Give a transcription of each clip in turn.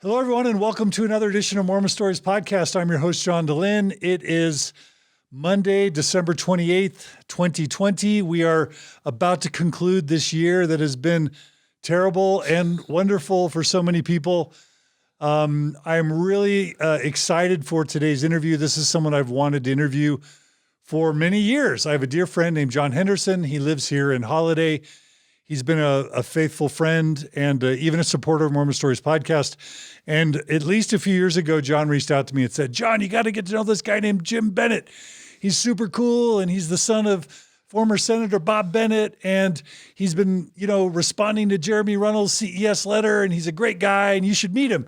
Hello, everyone, and welcome to another edition of Mormon Stories Podcast. I'm your host, John DeLynn. It is Monday, December 28th, 2020. We are about to conclude this year that has been terrible and wonderful for so many people. I'm really excited for today's interview. This is someone I've wanted to interview for many years. I have a dear friend named John Henderson. He lives here in Holiday. He's been a faithful friend and even a supporter of Mormon Stories Podcast. And at least a few years ago, John reached out to me and said, John, you got to get to know this guy named Jim Bennett. He's super cool, and he's the son of former Senator Bob Bennett, and he's been, responding to Jeremy Runnell's CES Letter, and he's a great guy, and you should meet him.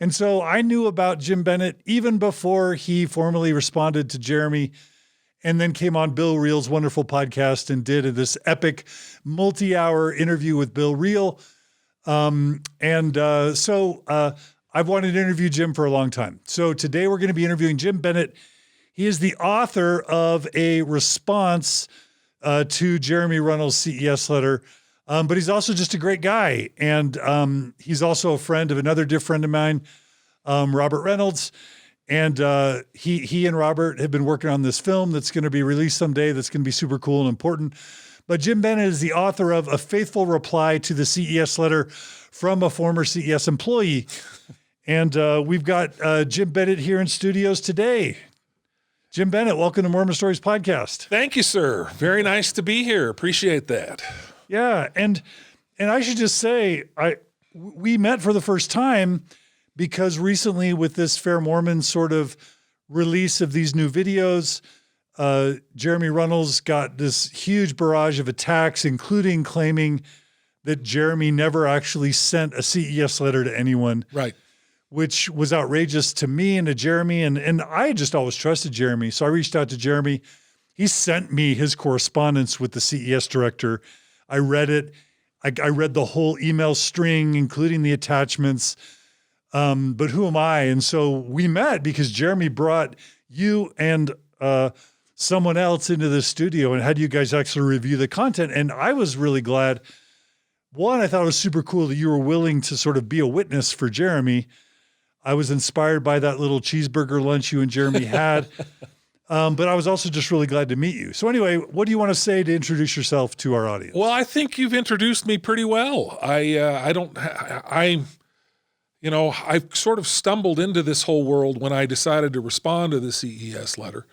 And so I knew about Jim Bennett even before he formally responded to Jeremy, and then came on Bill Reel's wonderful podcast and did this epic multi-hour interview with Bill Reel. So I've wanted to interview Jim for a long time. So today we're going to be interviewing Jim Bennett. He is the author of a response to Jeremy Runnell's CES Letter, but he's also just a great guy. And he's also a friend of another dear friend of mine, Robert Reynolds. And he and Robert have been working on this film that's going to be released someday that's going to be super cool and important. But Jim Bennett is the author of A Faithful Reply to the CES Letter from a Former CES Employee. And we've got Jim Bennett here in studios today. Jim Bennett, welcome to Mormon Stories Podcast. Thank you, sir. Very nice to be here. Appreciate that. Yeah, and I should just say, we met for the first time because recently with this FAIRMormon sort of release of these new videos, Jeremy Runnells got this huge barrage of attacks, including claiming that Jeremy never actually sent a CES letter to anyone. Right. Which was outrageous to me and to Jeremy. And I just always trusted Jeremy. So I reached out to Jeremy. He sent me his correspondence with the CES director. I read it. I read the whole email string, including the attachments. But who am I? And so we met because Jeremy brought you and someone else into the studio and had you guys actually review the content. And I was really glad. One, I thought it was super cool that you were willing to sort of be a witness for Jeremy. I was inspired by that little cheeseburger lunch you and Jeremy had. But I was also just really glad to meet you. So anyway, what do you want to say to introduce yourself to our audience? Well, I think you've introduced me pretty well. I sort of stumbled into this whole world when I decided to respond to the CES letter.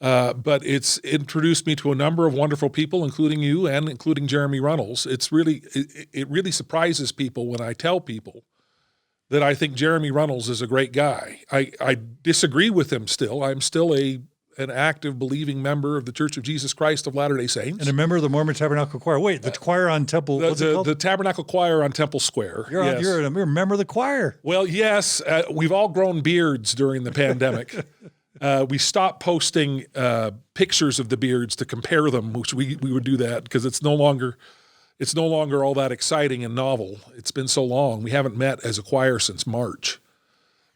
But it's introduced me to a number of wonderful people, including you and including Jeremy Runnells. It really surprises people when I tell people that I think Jeremy Runnells is a great guy. I disagree with him still. I'm still an active, believing member of the Church of Jesus Christ of Latter-day Saints. And a member of the Mormon Tabernacle Choir. Wait, the choir on Temple, what's it called? The Tabernacle Choir on Temple Square. You're a member of the choir. Well, yes. We've all grown beards during the pandemic. We stopped posting pictures of the beards to compare them, which we would do that because it's no longer all that exciting and novel. It's been so long. We haven't met as a choir since March.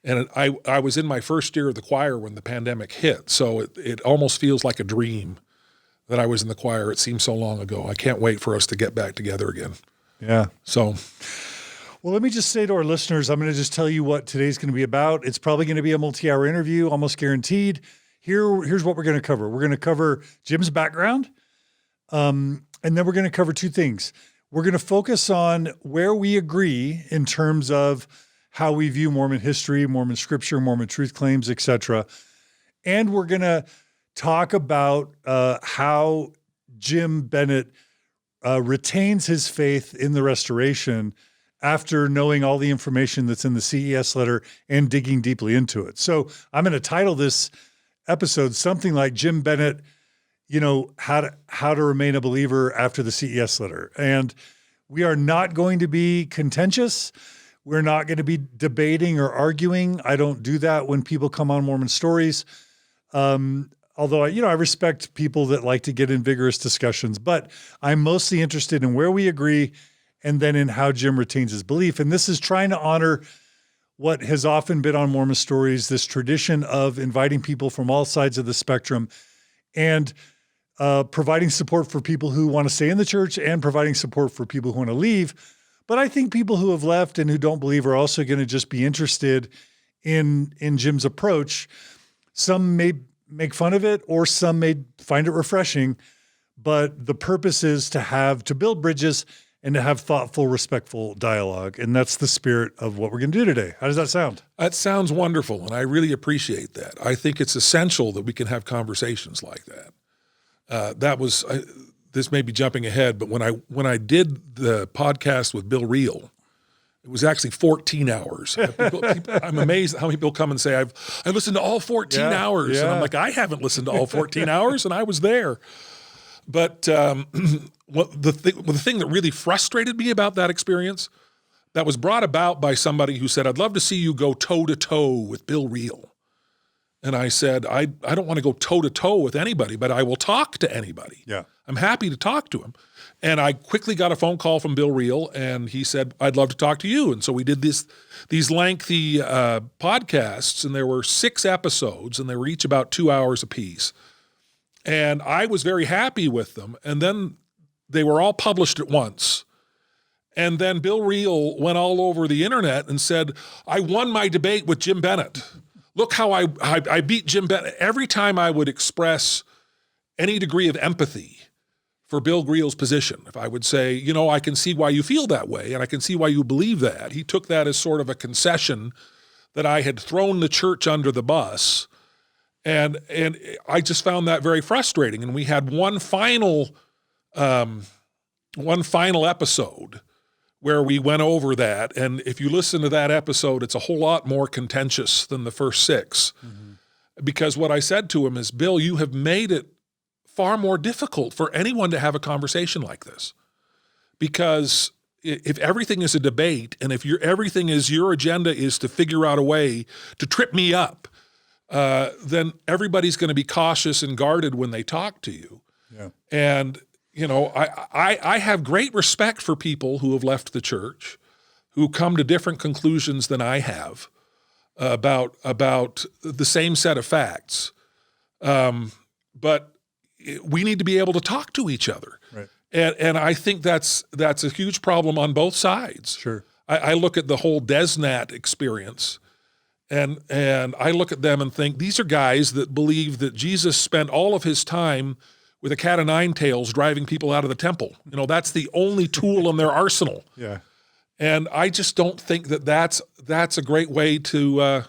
And I was in my first year of the choir when the pandemic hit, so it almost feels like a dream that I was in the choir. It seems so long ago. I can't wait for us to get back together again. Yeah. So, well, let me just say to our listeners, I'm going to just tell you what today's going to be about. It's probably going to be a multi-hour interview, almost guaranteed. Here's what we're going to cover. We're going to cover Jim's background, and then we're going to cover two things. We're going to focus on where we agree in terms of how we view Mormon history, Mormon scripture, Mormon truth claims, etc. And we're going to talk about how Jim Bennett retains his faith in the restoration after knowing all the information that's in the CES letter and digging deeply into it. So I'm going to title this episode something like Jim Bennett, how to remain a believer after the CES letter. And we are not going to be contentious. We're not going to be debating or arguing. I don't do that when people come on Mormon Stories. Although, I respect people that like to get in vigorous discussions, but I'm mostly interested in where we agree and then in how Jim retains his belief. And this is trying to honor what has often been on Mormon Stories, this tradition of inviting people from all sides of the spectrum and providing support for people who want to stay in the church and providing support for people who want to leave, But I think people who have left and who don't believe are also going to just be interested in Jim's approach. Some may make fun of it, or some may find it refreshing, but the purpose is to build bridges and to have thoughtful, respectful dialogue. And that's the spirit of what we're going to do today. How does that sound? That sounds wonderful, and I really appreciate that. I think it's essential that we can have conversations like that. This may be jumping ahead, but when I did the podcast with Bill Reel, it was actually 14 hours. I'm amazed at how many people come and say, I listened to all 14 hours. And I'm like, I haven't listened to all 14 hours, and I was there. But the thing that really frustrated me about that experience, that was brought about by somebody who said, I'd love to see you go toe-to-toe with Bill Reel. And I said, I don't want to go toe-to-toe with anybody, but I will talk to anybody. Yeah. I'm happy to talk to him. And I quickly got a phone call from Bill Reel, and he said, I'd love to talk to you. And so we did these lengthy podcasts, and there were 6 episodes, and they were each about 2 hours apiece. And I was very happy with them. And then they were all published at once. And then Bill Reel went all over the internet and said, I won my debate with Jim Bennett. Look how I beat Jim Bennett. Every time I would express any degree of empathy for Bill Reel's position, if I would say, I can see why you feel that way, and I can see why you believe that, he took that as sort of a concession that I had thrown the church under the bus. And I just found that very frustrating. And we had one final episode where we went over that. And if you listen to that episode, it's a whole lot more contentious than the first 6. Mm-hmm. Because what I said to him is, Bill, you have made it far more difficult for anyone to have a conversation like this. Because if everything is a debate, and if everything is your agenda is to figure out a way to trip me up, then everybody's going to be cautious and guarded when they talk to you. Yeah. And, I have great respect for people who have left the church, who come to different conclusions than I have about the same set of facts. But we need to be able to talk to each other. Right. And I think that's a huge problem on both sides. Sure. I look at the whole DesNat experience, and I look at them and think, these are guys that believe that Jesus spent all of his time with a cat of nine tails driving people out of the temple. That's the only tool in their arsenal. Yeah. And I just don't think that's a great way to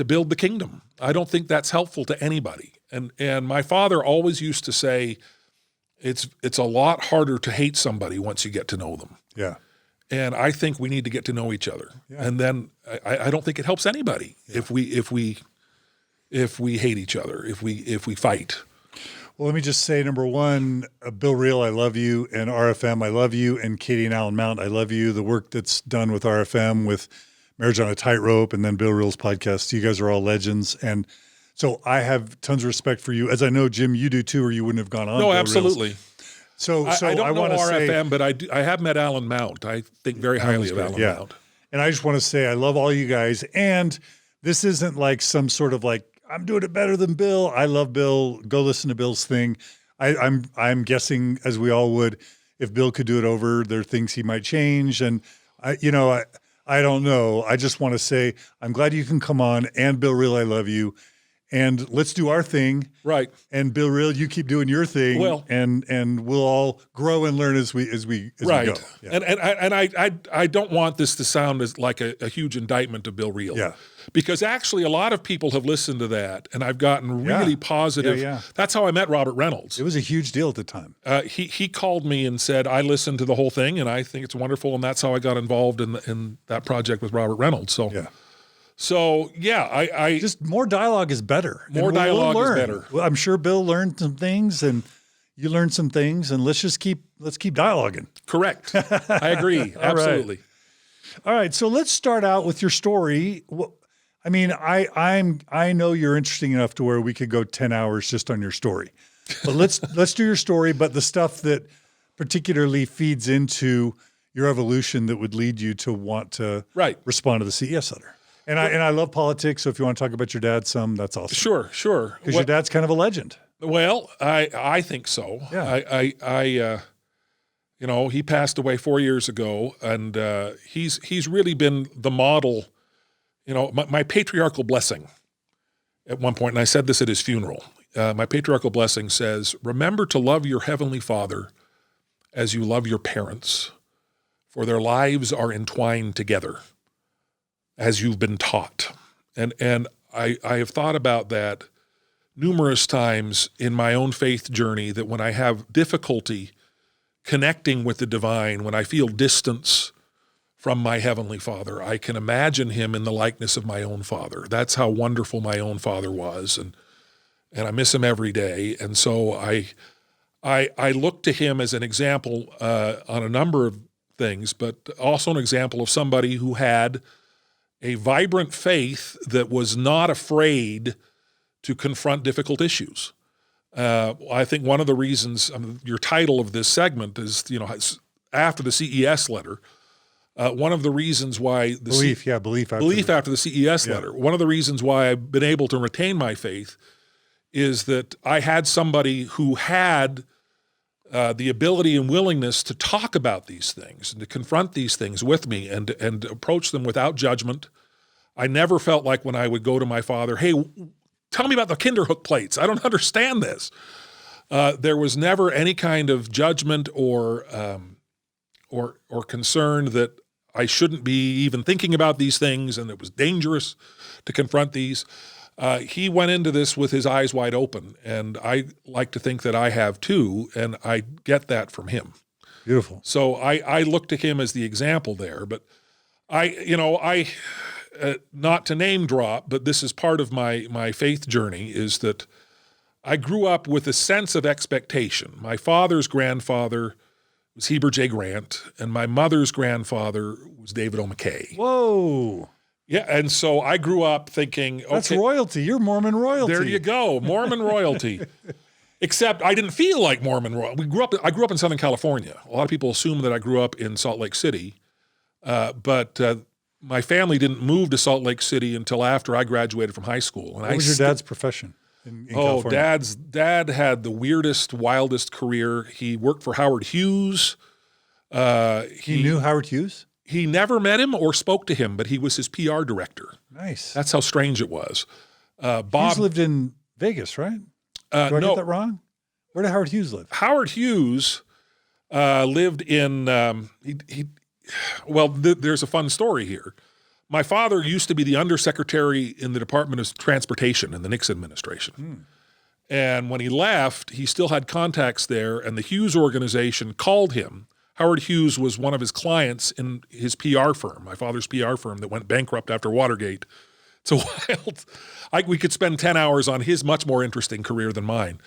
build the kingdom. I don't think that's helpful to anybody. And my father always used to say, it's a lot harder to hate somebody once you get to know them. Yeah. And I think we need to get to know each other. Yeah. And then I don't think it helps anybody if we hate each other, if we fight. Well, let me just say, number one, Bill Reel, I love you, and RFM, I love you, and Katie and Alan Mount, I love you. The work that's done with RFM, with Marriage on a Tightrope, and then Bill Reel's podcast, you guys are all legends. And so I have tons of respect for you, as I know, Jim, you do too, or you wouldn't have gone on. No, Bill absolutely. Reel's. So I don't know RFM, say, but I have met Alan Mount. I think very highly of Alan Mount. And I just want to say I love all you guys. And this isn't like some sort of like, I'm doing it better than Bill. I love Bill. Go listen to Bill's thing. I'm guessing, as we all would, if Bill could do it over, there are things he might change. And I don't know. I just want to say I'm glad you can come on. And Bill Reel, I love you. And let's do our thing. Right. And Bill Reel, you keep doing your thing. Well, and we'll all grow and learn as we go. Yeah. And I don't want this to sound as like a huge indictment of Bill Reel. Yeah. Because actually a lot of people have listened to that, and I've gotten really positive. Yeah. That's how I met Robert Reynolds. It was a huge deal at the time. He called me and said, I listened to the whole thing and I think it's wonderful, and that's how I got involved in that project with Robert Reynolds. So yeah. So yeah, I just more dialogue is better. More dialogue is better. Well, I'm sure Bill learned some things, and you learned some things, and let's keep dialoguing. Correct. I agree. Absolutely. All right. So let's start out with your story. I mean, I know you're interesting enough to where we could go 10 hours just on your story, but let's do your story. But the stuff that particularly feeds into your evolution that would lead you to want to respond to the CES letter. And I love politics, so if you want to talk about your dad some, that's awesome. Sure. Because your dad's kind of a legend. Well, I think so. Yeah. You know, he passed away 4 years ago, and he's really been the model. You know, my patriarchal blessing at one point, and I said this at his funeral, my patriarchal blessing says, remember to love your heavenly Father as you love your parents, for their lives are entwined together, as you've been taught. And I have thought about that numerous times in my own faith journey, that when I have difficulty connecting with the divine, when I feel distance from my heavenly Father, I can imagine him in the likeness of my own father. That's how wonderful my own father was, and I miss him every day. And so I look to him as an example on a number of things, but also an example of somebody who had a vibrant faith that was not afraid to confront difficult issues. I think one of the reasons, your title of this segment is, you know, after the CES letter. One of the reasons why belief after the CES letter. One of the reasons why I've been able to retain my faith is that I had somebody who had the ability and willingness to talk about these things and to confront these things with me and approach them without judgment. I never felt like when I would go to my father, hey, tell me about the Kinderhook plates. I don't understand this. There was never any kind of judgment or concern that I shouldn't be even thinking about these things and it was dangerous to confront these. He went into this with his eyes wide open, and I like to think that I have too, and I get that from him. Beautiful. So I look to him as the example there. But not to name drop, but this is part of my faith journey, is that I grew up with a sense of expectation. My father's grandfather was Heber J. Grant, and my mother's grandfather was David O. McKay. Whoa. Yeah, and so I grew up thinking, okay, that's royalty. You're Mormon royalty. There you go, Mormon royalty. Except I didn't feel like Mormon royalty. I grew up in Southern California. A lot of people assume that I grew up in Salt Lake City, but my family didn't move to Salt Lake City until after I graduated from high school. And what was your dad's profession in California? Dad had the weirdest, wildest career. He worked for Howard Hughes. He knew Howard Hughes? He never met him or spoke to him, but he was his PR director. Nice. That's how strange it was. Bob Hughes lived in Vegas, right? Do I get that wrong? Where did Howard Hughes live? Howard Hughes lived in, there's a fun story here. My father used to be the undersecretary in the Department of Transportation in the Nixon administration. And when he left, he still had contacts there, and the Hughes organization called him. Howard Hughes was one of his clients in his PR firm, my father's PR firm, that went bankrupt after Watergate. It's a wild, we could spend 10 hours on his much more interesting career than mine.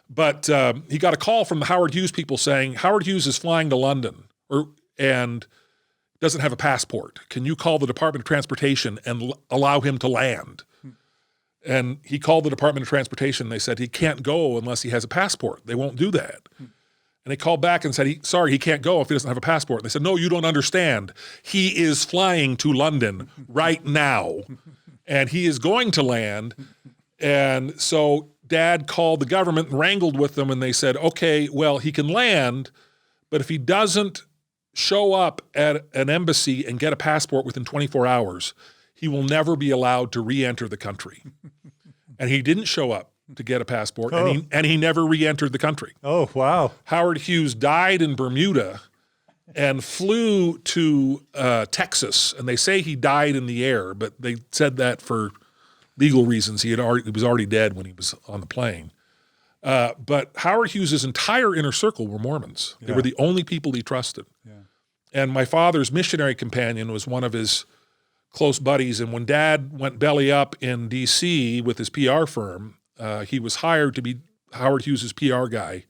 But he got a call from the Howard Hughes people saying, Howard Hughes is flying to London and doesn't have a passport. Can you call the Department of Transportation and allow him to land? And he called the Department of Transportation. They said he can't go unless he has a passport. They won't do that. And they called back and said, sorry, he can't go if he doesn't have a passport. And they said, no, you don't understand. He is flying to London right now, and he is going to land. And so Dad called the government and wrangled with them, and they said, okay, well, he can land, but if he doesn't show up at an embassy and get a passport within 24 hours, he will never be allowed to re-enter the country. And he didn't show up to get a passport, and he never re-entered the country. Oh, wow. Howard Hughes died in Bermuda and flew to Texas, and they say he died in the air, but they said that for legal reasons. He was already dead when he was on the plane. But Howard Hughes' entire inner circle were Mormons. They were the only people he trusted. Yeah. And my father's missionary companion was one of his close buddies, and when Dad went belly up in D.C. with his PR firm, he was hired to be Howard Hughes' PR guy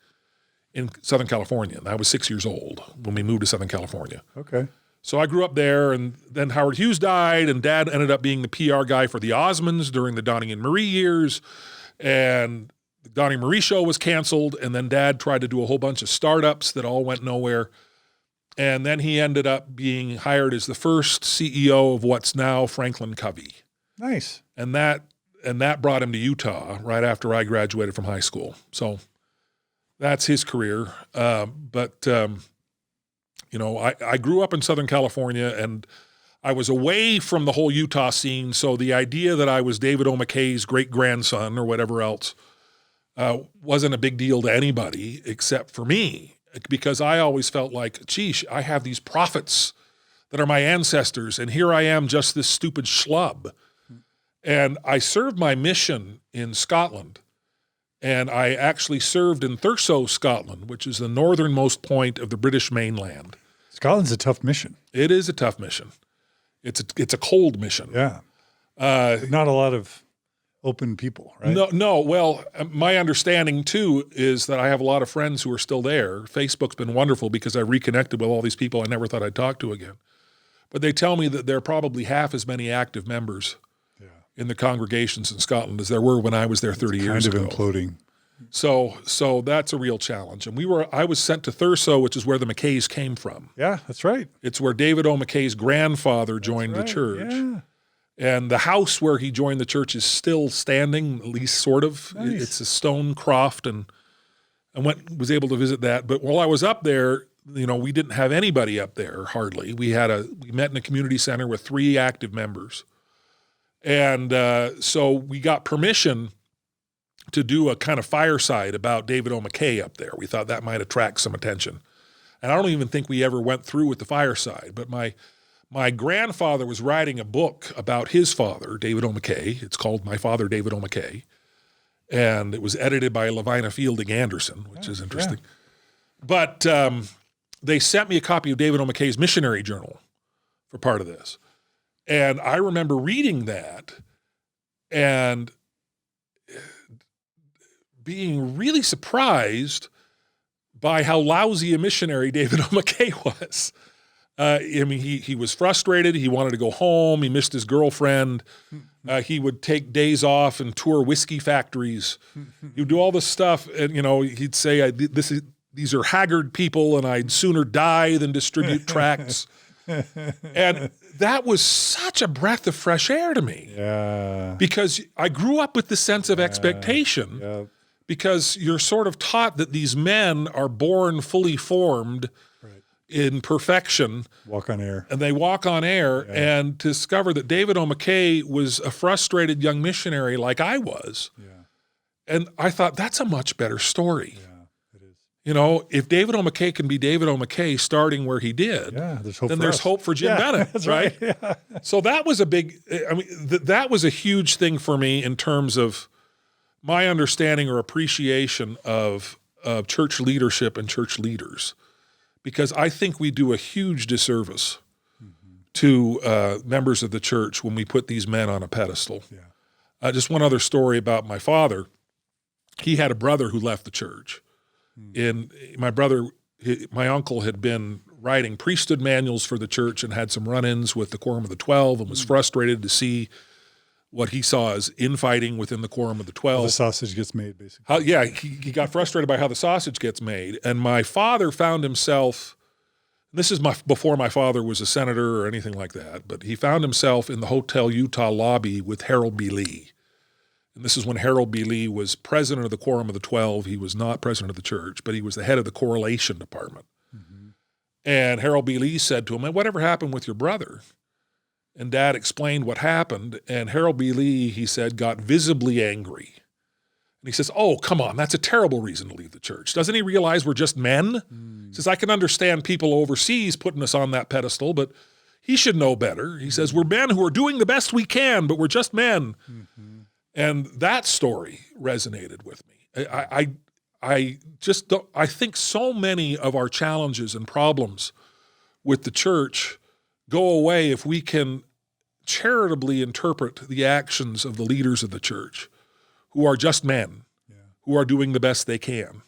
in Southern California. And I was 6 years old when we moved to Southern California. Okay. So I grew up there, and then Howard Hughes died, and Dad ended up being the PR guy for the Osmonds during the Donnie and Marie years. And the Donnie and Marie show was canceled, and then Dad tried to do a whole bunch of startups that all went nowhere. And then he ended up being hired as the first CEO of what's now Franklin Covey. Nice. And that brought him to Utah right after I graduated from high school. So that's his career. But You know, I grew up in Southern California, and I was away from the whole Utah scene, so the idea that I was David O. McKay's great-grandson or whatever else wasn't a big deal to anybody except for me, because I always felt like, geez, I have these prophets that are my ancestors, and here I am, just this stupid schlub. And I served my mission in Scotland, and I actually served in Thurso, Scotland, which is the northernmost point of the British mainland. Scotland's a tough mission. It is a tough mission. It's a cold mission. Yeah. Not a lot of open people, right? No. Well, my understanding too is that I have a lot of friends who are still there. Facebook's been wonderful because I reconnected with all these people I never thought I'd talk to again. But they tell me that there are probably half as many active members in the congregations in Scotland as there were when I was there 30 years ago. Kind of imploding. So that's a real challenge. And I was sent to Thurso, which is where the McKays came from. Yeah, that's right. It's where David O. McKay's grandfather joined the church. Yeah. And the house where he joined the church is still standing, at least sort of. Nice. It's a stone croft, and I was able to visit that. But while I was up there, you know, we didn't have anybody up there, hardly. We met in a community center with 3 active members. And so we got permission to do a kind of fireside about David O. McKay up there. We thought that might attract some attention. And I don't even think we ever went through with the fireside, but my grandfather was writing a book about his father, David O. McKay. It's called My Father, David O. McKay. And it was edited by Levina Fielding Anderson, which is interesting. Yeah. But they sent me a copy of David O. McKay's missionary journal for part of this. And I remember reading that and being really surprised by how lousy a missionary David O. McKay was. I mean, he was frustrated. He wanted to go home. He missed his girlfriend. He would take days off and tour whiskey factories. He would do all this stuff, and you know, he'd say, "These are haggard people, and I'd sooner die than distribute tracts." And that was such a breath of fresh air to me. Yeah. Because I grew up with the sense of expectation. Yeah. Because you're sort of taught that these men are born fully formed in perfection. Walk on air. And they walk on air, and to discover that David O. McKay was a frustrated young missionary like I was. Yeah. And I thought, that's a much better story. Yeah, it is. You know, if David O. McKay can be David O. McKay starting where he did, there's hope for Jim Bennett, that's right? Yeah. So that was a big, I mean, that was a huge thing for me in terms of my understanding or appreciation of church leadership and church leaders, because I think we do a huge disservice to members of the church when we put these men on a pedestal. Yeah. Just one other story about my father. He had a brother who left the church. And my uncle had been writing priesthood manuals for the church and had some run-ins with the Quorum of the 12 and was frustrated to see what he saw as infighting within the Quorum of the 12. How the sausage gets made, basically. He got frustrated by how the sausage gets made. And my father found himself, this is before my father was a senator or anything like that, but he found himself in the Hotel Utah lobby with Harold B. Lee. And this is when Harold B. Lee was president of the Quorum of the 12. He was not president of the church, but he was the head of the correlation department. And Harold B. Lee said to him, "Whatever happened with your brother?" And Dad explained what happened, and Harold B. Lee, he said, got visibly angry. And he says, "Oh, come on, that's a terrible reason to leave the church. Doesn't he realize we're just men?" He says, "I can understand people overseas putting us on that pedestal, but he should know better." He says, "We're men who are doing the best we can, but we're just men." And that story resonated with me. I think so many of our challenges and problems with the church go away if we can charitably interpret the actions of the leaders of the church, who are just men, who are doing the best they can.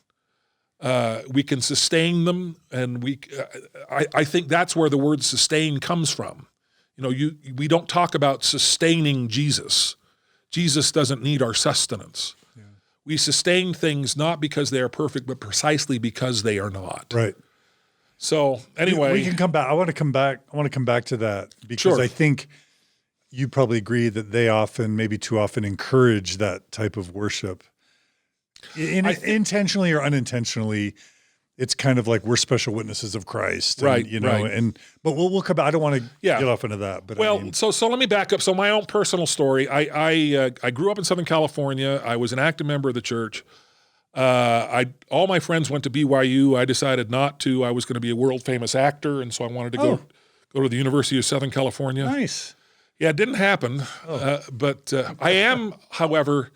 We can sustain them, and I think that's where the word sustain comes from. You know, we don't talk about sustaining Jesus. Jesus doesn't need our sustenance. Yeah. We sustain things not because they are perfect, but precisely because they are not. Right. So anyway, we can come back. I want to come back to that because I think you probably agree that they often, maybe too often, encourage that type of worship, intentionally or unintentionally. it's kind of like we're special witnesses of Christ, and, Right, you know, right. but we'll come back. I don't want to Yeah. get off into that, but Well, I mean, so let me back up. So my own personal story. I grew up in Southern California. I was an active member of the church. All my friends went to BYU. I decided not to. I was going to be a world famous actor, and so I wanted to go to the University of Southern California. nice. Yeah, it didn't happen. But I am, however,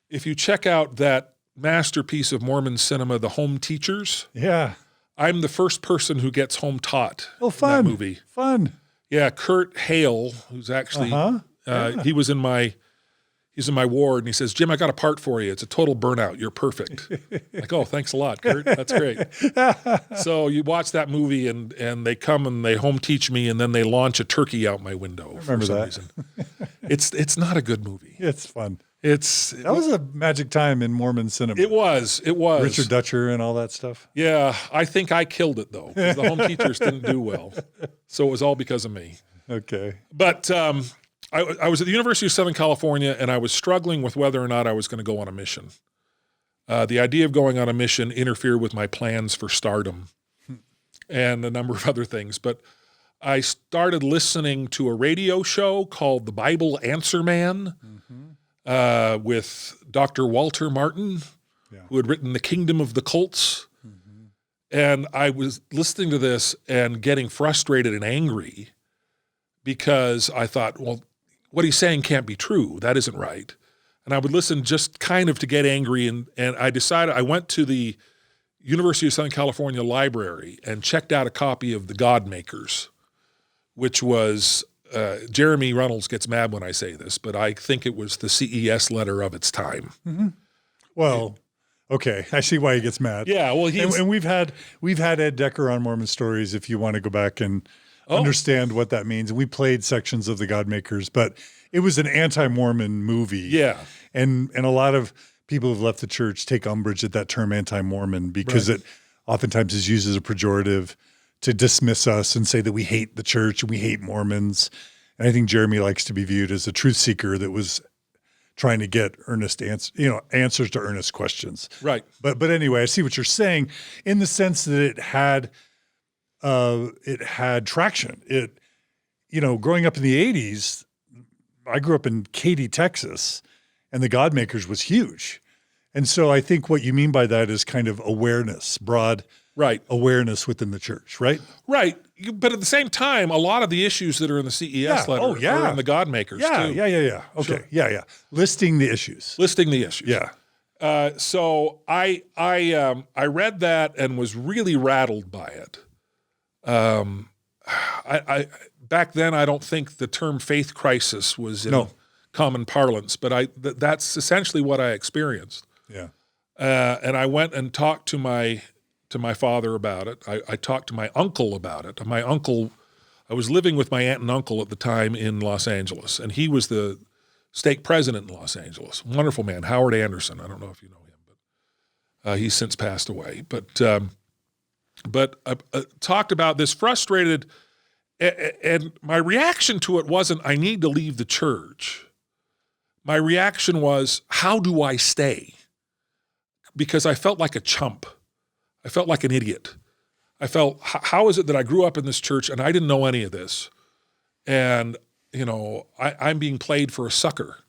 if you check out that masterpiece of Mormon cinema, The Home Teachers, Yeah. I'm the first person who gets home taught Oh, in fun. that movie. Fun. Yeah, Kurt Hale, who's actually Yeah. he's in my ward, and he says, "Jim, I got a part for you. It's a total burnout. You're perfect." Like, oh, thanks a lot, Kurt. That's great. So you watch that movie, and they come and they home teach me, and then they launch a turkey out my window for some reason. It's not a good movie. It's fun. That was a magic time in Mormon cinema. It was. Richard Dutcher and all that stuff. Yeah, I think I killed it though, because the home teachers didn't do well. So it was all because of me. Okay. But I was at the University of Southern California, and I was struggling with whether or not I was going to go on a mission. The idea of going on a mission interfered with my plans for stardom and a number of other things. But I started listening to a radio show called The Bible Answer Man with Dr. Walter Martin, who had written The Kingdom of the Cults. And I was listening to this and getting frustrated and angry because I thought, well, what he's saying can't be true. That isn't right. And I would listen just kind of to get angry. And I decided, I went to the University of Southern California library and checked out a copy of the Godmakers, which was, Jeremy Runnells gets mad when I say this, but I think it was the CES letter of its time. Well, okay. I see why he gets mad. Yeah, well, and we've had Ed Decker on Mormon Stories, if you want to go back and understand what that means. And we played sections of the Godmakers, but it was an anti-Mormon movie. Yeah. And a lot of people who've left the church take umbrage at that term anti-Mormon because it oftentimes is used as a pejorative to dismiss us and say that we hate the church and we hate Mormons. And I think Jeremy likes to be viewed as a truth seeker that was trying to get answers to earnest questions. Right. But anyway, I see what you're saying in the sense that it had traction. Growing up in the 80s, I grew up in Katy, Texas, and the Godmakers was huge. And so I think what you mean by that is kind of awareness, broad awareness within the church, right? Right. But at the same time, a lot of the issues that are in the CES letter are in the Godmakers too. Yeah. Okay. Sure. Yeah. Listing the issues. Yeah. So I read that and was really rattled by it. I back then, I don't think the term faith crisis was in common parlance, but that's essentially what I experienced. Yeah. And I went and talked to my father about it. I talked to my uncle about it. I was living with my aunt and uncle at the time in Los Angeles, and he was the stake president in Los Angeles. Wonderful man, Howard Anderson. I don't know if you know him, but he's since passed away. But I talked about this, frustrated, and my reaction to it wasn't, I need to leave the church. My reaction was, how do I stay? Because I felt like a chump. I felt like an idiot. I felt, how is it that I grew up in this church and I didn't know any of this? And, I'm being played for a sucker.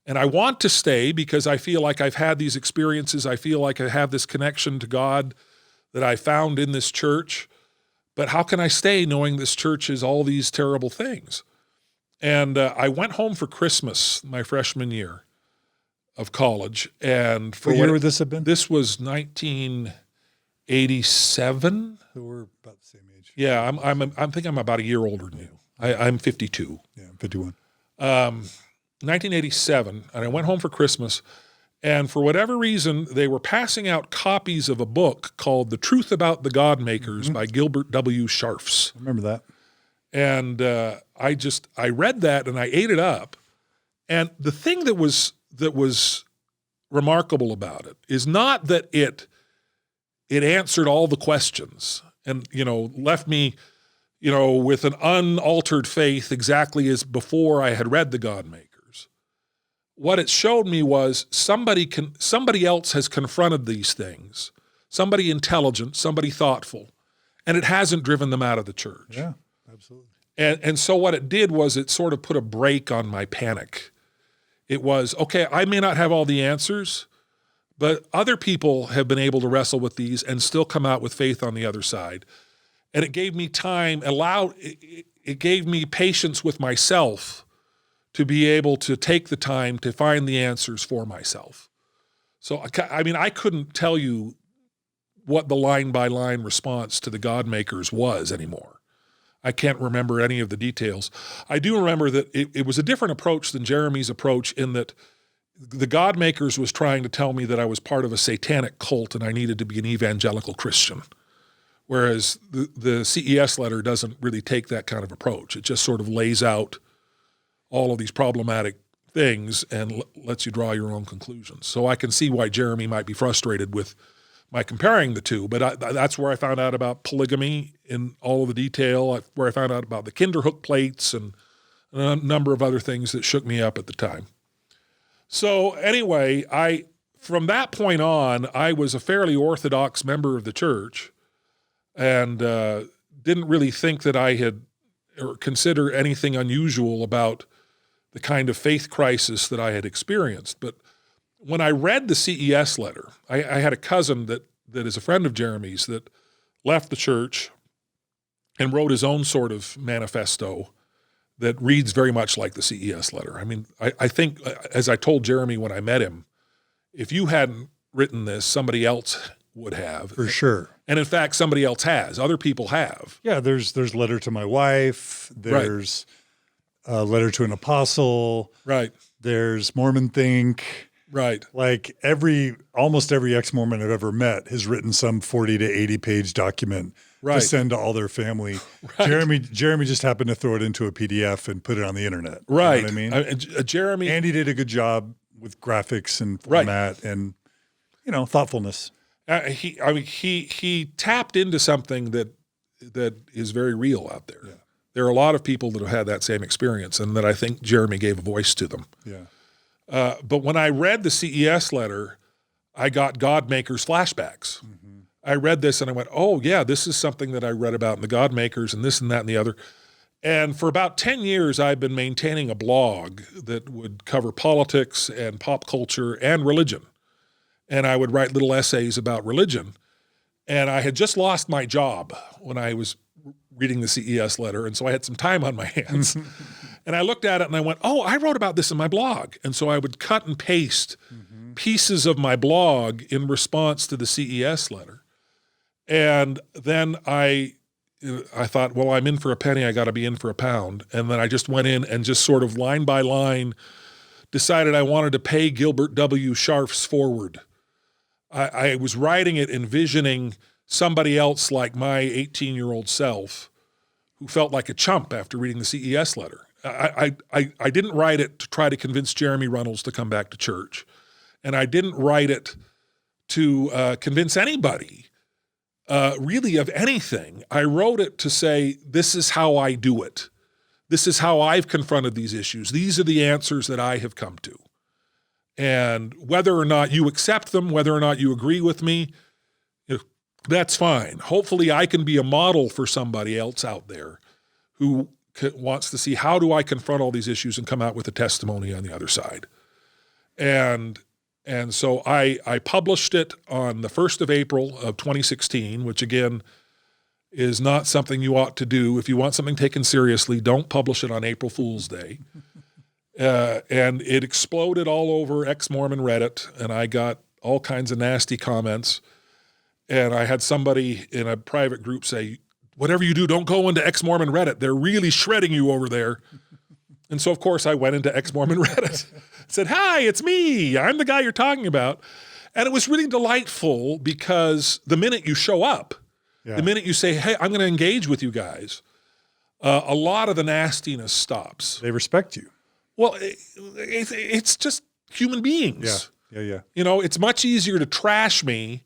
And I want to stay because I feel like I've had these experiences. I feel like I have this connection to God that I found in this church. But how can I stay knowing this church is all these terrible things? And I went home for Christmas my freshman year of college. And for what year would this have been? This was 1987. So we're about the same age. Yeah, I think I'm about a year older than you. I'm 52. Yeah, I'm 51. 1987, and I went home for Christmas, and for whatever reason, they were passing out copies of a book called The Truth About the Godmakers by Gilbert W. Scharfs. I remember that. And I read that and I ate it up. And the thing that was remarkable about it is not that it answered all the questions and, left me, with an unaltered faith exactly as before I had read the Godmakers. What it showed me was somebody else has confronted these things. somebody intelligent, somebody thoughtful, and it hasn't driven them out of the church. Yeah, absolutely. And so what it did was it sort of put a brake on my panic. It was, okay, I may not have all the answers, but other people have been able to wrestle with these and still come out with faith on the other side. And it gave me time, it gave me patience with myself to be able to take the time to find the answers for myself. So, I mean, I couldn't tell you what the line-by-line response to the Godmakers was anymore. I can't remember any of the details. I do remember that it was a different approach than Jeremy's approach in that the Godmakers was trying to tell me that I was part of a satanic cult and I needed to be an evangelical Christian. Whereas the CES letter doesn't really take that kind of approach. It just sort of lays out all of these problematic things and lets you draw your own conclusions. So I can see why Jeremy might be frustrated with my comparing the two, but that's where I found out about polygamy in all of the detail, where I found out about the Kinderhook plates and a number of other things that shook me up at the time. So anyway, from that point on, I was a fairly orthodox member of the church and didn't really think that I had or consider anything unusual about the kind of faith crisis that I had experienced. But when I read the CES letter, I had a cousin that is a friend of Jeremy's that left the church and wrote his own sort of manifesto that reads very much like the CES letter. I mean, I think, as I told Jeremy when I met him, if you hadn't written this, somebody else would have. For sure. And in fact, somebody else has. Other people have. Yeah, there's Letter to My Wife. There's Letter to an Apostle. Right. There's Mormon Think. Right. Like almost every ex-Mormon I've ever met has written some 40 to 80 page document to send to all their family. Right. Jeremy just happened to throw it into a PDF and put it on the internet. Right. You know what I mean? Jeremy. And he did a good job with graphics and format and, thoughtfulness. He tapped into something that is very real out there. Yeah. There are a lot of people that have had that same experience, and that I think Jeremy gave a voice to them. Yeah. But when I read the CES letter, I got Godmakers flashbacks. Mm-hmm. I read this and I went, oh yeah, this is something that I read about in the Godmakers and this and that and the other. And for about 10 years, I've been maintaining a blog that would cover politics and pop culture and religion. And I would write little essays about religion. And I had just lost my job when I was reading the CES letter. And so I had some time on my hands. And I looked at it and I went, oh, I wrote about this in my blog. And so I would cut and paste pieces of my blog in response to the CES letter. And then I thought, well, I'm in for a penny. I got to be in for a pound. And then I just went in and just sort of line by line decided I wanted to pay Gilbert W. Scharf's forward. I was writing it envisioning somebody else like my 18-year-old self who felt like a chump after reading the CES letter. I didn't write it to try to convince Jeremy Runnells to come back to church. And I didn't write it to convince anybody really of anything. I wrote it to say, this is how I do it. This is how I've confronted these issues. These are the answers that I have come to. And whether or not you accept them, whether or not you agree with me, that's fine. Hopefully I can be a model for somebody else out there who wants to see, how do I confront all these issues and come out with a testimony on the other side. And so I published it on the 1st of April of 2016, which again is not something you ought to do. If you want something taken seriously, don't publish it on April Fool's Day. And it exploded all over ex-Mormon Reddit, and I got all kinds of nasty comments. And I had somebody in a private group say, whatever you do, don't go into ex-Mormon Reddit. They're really shredding you over there. And so, of course, I went into ex-Mormon Reddit. Said, hi, it's me. I'm the guy you're talking about. And it was really delightful because the minute you show up, the minute you say, hey, I'm going to engage with you guys, a lot of the nastiness stops. They respect you. Well, it's just human beings. Yeah. It's much easier to trash me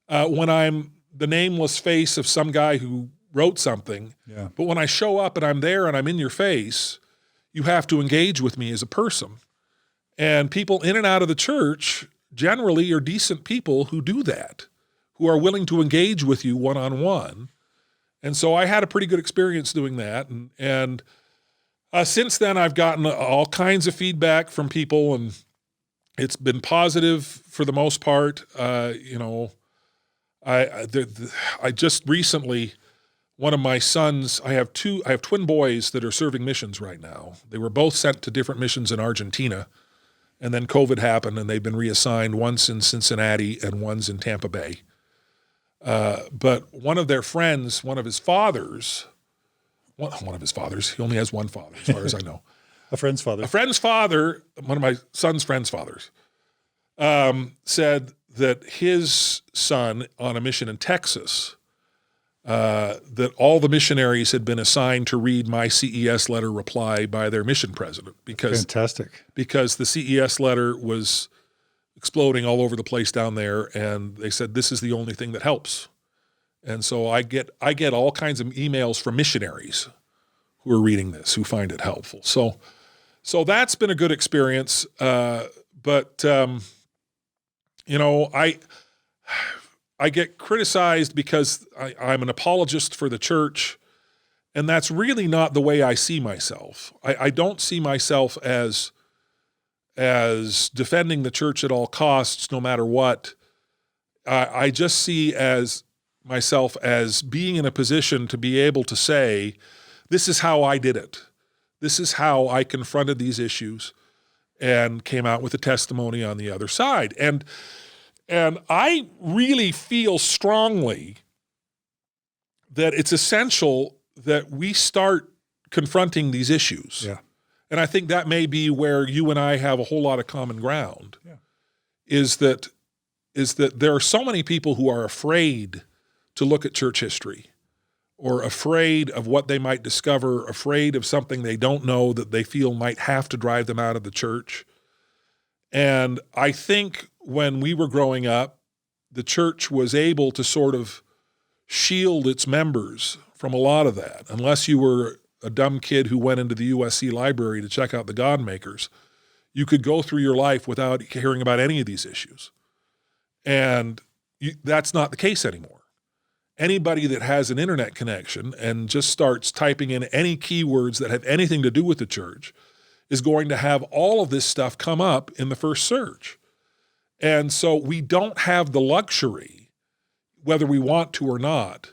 when I'm the nameless face of some guy who wrote something. Yeah. But when I show up and I'm there and I'm in your face, you have to engage with me as a person. And people in and out of the church generally are decent people who do that, who are willing to engage with you one-on-one. And so I had a pretty good experience doing that. And since then, I've gotten all kinds of feedback from people, and it's been positive for the most part. You know, I just recently, one of my sons, I have twin boys that are serving missions right now. They were both sent to different missions in Argentina, and then COVID happened, and they've been reassigned. One's in Cincinnati and one's in Tampa Bay. But one of their friends, one of his fathers, he only has one father as far as I know. A friend's father. A friend's father, one of my son's friend's fathers, said that his son on a mission in Texas, that all the missionaries had been assigned to read my CES letter reply by their mission president because Fantastic. Because the CES letter was exploding all over the place down there, and they said this is the only thing that helps. And so I get all kinds of emails from missionaries who are reading this, who find it helpful. So that's been a good experience. But you know, I get criticized because I'm an apologist for the church, and that's really not the way I see myself. I don't see myself as defending the church at all costs, no matter what. I just see myself as being in a position to be able to say, this is how I did it. This is how I confronted these issues and came out with a testimony on the other side. And I really feel strongly that it's essential that we start confronting these issues. Yeah. And I think that may be where you and I have a whole lot of common ground. Yeah. Is that there are so many people who are afraid to look at church history, or afraid of what they might discover, afraid of something they don't know that they feel might have to drive them out of the church. And I think when we were growing up, the church was able to sort of shield its members from a lot of that. Unless you were a dumb kid who went into the USC library to check out the Godmakers, you could go through your life without hearing about any of these issues. And that's not the case anymore. Anybody that has an internet connection and just starts typing in any keywords that have anything to do with the church is going to have all of this stuff come up in the first search. And so we don't have the luxury, whether we want to or not,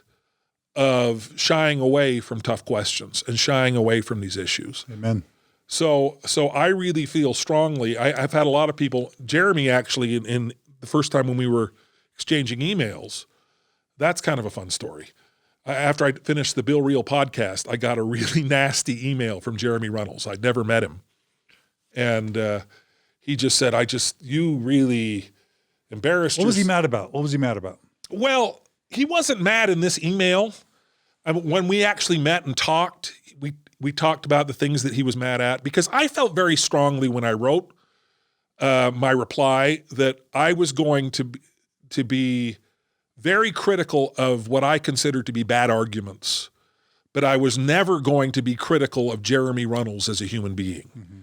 of shying away from tough questions and shying away from these issues. Amen. So I really feel strongly, I've had a lot of people, Jeremy actually, in the first time when we were exchanging emails, that's kind of a fun story. After I finished the Bill Reel podcast, I got a really nasty email from Jeremy Runnells. I'd never met him. And he just said, you really embarrassed What was he mad about? Well, he wasn't mad in this email. When we actually met and talked, we talked about the things that he was mad at, because I felt very strongly when I wrote my reply that I was going to be very critical of what I considered to be bad arguments, but I was never going to be critical of Jeremy Runnells as a human being. Mm-hmm.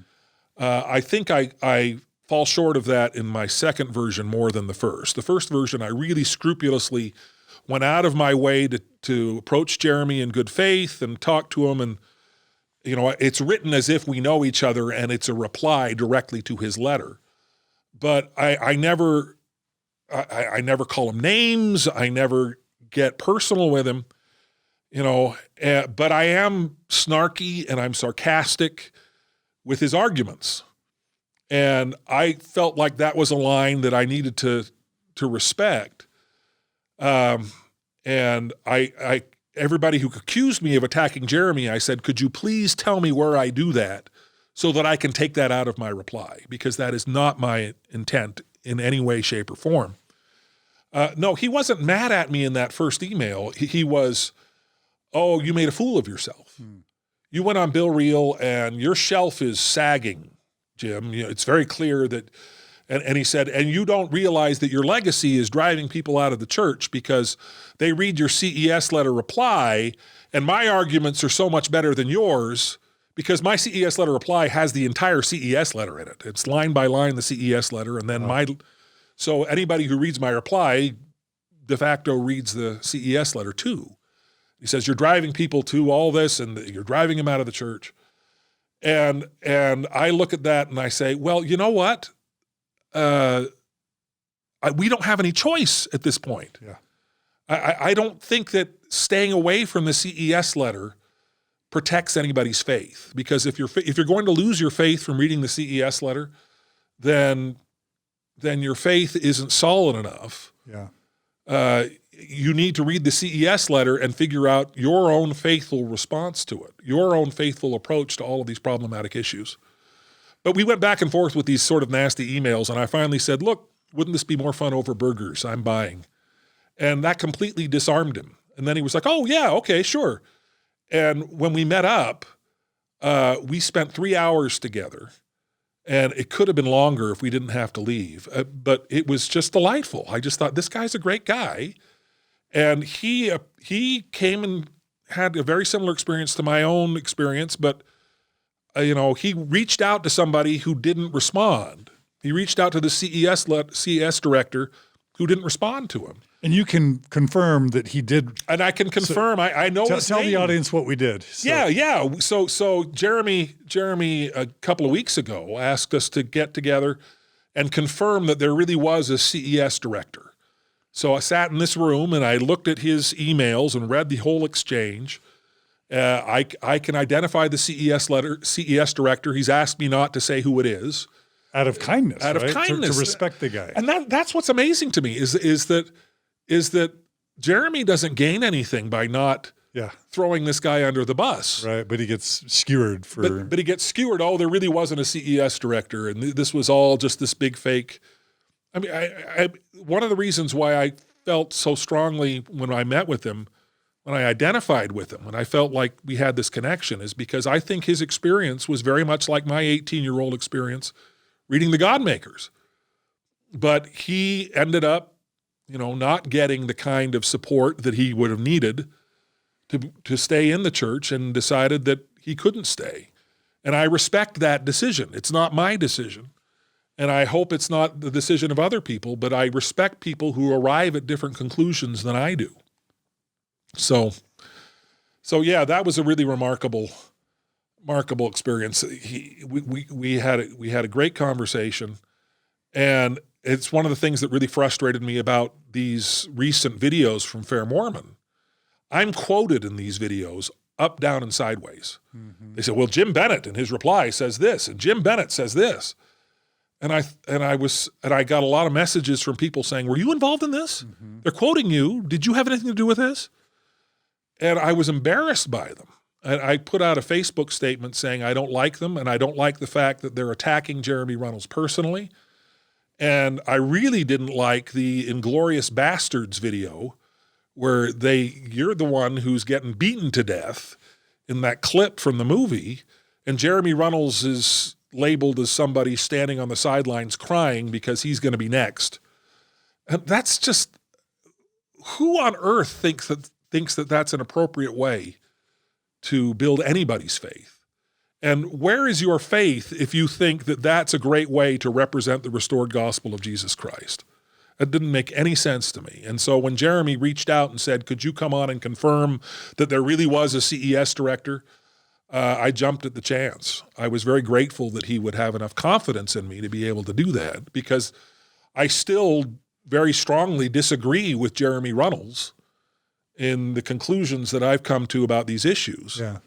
I think I fall short of that in my second version more than the first. The first version, I really scrupulously went out of my way to approach Jeremy in good faith and talk to him. And, you know, it's written as if we know each other and it's a reply directly to his letter. But I never call him names. I never get personal with him, you know, but I am snarky and I'm sarcastic with his arguments. And I felt like that was a line that I needed to respect. And everybody who accused me of attacking Jeremy, I said, could you please tell me where I do that so that I can take that out of my reply? Because that is not my intent in any way, shape, or form. No, he wasn't mad at me in that first email. He was, oh, you made a fool of yourself. You went on Bill Reel and your shelf is sagging, Jim. You know, it's very clear that, and he said, and you don't realize that your legacy is driving people out of the church because they read your CES letter reply, and my arguments are so much better than yours because my CES letter reply has the entire CES letter in it. It's line by line the CES letter, and then so anybody who reads my reply de facto reads the CES letter too. He says, you're driving people to all this and you're driving them out of the church. And I look at that and I say, well, you know what? We don't have any choice at this point. Yeah. I don't think that staying away from the CES letter protects anybody's faith, because if you're going to lose your faith from reading the CES letter, then your faith isn't solid enough. Yeah. You need to read the CES letter and figure out your own faithful response to it, your own faithful approach to all of these problematic issues. But we went back and forth with these sort of nasty emails, and I finally said, look, wouldn't this be more fun over burgers? I'm buying. And that completely disarmed him. And then he was like, oh, yeah, okay, sure. And when we met up, we spent 3 hours together. And it could have been longer if we didn't have to leave. But it was just delightful. I just thought, this guy's a great guy. And he came and had a very similar experience to my own experience, but he reached out to somebody who didn't respond. He reached out to the CES director who didn't respond to him. And you can confirm that he did. And I can confirm. So, I know his tell name. the audience what we did. So. Yeah. So Jeremy a couple of weeks ago asked us to get together and confirm that there really was a CES director. So I sat in this room and I looked at his emails and read the whole exchange. I can identify the CES director. He's asked me not to say who it is. Out of kindness. Out of kindness. To respect the guy. And that's what's amazing to me is that Jeremy doesn't gain anything by not throwing this guy under the bus. Right, but he gets skewered for... But he gets skewered. Oh, there really wasn't a CES director, and this was all just this big fake... I mean, I one of the reasons why I felt so strongly when I met with him, when I identified with him, when I felt like we had this connection, is because I think his experience was very much like my 18-year-old experience reading the Godmakers. But he ended up, not getting the kind of support that he would have needed to stay in the church, and decided that he couldn't stay. And I respect that decision. It's not my decision. And I hope it's not the decision of other people, but I respect people who arrive at different conclusions than I do. So yeah, that was a really remarkable experience. We had a great conversation, and it's one of the things that really frustrated me about these recent videos from FAIRMormon. I'm quoted in these videos up, down, and sideways. Mm-hmm. They say, well, Jim Bennett in his reply says this, and Jim Bennett says this. And I got a lot of messages from people saying, were you involved in this? Mm-hmm. They're quoting you. Did you have anything to do with this? And I was embarrassed by them. And I put out a Facebook statement saying I don't like them, and I don't like the fact that they're attacking Jeremy Runnells personally. And I really didn't like the Inglorious Bastards video where you're the one who's getting beaten to death in that clip from the movie, and Jeremy Runnells is labeled as somebody standing on the sidelines crying because he's going to be next. And that's just, who on earth thinks that that's an appropriate way to build anybody's faith? And where is your faith if you think that that's a great way to represent the restored gospel of Jesus Christ? It didn't make any sense to me. And so when Jeremy reached out and said, could you come on and confirm that there really was a CES director? I jumped at the chance. I was very grateful that he would have enough confidence in me to be able to do that, because I still very strongly disagree with Jeremy Runnells in the conclusions that I've come to about these issues. Yeah.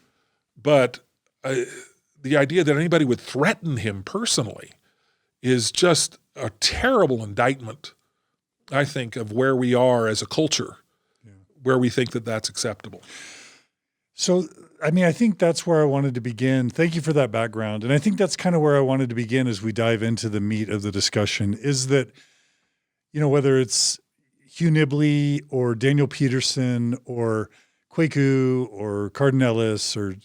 But the idea that anybody would threaten him personally is just a terrible indictment, I think, of where we are as a culture, where we think that that's acceptable. So, I mean, I think that's where I wanted to begin. Thank you for that background. And I think that's kind of where I wanted to begin as we dive into the meat of the discussion, is that, whether it's Hugh Nibley or Daniel Peterson or Kwaku or Cardinellis or,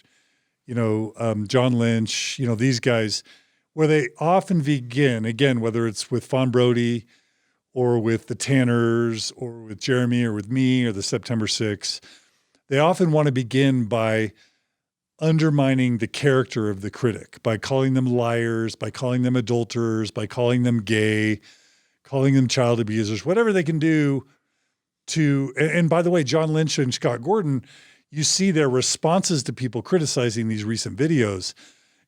John Lynch, these guys, where they often begin, again, whether it's with Fawn Brody or with the Tanners or with Jeremy or with me or the September 6th, they often want to begin by undermining the character of the critic, by calling them liars, by calling them adulterers, by calling them gay, calling them child abusers, whatever they can do and by the way, John Lynch and Scott Gordon, you see their responses to people criticizing these recent videos,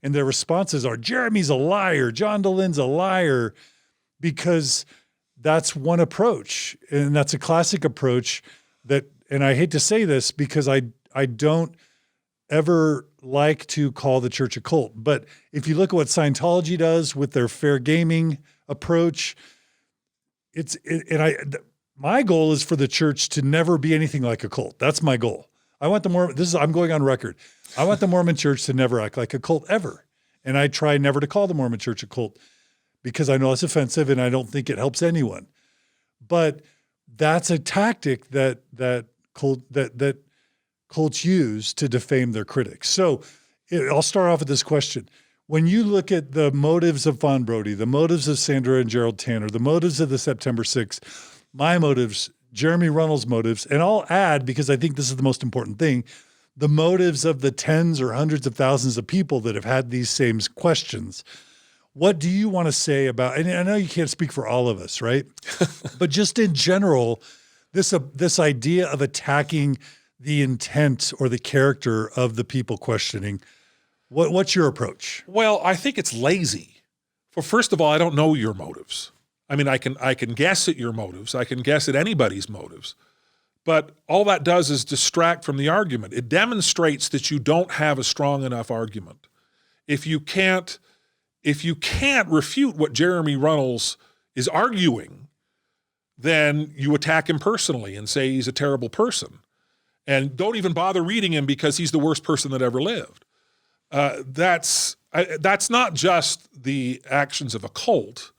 and their responses are, Jeremy's a liar, John DeLyn's a liar, because that's one approach. And that's a classic approach that, and I hate to say this because I don't ever like to call the church a cult, but if you look at what Scientology does with their fair gaming approach, my goal is for the church to never be anything like a cult. That's my goal. I want I'm going on record. I want the Mormon church to never act like a cult ever. And I try never to call the Mormon church a cult because I know it's offensive and I don't think it helps anyone. But that's a tactic that cults use to defame their critics. So I'll start off with this question. When you look at the motives of Fawn Brody, the motives of Sandra and Gerald Tanner, the motives of the September 6th, my motives, Jeremy Runnell's motives, and I'll add, because I think this is the most important thing, the motives of the tens or hundreds of thousands of people that have had these same questions. What do you want to say about, and I know you can't speak for all of us, right? But just in general, this idea of attacking the intent or the character of the people questioning, what's your approach? Well, I think it's lazy. First of all, I don't know your motives. I mean, I can guess at your motives. I can guess at anybody's motives. But all that does is distract from the argument. It demonstrates that you don't have a strong enough argument. If you can't refute what Jeremy Runnells is arguing, then you attack him personally and say he's a terrible person. And don't even bother reading him because he's the worst person that ever lived. That's not just the actions of a cult.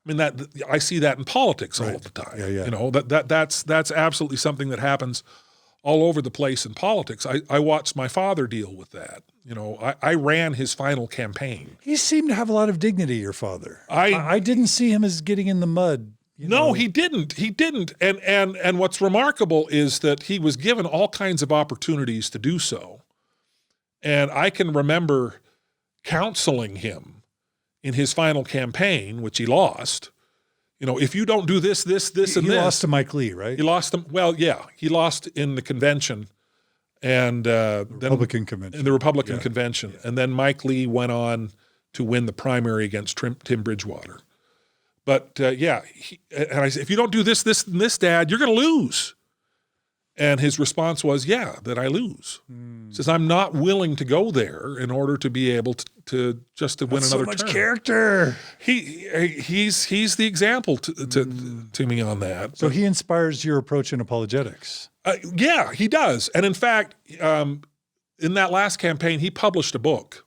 I mean, I see that in politics all the time. Yeah, yeah. You know, that's absolutely something that happens all over the place in politics. I watched my father deal with that. You know, I ran his final campaign. He seemed to have a lot of dignity, your father. I didn't see him as getting in the mud. No, he didn't. He didn't. And what's remarkable is that he was given all kinds of opportunities to do so. And I can remember counseling him in his final campaign, which he lost. You know, if you don't do this, and this. He lost to Mike Lee, right? He lost him. Well, yeah, he lost in the convention. And Republican convention. In the Republican convention. Yeah. And then Mike Lee went on to win the primary against Tim Bridgewater. But and I said, if you don't do this, and this, Dad, you're going to lose. And his response was, that I lose. He says, I'm not willing to go there in order to be able to win another term. So much character. He's the example to me on that. So he inspires your approach in apologetics. Yeah, he does. And in fact, in that last campaign, he published a book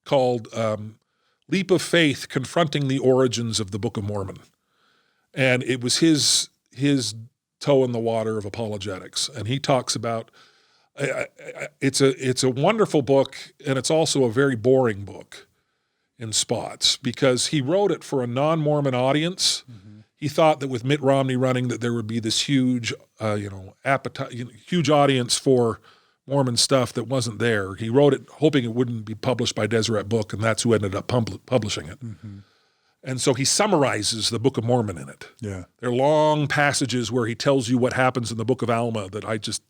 called Leap of Faith, Confronting the Origins of the Book of Mormon. And it was his toe in the water of apologetics. And he talks about, it's a wonderful book, and it's also a very boring book in spots, because he wrote it for a non-Mormon audience. Mm-hmm. He thought that with Mitt Romney running, that there would be this huge, huge audience for Mormon stuff that wasn't there. He wrote it hoping it wouldn't be published by Deseret Book, and that's who ended up publishing it. Mm-hmm. And so he summarizes the Book of Mormon in it. Yeah. There are long passages where he tells you what happens in the Book of Alma that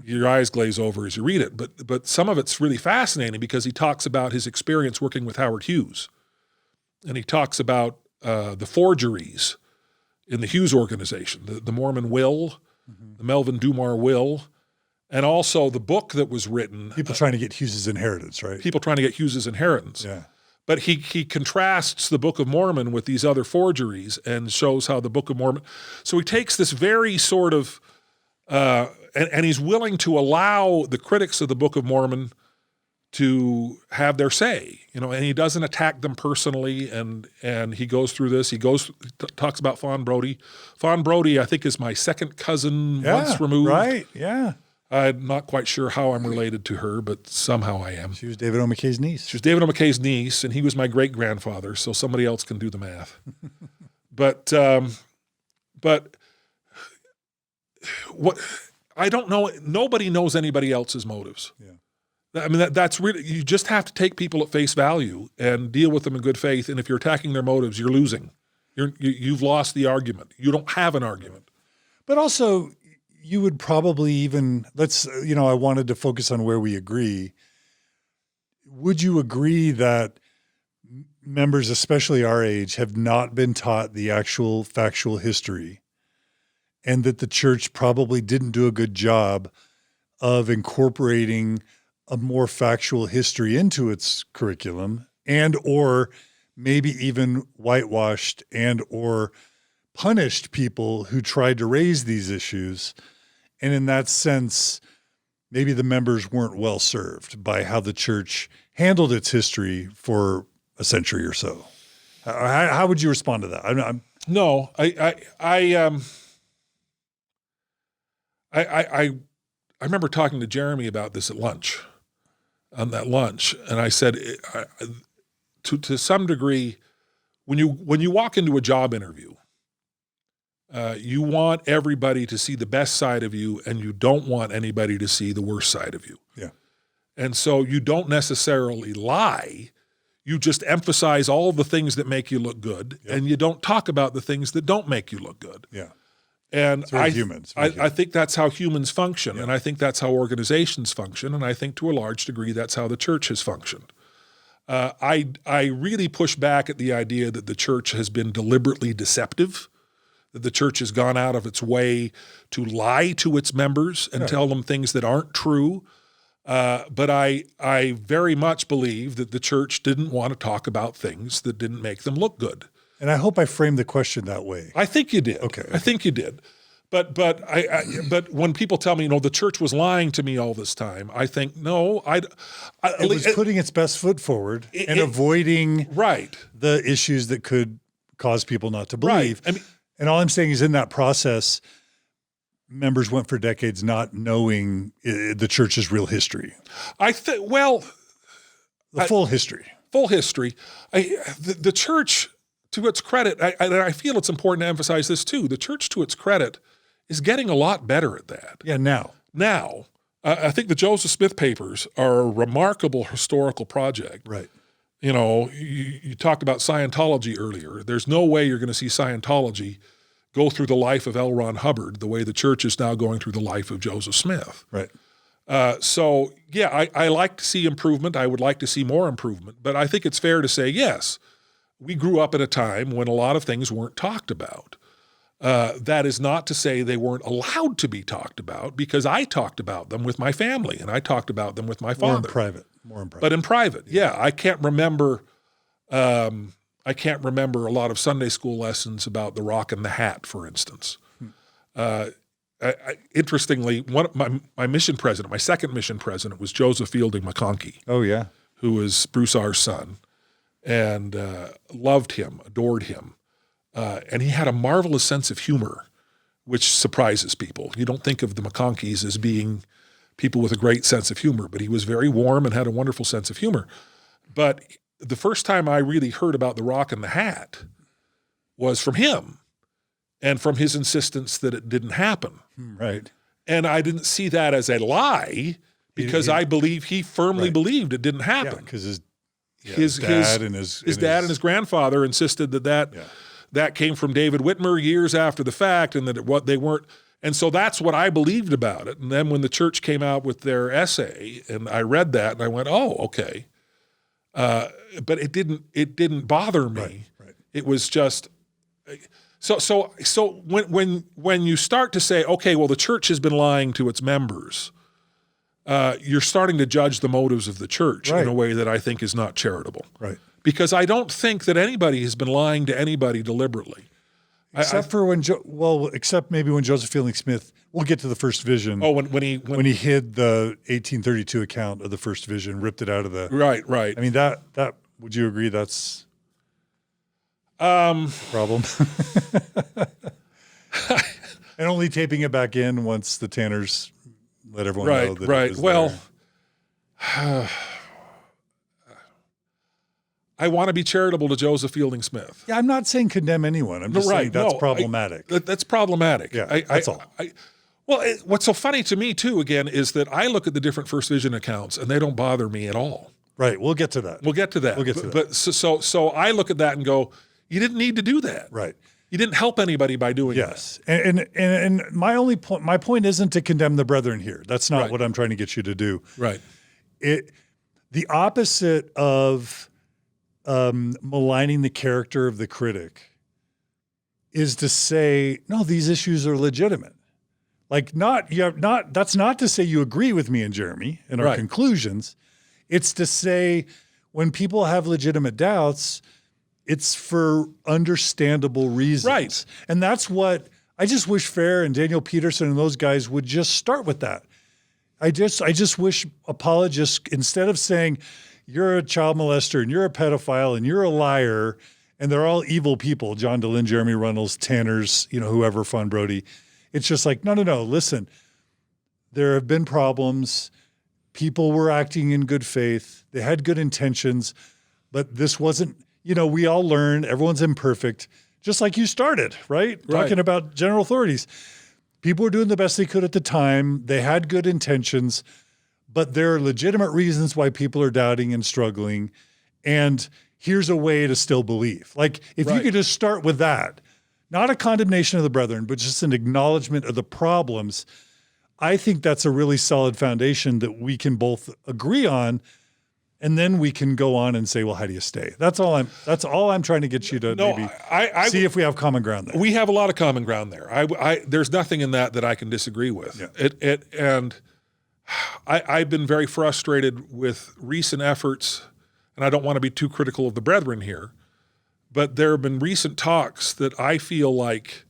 your eyes glaze over as you read it. But some of it's really fascinating because he talks about his experience working with Howard Hughes. And he talks about the forgeries in the Hughes organization, the Mormon will, the Melvin Dumar will, and also the book that was written. People trying to get Hughes's inheritance, right? People trying to get Hughes's inheritance. Yeah. But he contrasts the Book of Mormon with these other forgeries and shows how the Book of Mormon. So he takes this very sort of, and he's willing to allow the critics of the Book of Mormon to have their say, and he doesn't attack them personally. And he goes through this. He talks about Fawn Brody. Fawn Brody, I think, is my second cousin once removed. Right. Yeah. I'm not quite sure how I'm related to her, but somehow I am. She was David O. McKay's niece. She was David O. McKay's niece, and he was my great-grandfather, so somebody else can do the math. But what I don't know, nobody knows anybody else's motives. Yeah. I mean, that's really, you just have to take people at face value and deal with them in good faith, and if you're attacking their motives, you're losing. You've lost the argument. You don't have an argument. But also, you would probably even, I wanted to focus on where we agree. Would you agree that members, especially our age, have not been taught the actual factual history, and that the church probably didn't do a good job of incorporating a more factual history into its curriculum, and or maybe even whitewashed and or punished people who tried to raise these issues? And in that sense, maybe the members weren't well served by how the church handled its history for a century or so. How would you respond to that? No, I remember talking to Jeremy about this on that lunch, and I said, to some degree, when you walk into a job interview, you want everybody to see the best side of you, and you don't want anybody to see the worst side of you. Yeah. And so you don't necessarily lie. You just emphasize all the things that make you look good, and you don't talk about the things that don't make you look good. Yeah. And I think that's how humans function, and I think that's how organizations function, and I think to a large degree that's how the church has functioned. I really push back at the idea that the church has been deliberately deceptive, that the church has gone out of its way to lie to its members and tell them things that aren't true. But I very much believe that the church didn't want to talk about things that didn't make them look good. And I hope I framed the question that way. I think you did. Okay. I think you did. But when people tell me, the church was lying to me all this time, I think, no, it was putting its best foot forward and avoiding the issues that could cause people not to believe. Right. And all I'm saying is, in that process, members went for decades not knowing the church's real history. The full history. Full history. The church, to its credit, I feel it's important to emphasize this too, the church, to its credit, is getting a lot better at that. Yeah, now. I think the Joseph Smith papers are a remarkable historical project. Right. You talked about Scientology earlier. There's no way you're going to see Scientology go through the life of L. Ron Hubbard the way the church is now going through the life of Joseph Smith. Right. I like to see improvement. I would like to see more improvement. But I think it's fair to say, yes, we grew up at a time when a lot of things weren't talked about. That is not to say they weren't allowed to be talked about, because I talked about them with my family and I talked about them with my father. More in private. But in private, yeah. I can't remember a lot of Sunday school lessons about the rock and the hat, for instance. Interestingly, my mission president, my second mission president, was Joseph Fielding McConkie. Oh, yeah. Who was Bruce R.'s son, and loved him, adored him. And he had a marvelous sense of humor, which surprises people. You don't think of the McConkies as being people with a great sense of humor, but he was very warm and had a wonderful sense of humor. But the first time I really heard about the rock and the hat was from him and from his insistence that it didn't happen. Right. And I didn't see that as a lie, because I believe he firmly believed it didn't happen. Yeah, because his dad and his grandfather insisted that came from David Whitmer years after the fact, and that they weren't. And so that's what I believed about it. And then when the church came out with their essay, and I read that, and I went, "Oh, okay." But it didn't bother me. Right. It was just so when you start to say, okay, well, the church has been lying to its members, you're starting to judge the motives of the church in a way that I think is not charitable. Right. Because I don't think that anybody has been lying to anybody deliberately. Except maybe when Joseph Fielding Smith, we'll get to the first vision. Oh, when he hid the 1832 account of the first vision, ripped it out of the right. I mean, that would you agree that's a problem? And only taping it back in once the Tanners let everyone know that it was there. I want to be charitable to Joseph Fielding Smith. Yeah, I'm not saying condemn anyone. I'm just saying that's problematic. That's problematic. Yeah, that's all. What's so funny to me, too, again, is that I look at the different First Vision accounts, and they don't bother me at all. Right. We'll get to that. But so I look at that and go, you didn't need to do that. Right. He didn't help anybody by doing that. Yes. And my point isn't to condemn the brethren here. That's not what I'm trying to get you to do. Right. The opposite of maligning the character of the critic is to say, no, these issues are legitimate. Like that's not to say you agree with me and Jeremy and our conclusions. It's to say when people have legitimate doubts, it's for understandable reasons. Right. And that's what I just wish Fair and Daniel Peterson and those guys would just start with that. I just wish apologists, instead of saying you're a child molester and you're a pedophile and you're a liar and they're all evil people, John Dehlin, Jeremy Runnells, Tanners, whoever, Fawn Brody, it's just like, no, listen, there have been problems. People were acting in good faith. They had good intentions, but this wasn't, we all learn, everyone's imperfect, just like you started, right? Talking about general authorities. People were doing the best they could at the time. They had good intentions, but there are legitimate reasons why people are doubting and struggling. And here's a way to still believe. Like if you could just start with that, not a condemnation of the brethren, but just an acknowledgement of the problems, I think that's a really solid foundation that we can both agree on. And then we can go on and say, well, how do you stay? That's all I'm trying to get you to see if we have common ground there. We have a lot of common ground there. There's nothing in that I can disagree with. Yeah. And I've been very frustrated with recent efforts, and I don't want to be too critical of the brethren here, but there have been recent talks that I feel like,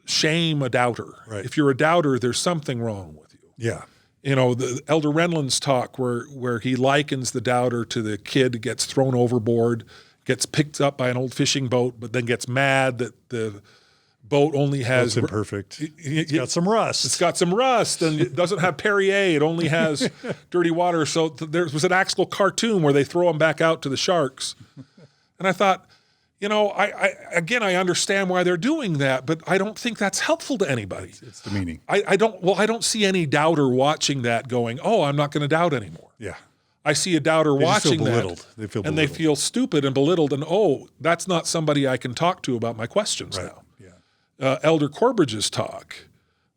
shame a doubter. Right. If you're a doubter, there's something wrong with you. Yeah. The Elder Renlund's talk where he likens the doubter to the kid who gets thrown overboard, gets picked up by an old fishing boat, but then gets mad that the boat only has... It's imperfect. It's got some rust. It's got some rust, and it doesn't have Perrier. It only has dirty water. So there was an actual cartoon where they throw him back out to the sharks. And I thought, I understand why they're doing that, but I don't think that's helpful to anybody. It's demeaning. I don't see any doubter watching that going, oh, I'm not going to doubt anymore. Yeah. I see a doubter watching that. They feel belittled. And they feel stupid and belittled, and that's not somebody I can talk to about my questions now. Yeah. Elder Corbridge's talk,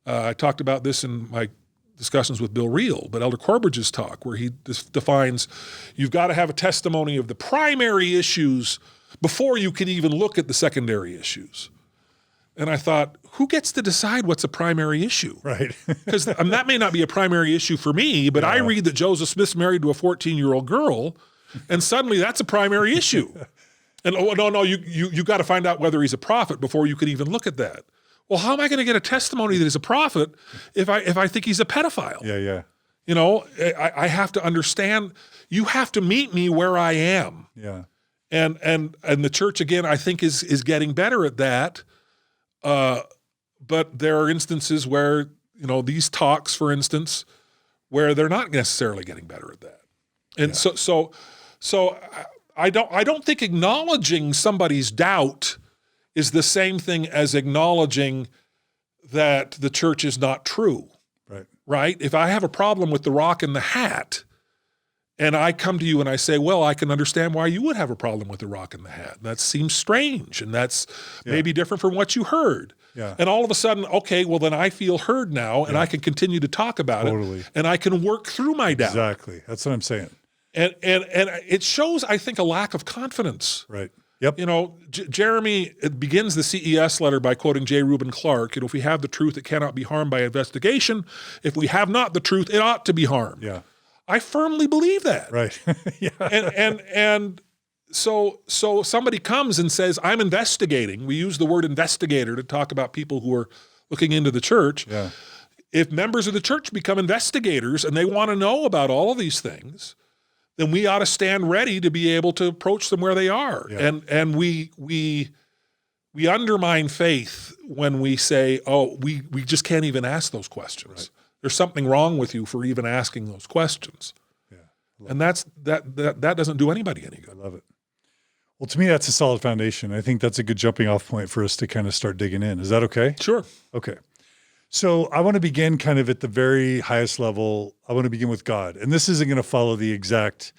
I talked about this in my discussions with Bill Reel, but Elder Corbridge's talk where he defines you've got to have a testimony of the primary issues before you can even look at the secondary issues. And I thought, who gets to decide what's a primary issue? Right. Because that may not be a primary issue for me, but I read that Joseph Smith's married to a 14-year-old girl, and suddenly that's a primary issue. And you got to find out whether he's a prophet before you can even look at that. Well, how am I going to get a testimony that he's a prophet if I think he's a pedophile? Yeah. I have to understand. You have to meet me where I am. Yeah. And the church, again, I think is getting better at that. But there are instances where, these talks, for instance, where they're not necessarily getting better at that. And so I don't think acknowledging somebody's doubt is the same thing as acknowledging that the church is not true. Right? If I have a problem with the rock and the hat, and I come to you and I say, well, I can understand why you would have a problem with the rock and the hat. That seems strange, and that's maybe different from what you heard. Yeah. And all of a sudden, okay, well, then I feel heard now, and I can continue to talk about it, and I can work through my doubt. Exactly. That's what I'm saying. And it shows, I think, a lack of confidence. Right. Yep. Jeremy begins the CES letter by quoting J. Reuben Clark, if we have the truth, it cannot be harmed by investigation. If we have not the truth, it ought to be harmed. Yeah. I firmly believe that. Right. Yeah. And so somebody comes and says, I'm investigating. We use the word investigator to talk about people who are looking into the church. Yeah. If members of the church become investigators and they want to know about all of these things, then we ought to stand ready to be able to approach them where they are. Yeah. And we undermine faith when we say, we just can't even ask those questions. Right. There's something wrong with you for even asking those questions. Yeah, and that doesn't do anybody any good. I love it. Well, to me, that's a solid foundation. I think that's a good jumping off point for us to kind of start digging in. Is that okay? Sure. Okay. So I want to begin kind of at the very highest level. I want to begin with God. And this isn't going to follow the exact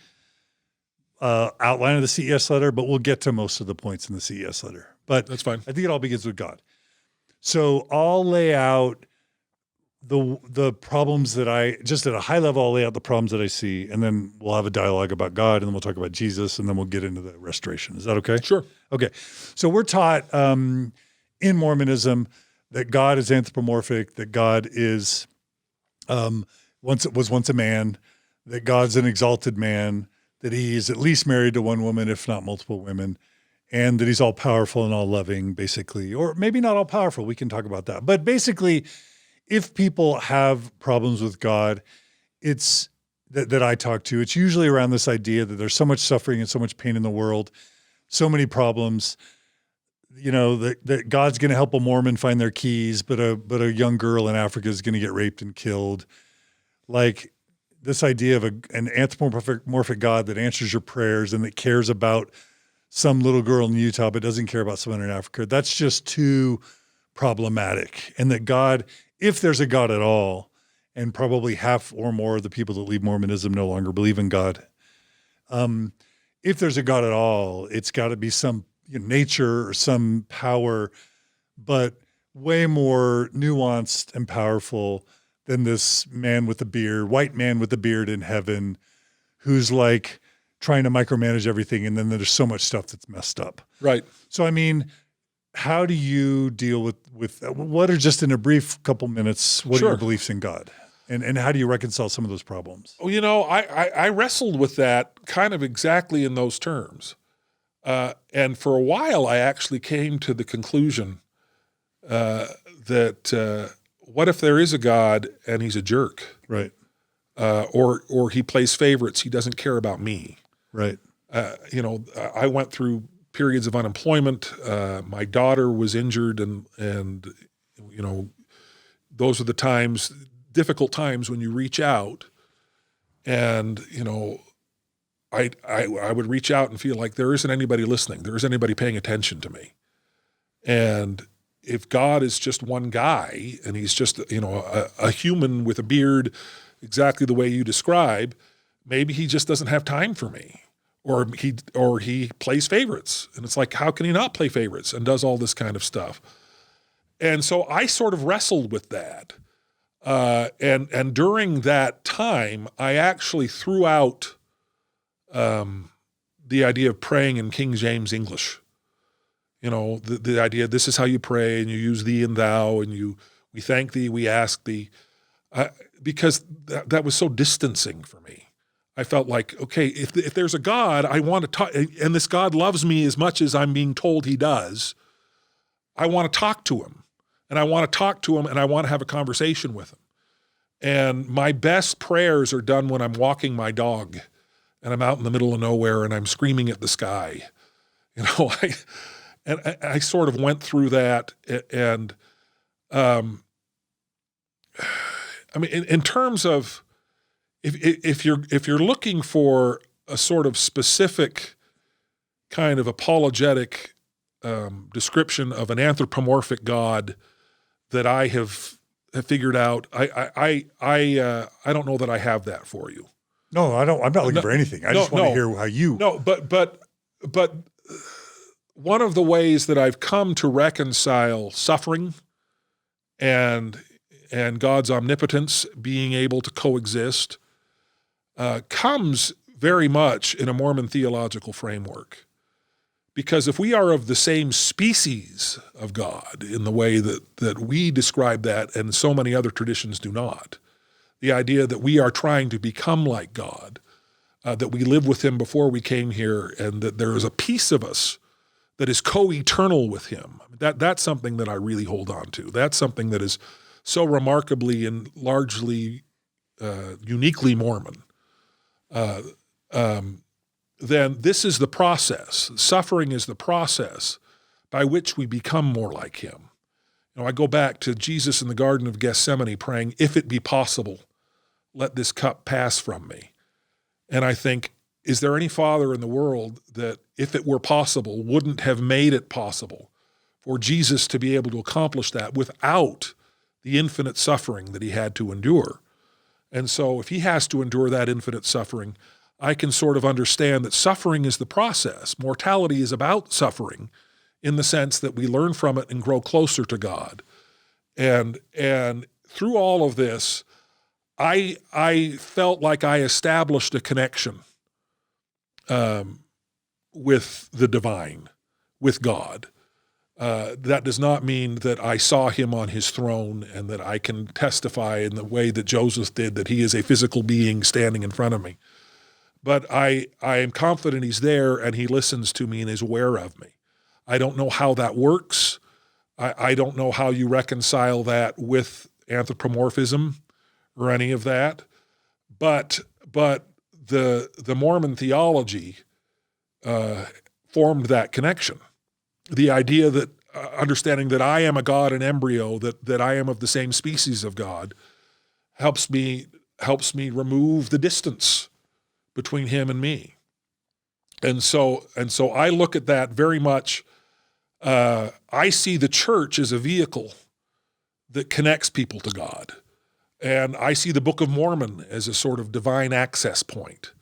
outline of the CES letter, but we'll get to most of the points in the CES letter. but That's fine. I think it all begins with God. So I'll lay out the problems that just at a high level, I'll lay out the problems that I see, and then we'll have a dialogue about God, and then we'll talk about Jesus, and then we'll get into the restoration. Is that okay? Sure. Okay. So we're taught in Mormonism that God is anthropomorphic, that God is once a man, that God's an exalted man, that he is at least married to one woman, if not multiple women, and that he's all powerful and all loving, basically, or maybe not all powerful. We can talk about that. But basically, if people have problems with God, it's that I talk to, it's usually around this idea that there's so much suffering and so much pain in the world, so many problems, that God's going to help a Mormon find their keys, but a young girl in Africa is going to get raped and killed. Like this idea of an anthropomorphic God that answers your prayers and that cares about some little girl in Utah but doesn't care about someone in Africa, that's just too problematic. And that God, if there's a God at all, and probably half or more of the people that leave Mormonism no longer believe in God, if there's a God at all, it's got to be some nature or some power, but way more nuanced and powerful than this man with the beard, white man with the beard in heaven, who's like trying to micromanage everything. And then there's so much stuff that's messed up. Right. So, I mean, how do you deal with what are, just in a brief couple minutes, what are your beliefs in God? And how do you reconcile some of those problems? Well, I wrestled with that kind of exactly in those terms. And for a while, I actually came to the conclusion that what if there is a God and he's a jerk? Right. Or he plays favorites. He doesn't care about me. Right. I went through periods of unemployment. My daughter was injured, and those are the times, difficult times when you reach out, and I would reach out and feel like there isn't anybody listening. There isn't anybody paying attention to me. And if God is just one guy and he's just, a human with a beard, exactly the way you describe, maybe he just doesn't have time for me, or he plays favorites. And it's like, how can he not play favorites and does all this kind of stuff? And so I sort of wrestled with that. And during that time, I actually threw out the idea of praying in King James English. The idea, this is how you pray, and you use thee and thou, and we thank thee, we ask thee, because that was so distancing for me. I felt like, okay, if there's a God, I want to talk, and this God loves me as much as I'm being told he does, I want to talk to him, and I want to talk to him, and I want to have a conversation with him. And my best prayers are done when I'm walking my dog, and I'm out in the middle of nowhere, and I'm screaming at the sky. I sort of went through that, and in terms of if you're looking for a sort of specific kind of apologetic description of an anthropomorphic God that I have figured out, I don't know that I have that for you. No, I don't. I'm not looking for anything. I just want to hear how you. No, but one of the ways that I've come to reconcile suffering and God's omnipotence being able to coexist comes very much in a Mormon theological framework. Because if we are of the same species of God in the way that we describe that, and so many other traditions do not, the idea that we are trying to become like God, that we lived with him before we came here, and that there is a piece of us that is co-eternal with him. That's something that I really hold on to. That's something that is so remarkably and largely uniquely Mormon. Then this is the process. Suffering is the process by which we become more like him. I go back to Jesus in the Garden of Gethsemane praying, if it be possible, let this cup pass from me. And I think, is there any father in the world that, if it were possible, wouldn't have made it possible for Jesus to be able to accomplish that without the infinite suffering that he had to endure? And so if he has to endure that infinite suffering, I can sort of understand that suffering is the process. Mortality is about suffering in the sense that we learn from it and grow closer to God. And through all of this, I felt like I established a connection with the divine, with God. That does not mean that I saw him on his throne and that I can testify in the way that Joseph did that he is a physical being standing in front of me. But I am confident he's there and he listens to me and is aware of me. I don't know how that works. I don't know how you reconcile that with anthropomorphism or any of that. But the Mormon theology formed that connection. The idea that understanding that I am a God in embryo, that I am of the same species of God, helps me remove the distance between him and me. And so I look at that very much. I see the church as a vehicle that connects people to God. And I see the Book of Mormon as a sort of divine access point.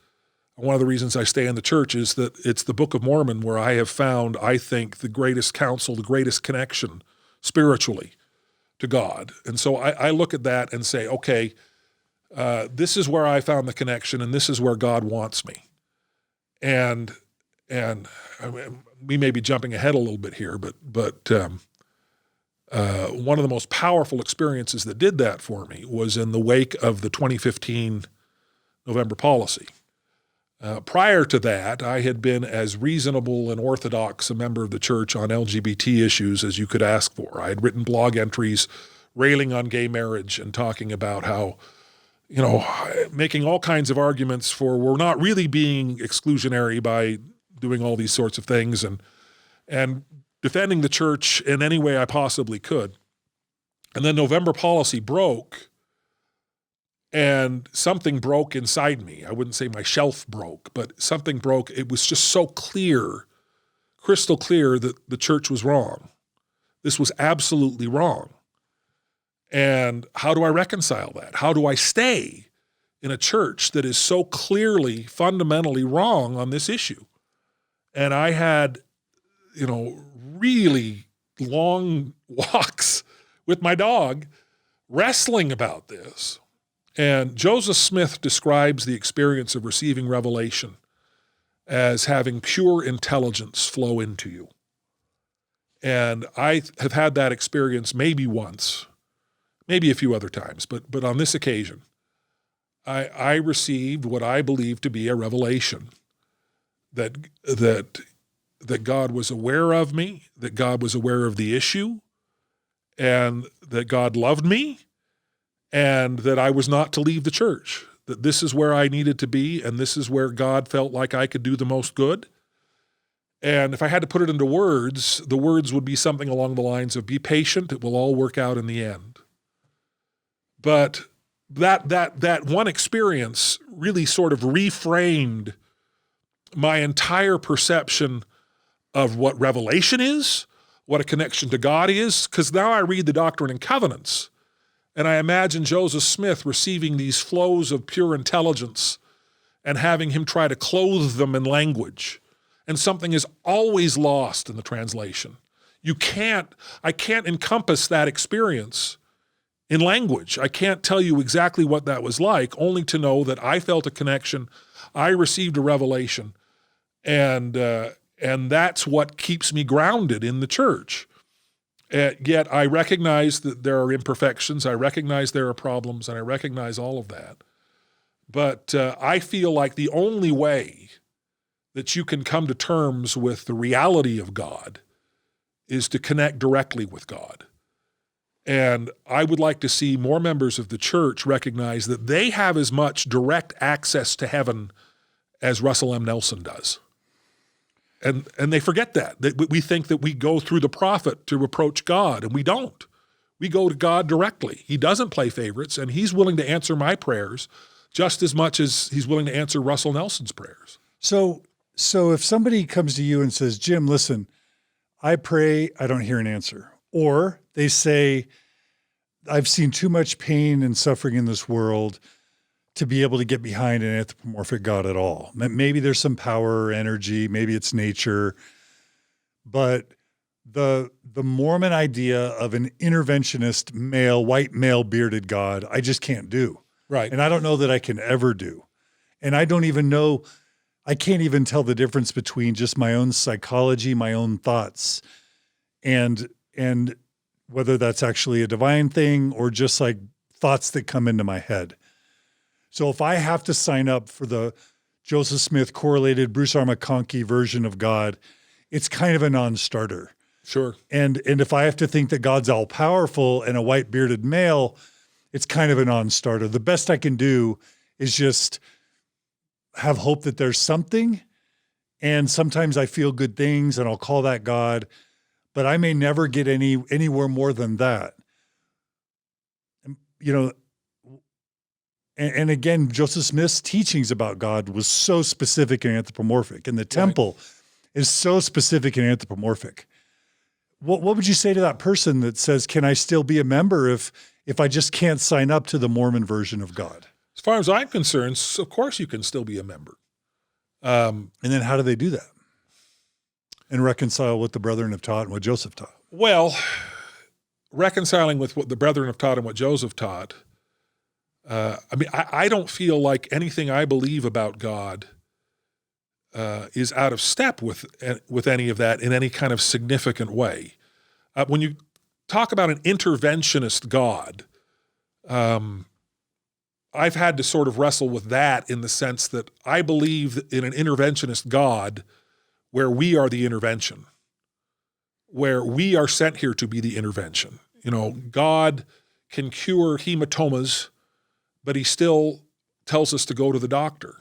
One of the reasons I stay in the church is that it's the Book of Mormon where I have found, I think, the greatest counsel, the greatest connection spiritually to God. And so I look at that and say, okay, this is where I found the connection and this is where God wants me. And I mean, we may be jumping ahead a little bit here, but one of the most powerful experiences that did that for me was in the wake of the 2015 November policy. Prior to that, I had been as reasonable and orthodox a member of the church on LGBT issues as you could ask for. I had written blog entries railing on gay marriage and talking about how, making all kinds of arguments for we're not really being exclusionary by doing all these sorts of things and defending the church in any way I possibly could. And then November policy broke, and something broke inside me. I wouldn't say my shelf broke, but something broke. It was just so clear, crystal clear, that the church was wrong. This was absolutely wrong. And how do I reconcile that? How do I stay in a church that is so clearly, fundamentally wrong on this issue? And I had, really long walks with my dog wrestling about this. And Joseph Smith describes the experience of receiving revelation as having pure intelligence flow into you. And I have had that experience maybe once, maybe a few other times, but on this occasion, I received what I believe to be a revelation that God was aware of me, that God was aware of the issue, and that God loved me, and that I was not to leave the church, that this is where I needed to be, and this is where God felt like I could do the most good. And if I had to put it into words, the words would be something along the lines of, be patient, it will all work out in the end. But that one experience really sort of reframed my entire perception of what revelation is, what a connection to God is, because now I read the Doctrine and Covenants, and I imagine Joseph Smith receiving these flows of pure intelligence and having him try to clothe them in language. And something is always lost in the translation. I can't encompass that experience in language. I can't tell you exactly what that was like, only to know that I felt a connection, I received a revelation, and that's what keeps me grounded in the church. Yet I recognize that there are imperfections, I recognize there are problems, and I recognize all of that. But I feel like the only way that you can come to terms with the reality of God is to connect directly with God. And I would like to see more members of the church recognize that they have as much direct access to heaven as Russell M. Nelson does. And they forget that we think that we go through the prophet to approach God, and we don't. We go to God directly. He doesn't play favorites, and he's willing to answer my prayers just as much as he's willing to answer Russell Nelson's prayers. So if somebody comes to you and says, Jim, listen, I pray, I don't hear an answer. Or they say, I've seen too much pain and suffering in this world to be able to get behind an anthropomorphic God at all. Maybe there's some power or energy, maybe it's nature, but the Mormon idea of an interventionist male, white male bearded God, I just can't do. Right. And I don't know that I can ever do. And I don't even know, I can't even tell the difference between just my own psychology, my own thoughts, and whether that's actually a divine thing or just like thoughts that come into my head. So if I have to sign up for the Joseph Smith correlated Bruce R. McConkie version of God, it's kind of a non-starter. Sure. And if I have to think that God's all powerful and a white bearded male, it's kind of a non-starter. The best I can do is just have hope that there's something. And sometimes I feel good things and I'll call that God, but I may never get anywhere more than that. You know, and again, Joseph Smith's teachings about God was so specific and anthropomorphic, and the temple is so specific and anthropomorphic. What would you say to that person that says, can I still be a member if I just can't sign up to the Mormon version of God? As far as I'm concerned, of course you can still be a member. And then how do they do that and reconcile what the brethren have taught and what Joseph taught? Well, reconciling with what the brethren have taught and what Joseph taught, I don't feel like anything I believe about God is out of step with any of that in any kind of significant way. When you talk about an interventionist God, I've had to sort of wrestle with that in the sense that I believe in an interventionist God where we are the intervention, where we are sent here to be the intervention. You know, God can cure hematomas, but he still tells us to go to the doctor.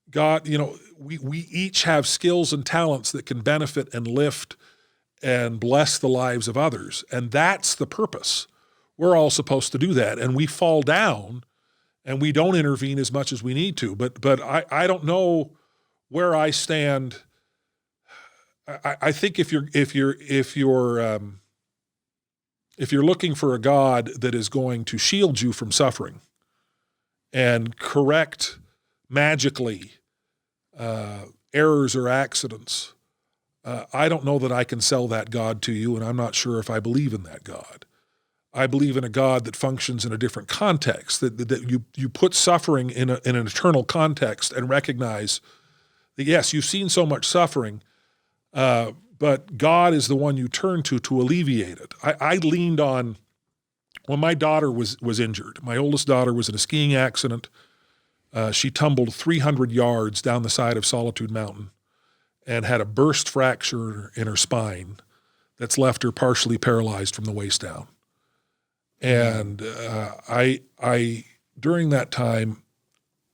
God, you know, we each have skills and talents that can benefit and lift and bless the lives of others. And that's the purpose. We're all supposed to do that. And we fall down and we don't intervene as much as we need to. But I don't know where I stand. I think if you're looking for a God that is going to shield you from suffering and correct magically errors or accidents, I don't know that I can sell that God to you, and I'm not sure if I believe in that God. I believe in a God that functions in a different context, that you put suffering in an eternal context and recognize that, yes, you've seen so much suffering, but God is the one you turn to alleviate it. I leaned on, when my daughter was injured, my oldest daughter was in a skiing accident. She tumbled 300 yards down the side of Solitude Mountain and had a burst fracture in her spine that's left her partially paralyzed from the waist down. And I during that time,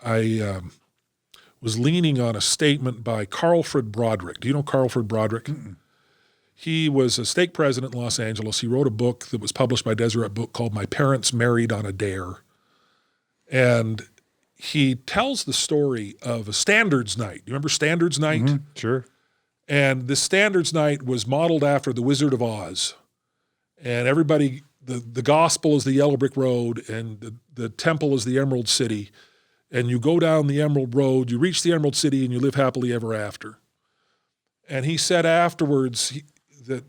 I was leaning on a statement by Carlfred Broderick. Do you know Carlfred Broderick? Mm-mm. He was a stake president in Los Angeles. He wrote a book that was published by Deseret Book called My Parents Married on a Dare. And he tells the story of a Standards Night. You remember Standards Night? Mm-hmm, sure. And the Standards Night was modeled after the Wizard of Oz. And everybody, the gospel is the yellow brick road and the temple is the Emerald City. And you go down the Emerald Road, you reach the Emerald City, and you live happily ever after. And he said afterwards, the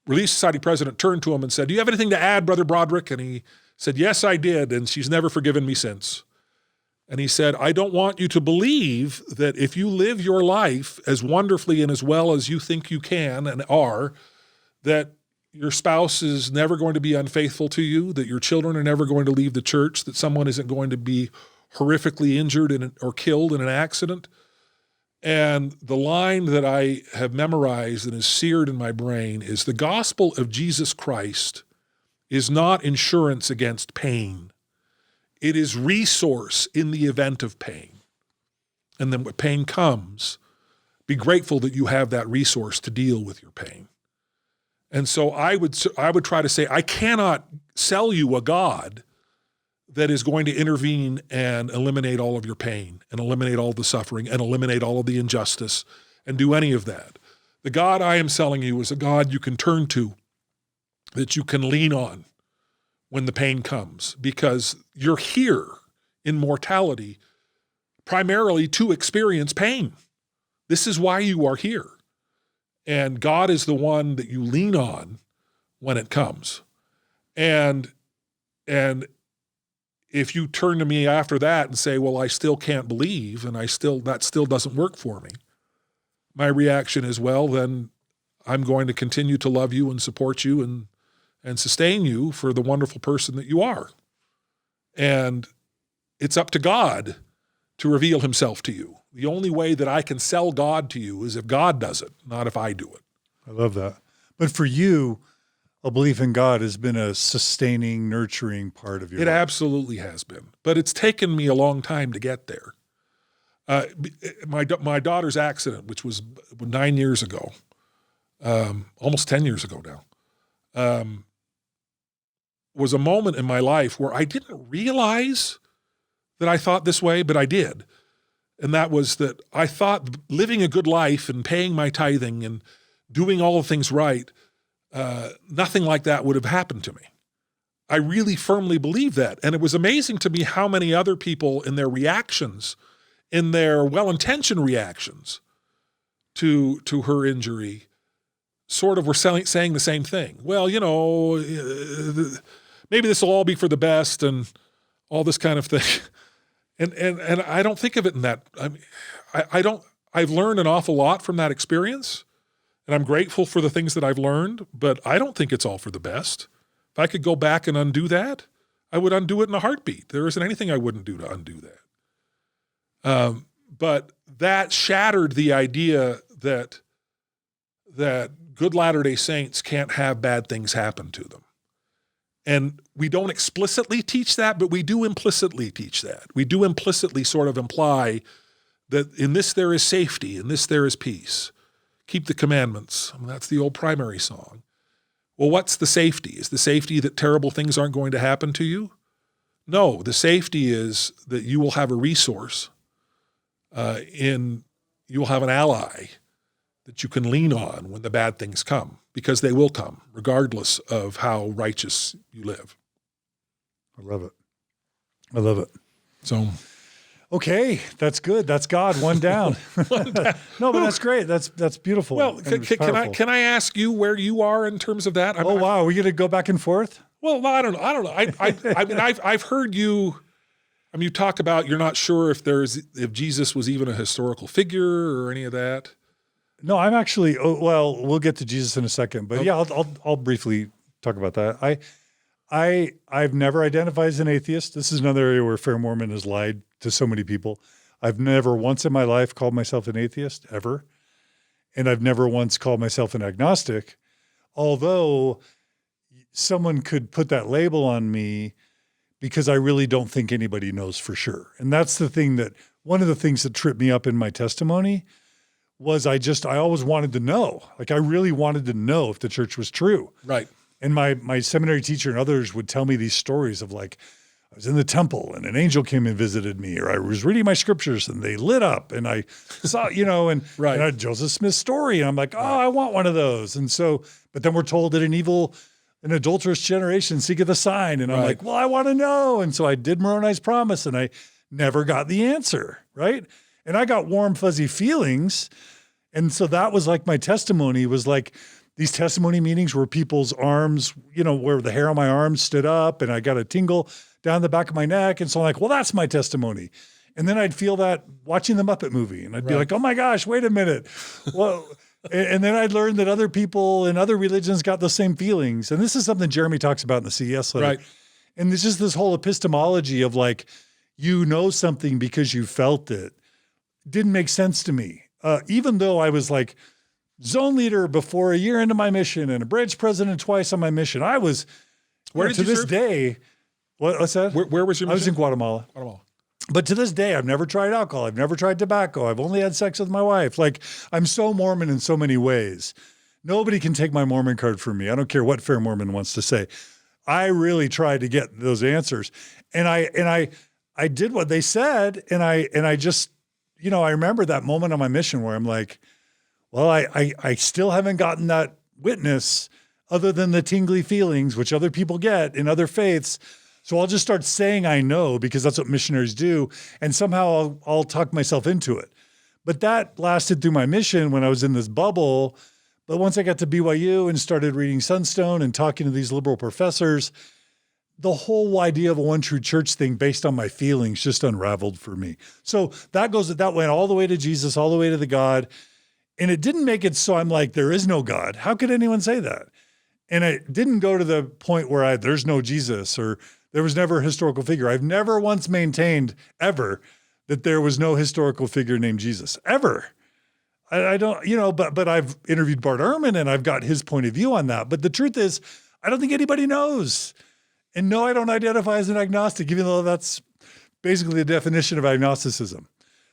Relief Society president turned to him and said, "Do you have anything to add, Brother Broderick?" And he said, "Yes, I did, and she's never forgiven me since." And he said, "I don't want you to believe that if you live your life as wonderfully and as well as you think you can and are, that your spouse is never going to be unfaithful to you, that your children are never going to leave the church, that someone isn't going to be horrifically injured or killed in an accident." And the line that I have memorized and is seared in my brain is, the gospel of Jesus Christ is not insurance against pain. It is resource in the event of pain. And then when pain comes, be grateful that you have that resource to deal with your pain. And so I would try to say, I cannot sell you a God that is going to intervene and eliminate all of your pain and eliminate all the suffering and eliminate all of the injustice and do any of that. The God I am selling you is a God you can turn to, that you can lean on when the pain comes, because you're here in mortality primarily to experience pain. This is why you are here. And God is the one that you lean on when it comes. And if you turn to me after that and say, well, I still can't believe, and that still doesn't work for me, my reaction is, well, then I'm going to continue to love you and support you and sustain you for the wonderful person that you are. And it's up to God to reveal himself to you. The only way that I can sell God to you is if God does it, not if I do it. I love that. But for you, a belief in God has been a sustaining, nurturing part of your life. It absolutely has been. But it's taken me a long time to get there. My daughter's accident, which was 9 years ago, almost 10 years ago now, was a moment in my life where I didn't realize that I thought this way, but I did. And that was that I thought living a good life and paying my tithing and doing all the things right, nothing like that would have happened to me. I really firmly believed that. And it was amazing to me how many other people in their reactions, in their well-intentioned reactions to her injury, sort of were saying the same thing. Well, maybe this will all be for the best and all this kind of thing. And I don't think of it in that. I've learned an awful lot from that experience, and I'm grateful for the things that I've learned, but I don't think it's all for the best. If I could go back and undo that, I would undo it in a heartbeat. There isn't anything I wouldn't do to undo that. But that shattered the idea that good Latter-day Saints can't have bad things happen to them. And we don't explicitly teach that, but we do implicitly teach that. We do implicitly sort of imply that in this there is safety, in this there is peace. Keep the commandments. I mean, that's the old primary song. Well, what's the safety? Is the safety that terrible things aren't going to happen to you? No, the safety is that you will have a resource, you will have an ally that you can lean on when the bad things come, because they will come, regardless of how righteous you live. I love it. I love it. So, okay, that's good. That's God, one down. No, but that's great. That's beautiful. Well, can I ask you where you are in terms of that? Wow, are we going to go back and forth? Well, I don't know. I mean, I've heard you. I mean, you talk about you're not sure if Jesus was even a historical figure or any of that. No, I'm actually. We'll get to Jesus in a second, but okay. Yeah, I'll briefly talk about that. I've never identified as an atheist. This is another area where FAIRMormon has lied to so many people. I've never once in my life called myself an atheist, ever. And I've never once called myself an agnostic, although someone could put that label on me because I really don't think anybody knows for sure. And that's one of the things that tripped me up in my testimony was I always wanted to know. Like, I really wanted to know if the church was true. Right. And my seminary teacher and others would tell me these stories of, like, I was in the temple and an angel came and visited me, or I was reading my scriptures and they lit up and I saw, and, right. And I had Joseph Smith's story. And I'm like, I want one of those. And so, but then we're told that an adulterous generation seeketh a sign. And I'm like, well, I want to know. And so I did Moroni's promise and I never got the answer. Right. And I got warm, fuzzy feelings. And so that was like my testimony was like these testimony meetings where people's arms, where the hair on my arms stood up and I got a tingle down the back of my neck. And so I'm like, well, that's my testimony. And then I'd feel that watching the Muppet movie and I'd be like, oh my gosh, wait a minute. Well, and then I'd learn that other people in other religions got the same feelings. And this is something Jeremy talks about in the CES letter. Right. And it's just this whole epistemology of like, something because you felt it. Didn't make sense to me. Even though I was like zone leader before a year into my mission and a bridge president twice on my mission, I was, where did to you this serve? Day, what's that? Where was your mission? I was in Guatemala. But to this day, I've never tried alcohol. I've never tried tobacco. I've only had sex with my wife. Like, I'm so Mormon in so many ways. Nobody can take my Mormon card from me. I don't care what FAIRMormon wants to say. I really tried to get those answers. And I did what they said. And I just, I remember that moment on my mission where I'm like, well, I still haven't gotten that witness other than the tingly feelings, which other people get in other faiths. So I'll just start saying I know because that's what missionaries do. And somehow I'll talk myself into it. But that lasted through my mission when I was in this bubble. But once I got to BYU and started reading Sunstone and talking to these liberal professors, the whole idea of a one true church thing based on my feelings just unraveled for me. So that went all the way to Jesus, all the way to the God. And it didn't make it so I'm like, there is no God. How could anyone say that? And it didn't go to the point where there's no Jesus or there was never a historical figure. I've never once maintained ever that there was no historical figure named Jesus, ever. I don't, but I've interviewed Bart Ehrman and I've got his point of view on that. But the truth is, I don't think anybody knows. And no, I don't identify as an agnostic, even though that's basically the definition of agnosticism.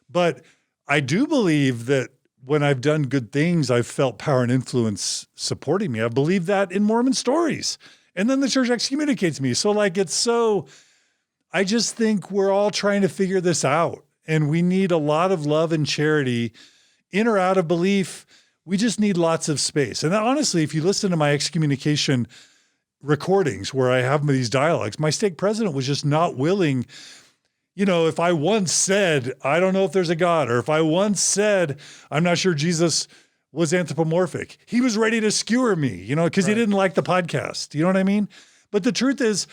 But I do believe that when I've done good things, I've felt power and influence supporting me. I believe that in Mormon stories. And then the church excommunicates me. So I just think we're all trying to figure this out. And we need a lot of love and charity in or out of belief. We just need lots of space. And honestly, if you listen to my excommunication recordings where I have these dialogues, my stake president was just not willing. If I once said, I don't know if there's a God, or if I once said, I'm not sure Jesus was anthropomorphic, he was ready to skewer me, because he didn't like the podcast. You know what I mean? But the truth is,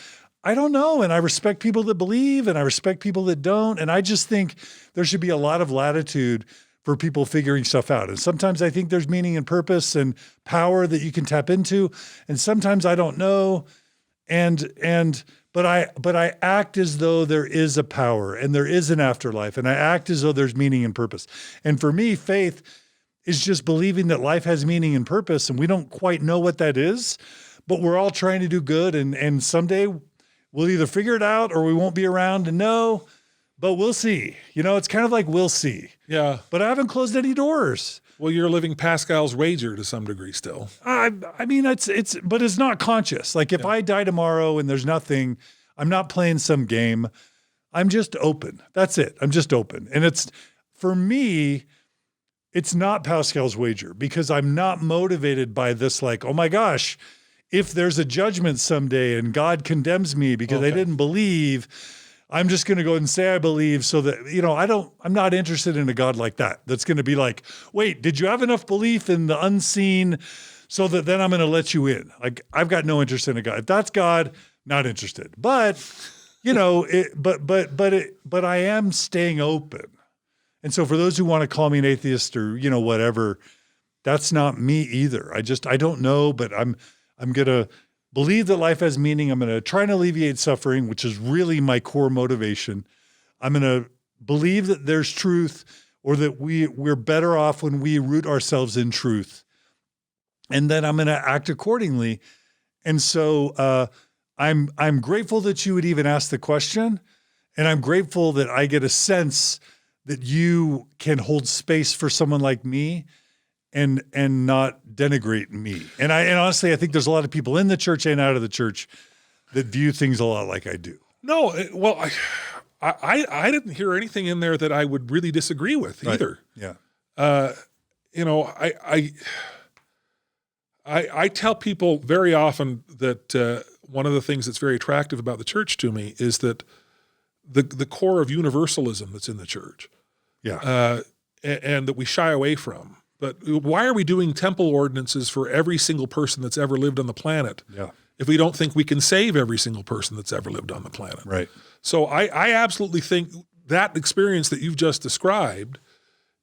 I don't know. And I respect people that believe and I respect people that don't. And I just think there should be a lot of latitude for people figuring stuff out. And sometimes I think there's meaning and purpose and power that you can tap into. And sometimes I don't know. But I act as though there is a power and there is an afterlife, and I act as though there's meaning and purpose. And for me, faith is just believing that life has meaning and purpose, and we don't quite know what that is, but we're all trying to do good, and someday we'll either figure it out or we won't be around to know, but we'll see. It's kind of like we'll see. Yeah. But I haven't closed any doors. Well, you're living Pascal's wager to some degree still. I mean, but it's not conscious. Like if I die tomorrow and there's nothing, I'm not playing some game. I'm just open. That's it. I'm just open. And for me, it's not Pascal's wager because I'm not motivated by this, like, oh my gosh, if there's a judgment someday and God condemns me because I didn't believe, I'm just going to go and say I believe so that, I'm not interested in a God like that. That's going to be like, wait, did you have enough belief in the unseen so that then I'm going to let you in? Like, I've got no interest in a God. If that's God, not interested. But, but I am staying open. And so for those who want to call me an atheist or, whatever, that's not me either. I don't know, but I'm going to believe that life has meaning. I'm going to try and alleviate suffering, which is really my core motivation. I'm going to believe that there's truth, or that we're better off when we root ourselves in truth. And then I'm going to act accordingly. And so I'm grateful that you would even ask the question. And I'm grateful that I get a sense that you can hold space for someone like me and not denigrate me. And honestly, I think there's a lot of people in the church and out of the church that view things a lot like I do. No, well, I didn't hear anything in there that I would really disagree with either. Yeah. I tell people very often that one of the things that's very attractive about the church to me is that the core of universalism that's in the church. Yeah. And that we shy away from. But why are we doing temple ordinances for every single person that's ever lived on the planet if we don't think we can save every single person that's ever lived on the planet? Right. So I absolutely think that experience that you've just described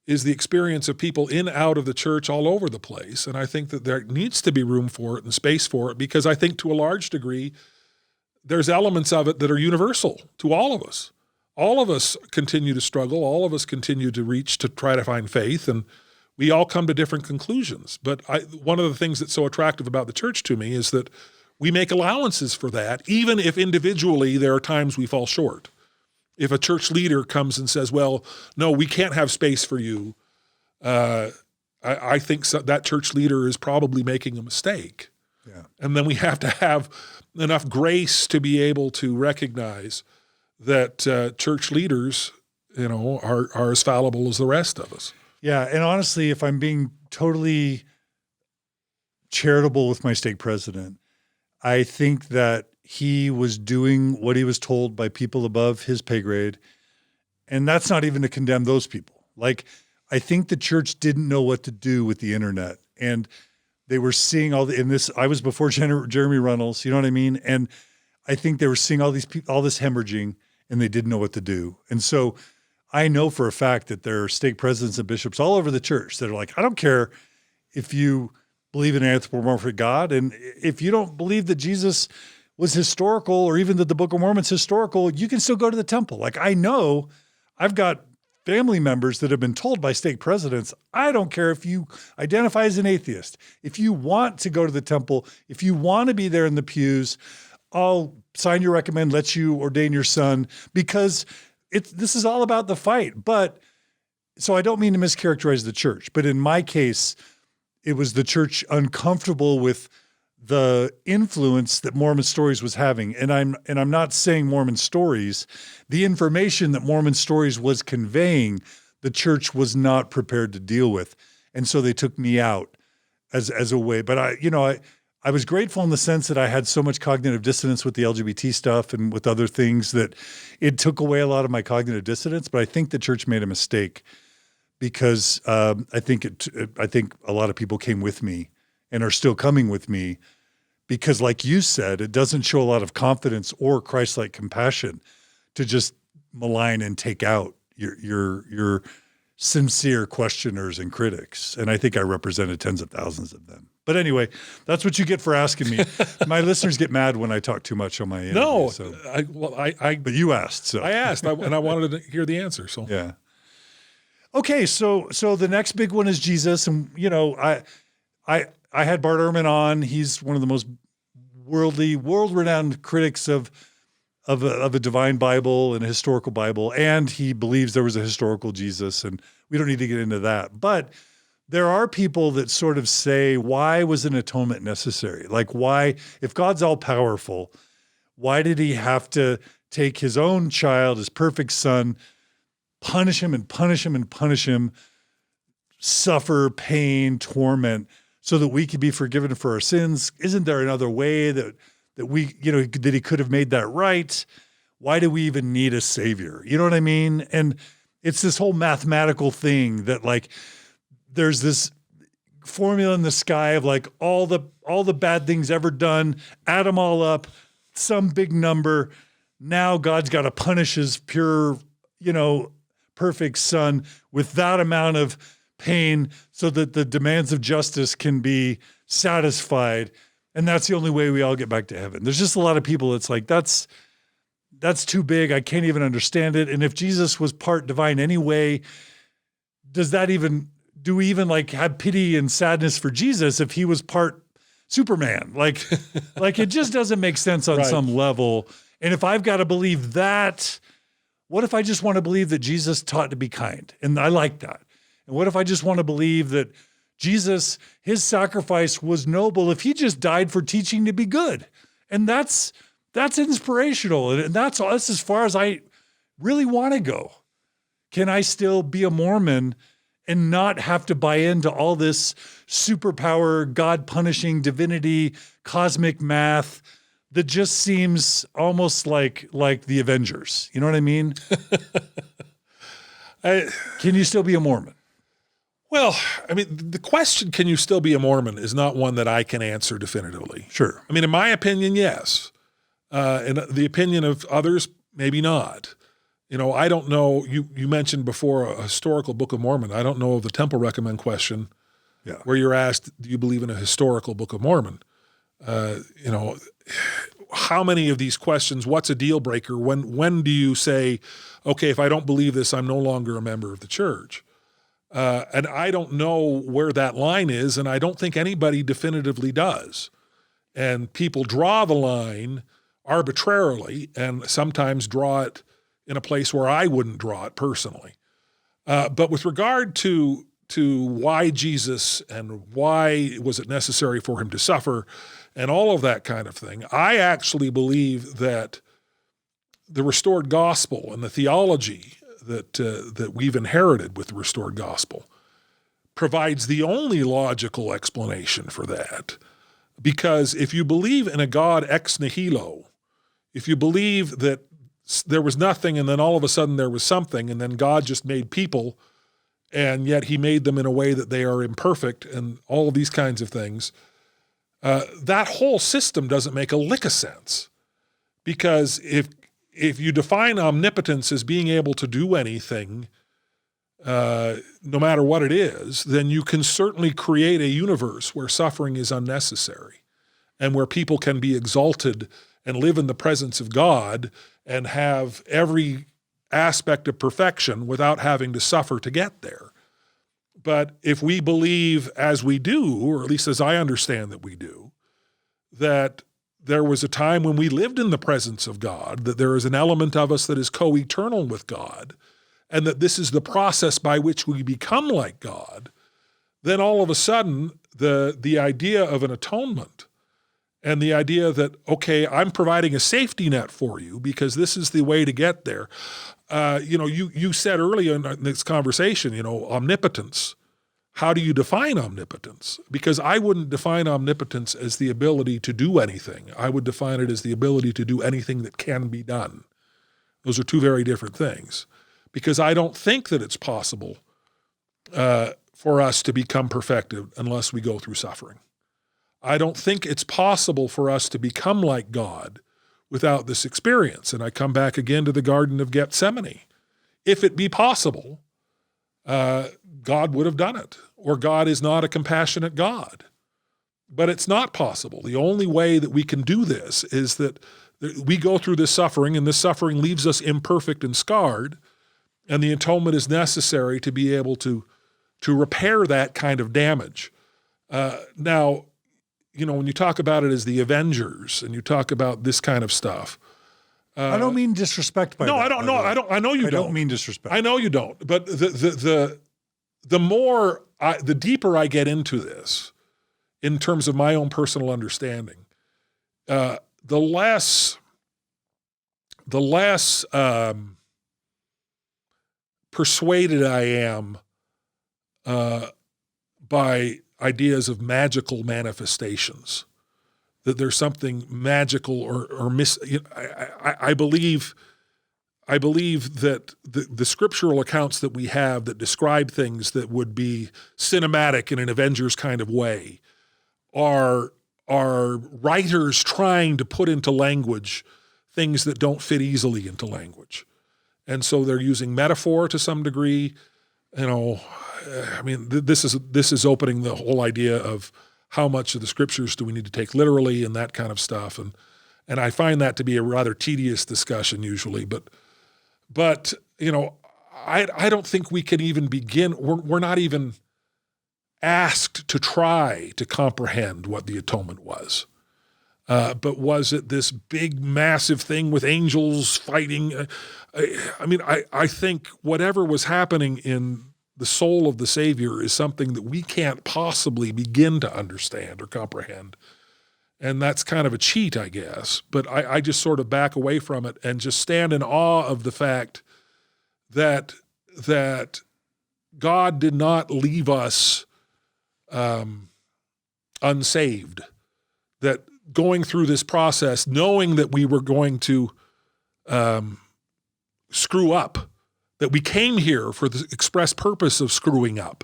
is the experience of people in, out of the church all over the place. And I think that there needs to be room for it and space for it, because I think to a large degree, there's elements of it that are universal to all of us. All of us continue to struggle. All of us continue to reach to try to find faith, and we all come to different conclusions. But one of the things that's so attractive about the church to me is that we make allowances for that, even if individually there are times we fall short. If a church leader comes and says, well, no, we can't have space for you, I think that church leader is probably making a mistake. Yeah. And then we have to have enough grace to be able to recognize that church leaders, are as fallible as the rest of us. Yeah. And honestly, if I'm being totally charitable with my stake president, I think that he was doing what he was told by people above his pay grade. And that's not even to condemn those people. Like, I think the church didn't know what to do with the internet. And They were seeing in this, I was before Jeremy Runnells, you know what I mean? And I think they were seeing all these people, all this hemorrhaging, and they didn't know what to do. And so I know for a fact that there are stake presidents and bishops all over the church that are like, I don't care if you believe in an anthropomorphic God, and if you don't believe that Jesus was historical, or even that the Book of Mormon's historical, you can still go to the temple. Like, I know I've got family members that have been told by stake presidents, I don't care if you identify as an atheist. If you want to go to the temple, if you want to be there in the pews, I'll sign your recommend, let you ordain your son, because this is all about the fight. But so I don't mean to mischaracterize the church, but in my case, it was the church uncomfortable with the influence that Mormon Stories was having. And I'm not saying Mormon Stories, the information that Mormon Stories was conveying, the church was not prepared to deal with. And so they took me out as a way. But I was grateful in the sense that I had so much cognitive dissonance with the LGBT stuff and with other things that it took away a lot of my cognitive dissonance. But I think the church made a mistake because I think a lot of people came with me and are still coming with me because, like you said, it doesn't show a lot of confidence or Christ-like compassion to just malign and take out your sincere questioners and critics. And I think I represented tens of thousands of them. But anyway, that's what you get for asking me. My listeners get mad when I talk too much on my interview. No, so. But you asked. So. I asked, and I wanted to hear the answer. So yeah. Okay, so the next big one is Jesus, and I had Bart Ehrman on. He's one of the most world-renowned critics of a divine Bible and a historical Bible, and he believes there was a historical Jesus, and we don't need to get into that. But there are people that sort of say, why was an atonement necessary? Like, why, if God's all-powerful, why did he have to take his own child, his perfect son, punish him and punish him and punish him, suffer pain, torment, so that we could be forgiven for our sins? Isn't there another way that he could have made that right? Why do we even need a savior? You know what I mean? And it's this whole mathematical thing that, like, there's this formula in the sky of like all the bad things ever done, add them all up, some big number. Now God's got to punish his pure, perfect son with that amount of pain so that the demands of justice can be satisfied. And that's the only way we all get back to heaven. There's just a lot of people that's like, that's too big. I can't even understand it. And if Jesus was part divine anyway, do we even like have pity and sadness for Jesus if he was part Superman? Like it just doesn't make sense on some level. And if I've got to believe that, what if I just want to believe that Jesus taught to be kind? And I like that. And what if I just want to believe that Jesus, his sacrifice was noble if he just died for teaching to be good? And that's inspirational. And that's as far as I really want to go. Can I still be a Mormon and not have to buy into all this superpower, God punishing divinity, cosmic math that just seems almost like the Avengers? You know what I mean? Can you still be a Mormon? Well, I mean, the question, can you still be a Mormon, is not one that I can answer definitively. Sure. I mean, in my opinion, yes. In the opinion of others, maybe not. I don't know. You mentioned before a historical Book of Mormon. I don't know of the Temple Recommend question where you're asked, do you believe in a historical Book of Mormon? How many of these questions, what's a deal breaker? When do you say, okay, if I don't believe this, I'm no longer a member of the church? And I don't know where that line is, and I don't think anybody definitively does. And people draw the line arbitrarily and sometimes draw it in a place where I wouldn't draw it personally. But with regard to why Jesus and why was it necessary for him to suffer and all of that kind of thing, I actually believe that the restored gospel and the theology that we've inherited with the restored gospel provides the only logical explanation for that. Because if you believe in a God ex nihilo, if you believe that there was nothing and then all of a sudden there was something and then God just made people and yet he made them in a way that they are imperfect and all of these kinds of things. That whole system doesn't make a lick of sense, because if you define omnipotence as being able to do anything, no matter what it is, then you can certainly create a universe where suffering is unnecessary and where people can be exalted and live in the presence of God and have every aspect of perfection without having to suffer to get there. But if we believe, as we do, or at least as I understand that we do, that there was a time when we lived in the presence of God, that there is an element of us that is co-eternal with God, and that this is the process by which we become like God, then all of a sudden the idea of an atonement and the idea that, okay, I'm providing a safety net for you because this is the way to get there. You said earlier in this conversation, omnipotence. How do you define omnipotence? Because I wouldn't define omnipotence as the ability to do anything. I would define it as the ability to do anything that can be done. Those are two very different things. Because I don't think that it's possible for us to become perfected unless we go through suffering. I don't think it's possible for us to become like God without this experience. And I come back again to the Garden of Gethsemane. If it be possible, God would have done it, or God is not a compassionate God. But it's not possible. The only way that we can do this is that we go through this suffering, and this suffering leaves us imperfect and scarred, and the atonement is necessary to be able to repair that kind of damage. Now, when you talk about it as the Avengers and you talk about this kind of stuff, I don't mean disrespect by that. No, I don't know. I know you don't. I don't mean disrespect. I know you don't. But the deeper I get into this, in terms of my own personal understanding, the less persuaded I am by ideas of magical manifestations, that there's something magical or I believe that the scriptural accounts that we have that describe things that would be cinematic in an Avengers kind of way are writers trying to put into language things that don't fit easily into language. And so they're using metaphor to some degree. This is opening the whole idea of how much of the scriptures do we need to take literally and that kind of stuff. And I find that to be a rather tedious discussion usually. But I don't think we can even begin. We're not even asked to try to comprehend what the atonement was. But was it this big, massive thing with angels fighting? I think whatever was happening in the soul of the Savior is something that we can't possibly begin to understand or comprehend. And that's kind of a cheat, I guess. But I just sort of back away from it and just stand in awe of the fact that God did not leave us unsaved. That going through this process, knowing that we were going to screw up, that we came here for the express purpose of screwing up,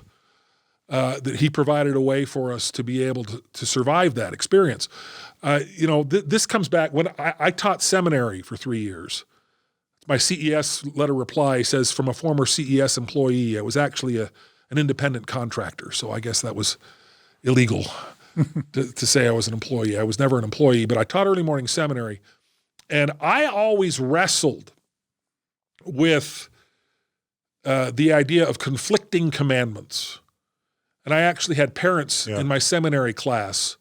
that he provided a way for us to be able to survive that experience. This comes back when I taught seminary for 3 years. My CES letter reply says, from a former CES employee. I was actually an independent contractor, so I guess that was illegal to say I was an employee. I was never an employee, but I taught early morning seminary, and I always wrestled with the idea of conflicting commandments. And I actually had parents in my seminary class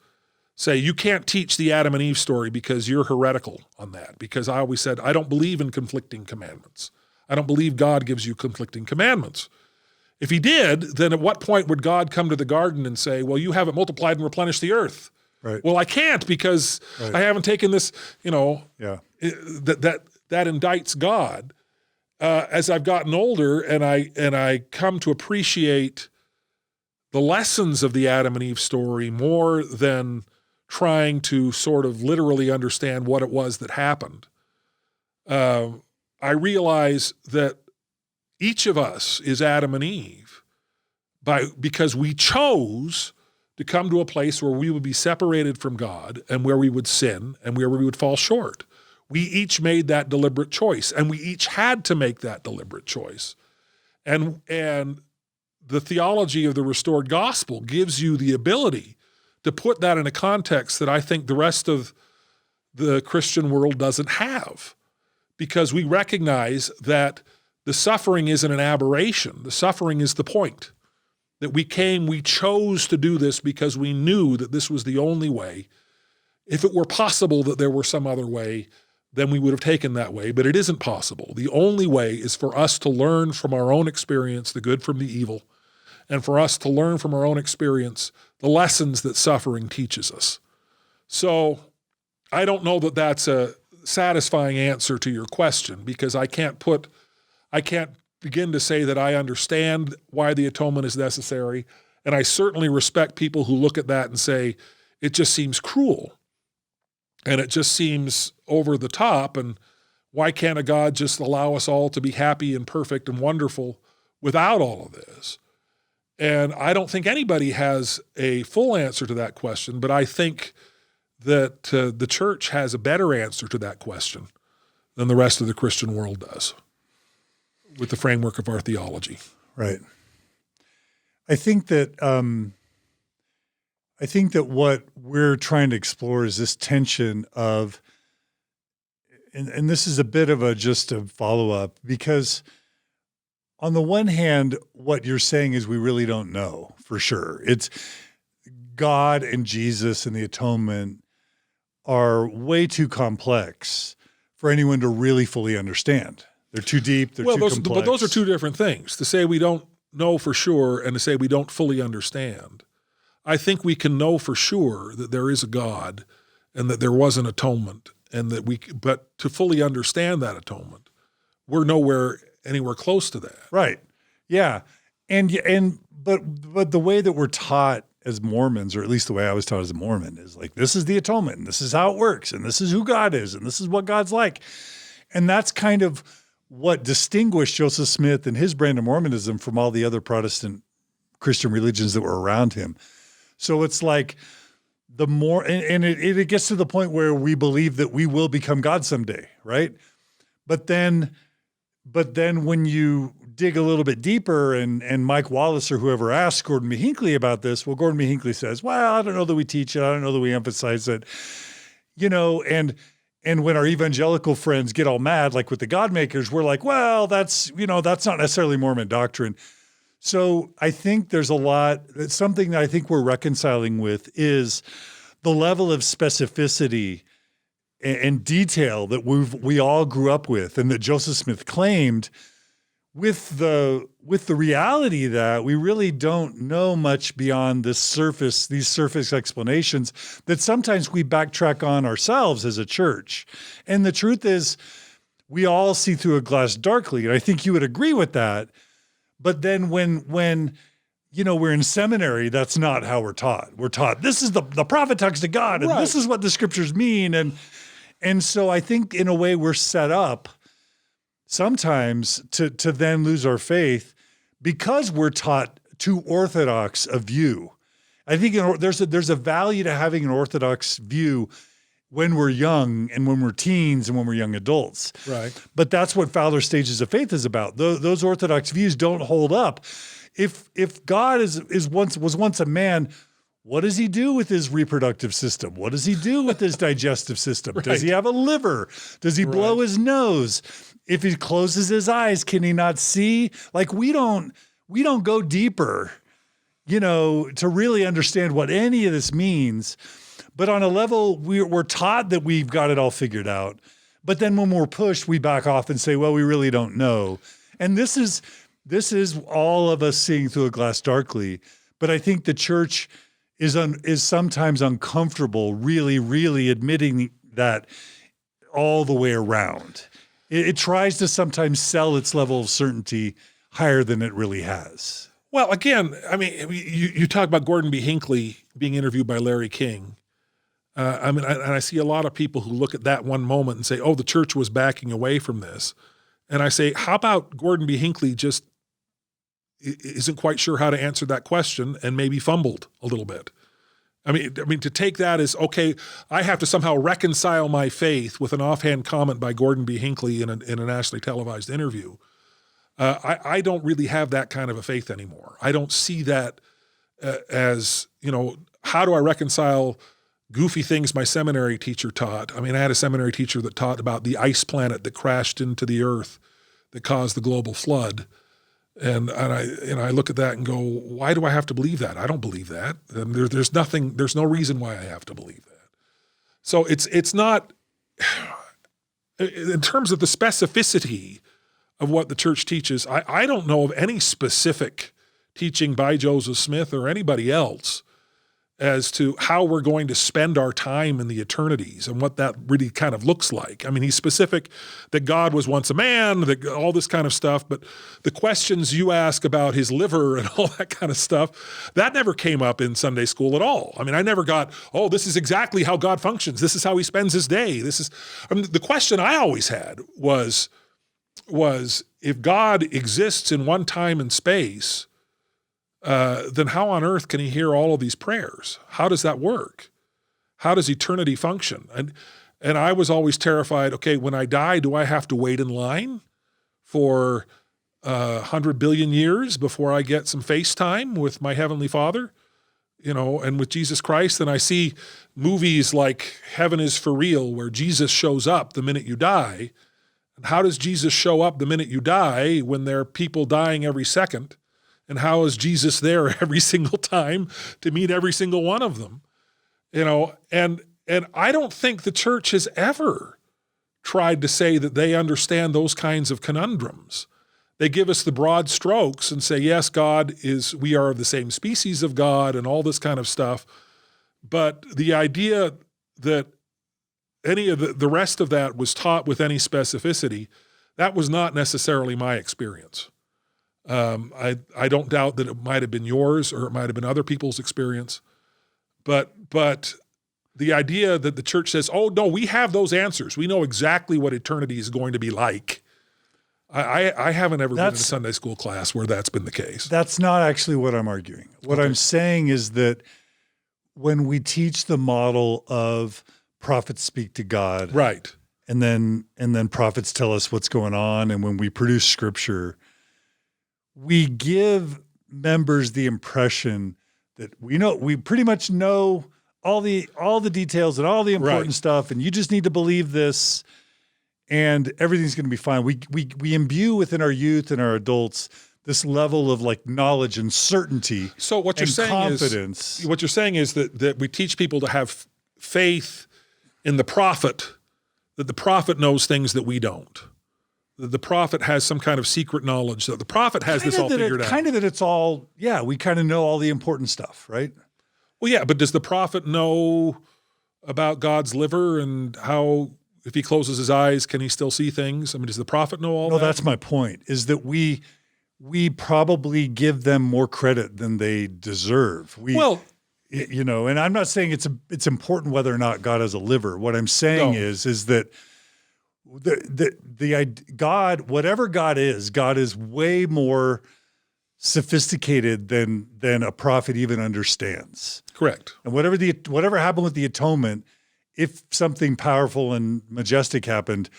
say, you can't teach the Adam and Eve story because you're heretical on that. Because I always said, I don't believe in conflicting commandments. I don't believe God gives you conflicting commandments. If he did, then at what point would God come to the garden and say, well, you haven't multiplied and replenished the earth? Right. Well, I can't because I haven't taken this, that indicts God. As I've gotten older and I come to appreciate the lessons of the Adam and Eve story more than trying to sort of literally understand what it was that happened, I realize that each of us is Adam and Eve, because we chose to come to a place where we would be separated from God and where we would sin and where we would fall short. We each made that deliberate choice, and we each had to make that deliberate choice. And the theology of the restored gospel gives you the ability to put that in a context that I think the rest of the Christian world doesn't have, because we recognize that the suffering isn't an aberration. The suffering is the point. That we chose to do this because we knew that this was the only way. If it were possible that there were some other way, then we would have taken that way, but it isn't possible. The only way is for us to learn from our own experience the good from the evil, and for us to learn from our own experience the lessons that suffering teaches us. So I don't know that that's a satisfying answer to your question, because I can't begin to say that I understand why the atonement is necessary, and I certainly respect people who look at that and say, it just seems cruel, and it just seems over the top, and why can't a God just allow us all to be happy and perfect and wonderful without all of this? And I don't think anybody has a full answer to that question, but I think that the church has a better answer to that question than the rest of the Christian world does, with the framework of our theology. Right. I think that what we're trying to explore is this tension of, and this is a bit of just a follow-up, because on the one hand, what you're saying is we really don't know for sure. It's God and Jesus and the atonement are way too complex for anyone to really fully understand. They're too deep. They're too complex. But those are two different things. To say we don't know for sure and to say we don't fully understand. I think we can know for sure that there is a God and that there was an atonement, and but to fully understand that atonement, we're anywhere close to that. Right. Yeah. But the way that we're taught as Mormons, or at least the way I was taught as a Mormon, is like, this is the atonement, and this is how it works, and this is who God is, and this is what God's like. And that's kind of what distinguished Joseph Smith and his brand of Mormonism from all the other Protestant Christian religions that were around him. So it's like the more, and it gets to the point where we believe that we will become God someday, right? But then when you dig a little bit deeper, and Mike Wallace or whoever asked Gordon B. Hinckley about this, well, Gordon B. Hinckley says, well, I don't know that we teach it. I don't know that we emphasize it, and when our evangelical friends get all mad, like with the Godmakers, we're like, well, that's not necessarily Mormon doctrine. So I think there's something that I think we're reconciling with is the level of specificity and detail that we all grew up with, and that Joseph Smith claimed, with the reality that we really don't know much beyond these surface explanations that sometimes we backtrack on ourselves as a church. And the truth is, we all see through a glass darkly, and I think you would agree with that. But then when we're in seminary, that's not how we're taught. We're taught, this is the prophet talks to God, and right. This is what the scriptures mean. And so I think in a way we're set up sometimes to then lose our faith because we're taught too orthodox a view. I think there's a value to having an orthodox view when we're young and when we're teens and when we're young adults. Right. But that's what Fowler's Stages of Faith is about. Those orthodox views don't hold up. If God was once a man, what does he do with his reproductive system? What does he do with his digestive system? Right. Does he have a liver? Does he blow his nose? If he closes his eyes, can he not see? Like, we don't go deeper, to really understand what any of this means. But on a level, we're taught that we've got it all figured out. But then when we're pushed, we back off and say, well, we really don't know. And this is all of us seeing through a glass darkly. But I think the church is sometimes uncomfortable really, really admitting that all the way around. It tries to sometimes sell its level of certainty higher than it really has. Well, again, I mean, you talk about Gordon B. Hinckley being interviewed by Larry King. I see a lot of people who look at that one moment and say, oh, the church was backing away from this. And I say, how about Gordon B. Hinckley just isn't quite sure how to answer that question and maybe fumbled a little bit. I mean, to take that as, okay, I have to somehow reconcile my faith with an offhand comment by Gordon B. Hinckley in a nationally televised interview. I don't really have that kind of a faith anymore. I don't see that as, how do I reconcile goofy things my seminary teacher taught? I mean, I had a seminary teacher that taught about the ice planet that crashed into the earth that caused the global flood. And I look at that and go, why do I have to believe that? I don't believe that. And there's no reason why I have to believe that. So it's not, in terms of the specificity of what the church teaches, I don't know of any specific teaching by Joseph Smith or anybody else as to how we're going to spend our time in the eternities and what that really kind of looks like. I mean, he's specific that God was once a man, all this kind of stuff, but the questions you ask about his liver and all that kind of stuff, that never came up in Sunday school at all. I mean, I never got, this is exactly how God functions. This is how he spends his day. The question I always had was if God exists in one time and space, then how on earth can he hear all of these prayers? How does that work? How does eternity function? And I was always terrified, okay, when I die, do I have to wait in line for 100 billion years before I get some FaceTime with my Heavenly Father, and with Jesus Christ? And I see movies like Heaven is for Real, where Jesus shows up the minute you die. And how does Jesus show up the minute you die when there are people dying every second? And how is Jesus there every single time to meet every single one of them? And I don't think the church has ever tried to say that they understand those kinds of conundrums. They give us the broad strokes and say, yes, we are the same species of God and all this kind of stuff. But the idea that any of the rest of that was taught with any specificity, that was not necessarily my experience. I don't doubt that it might have been yours or it might have been other people's experience, but the idea that the church says, oh no, we have those answers. We know exactly what eternity is going to be like. I haven't ever been in a Sunday school class where that's been the case. That's not actually what I'm arguing. What I'm saying is that when we teach the model of prophets speak to God, right, and then prophets tell us what's going on, and when we produce scripture, we give members the impression that we pretty much know all the details and all the important stuff, and you just need to believe this, and everything's going to be fine. We imbue within our youth and our adults this level of like knowledge and certainty. So what you're saying confidence. Is what you're saying is that we teach people to have faith in the prophet, that the prophet knows things that we don't. The prophet has some kind of secret knowledge, that the prophet has this all figured out. Kind of that it's all, we kind of know all the important stuff, right? Well, yeah, but does the prophet know about God's liver and how, if he closes his eyes, can he still see things? I mean, does the prophet know all that? No, that's my point, is that we probably give them more credit than they deserve. And I'm not saying it's important whether or not God has a liver. What I'm saying is that God, whatever God is way more sophisticated than a prophet even understands. Correct. And whatever happened with the atonement, if something powerful and majestic happened,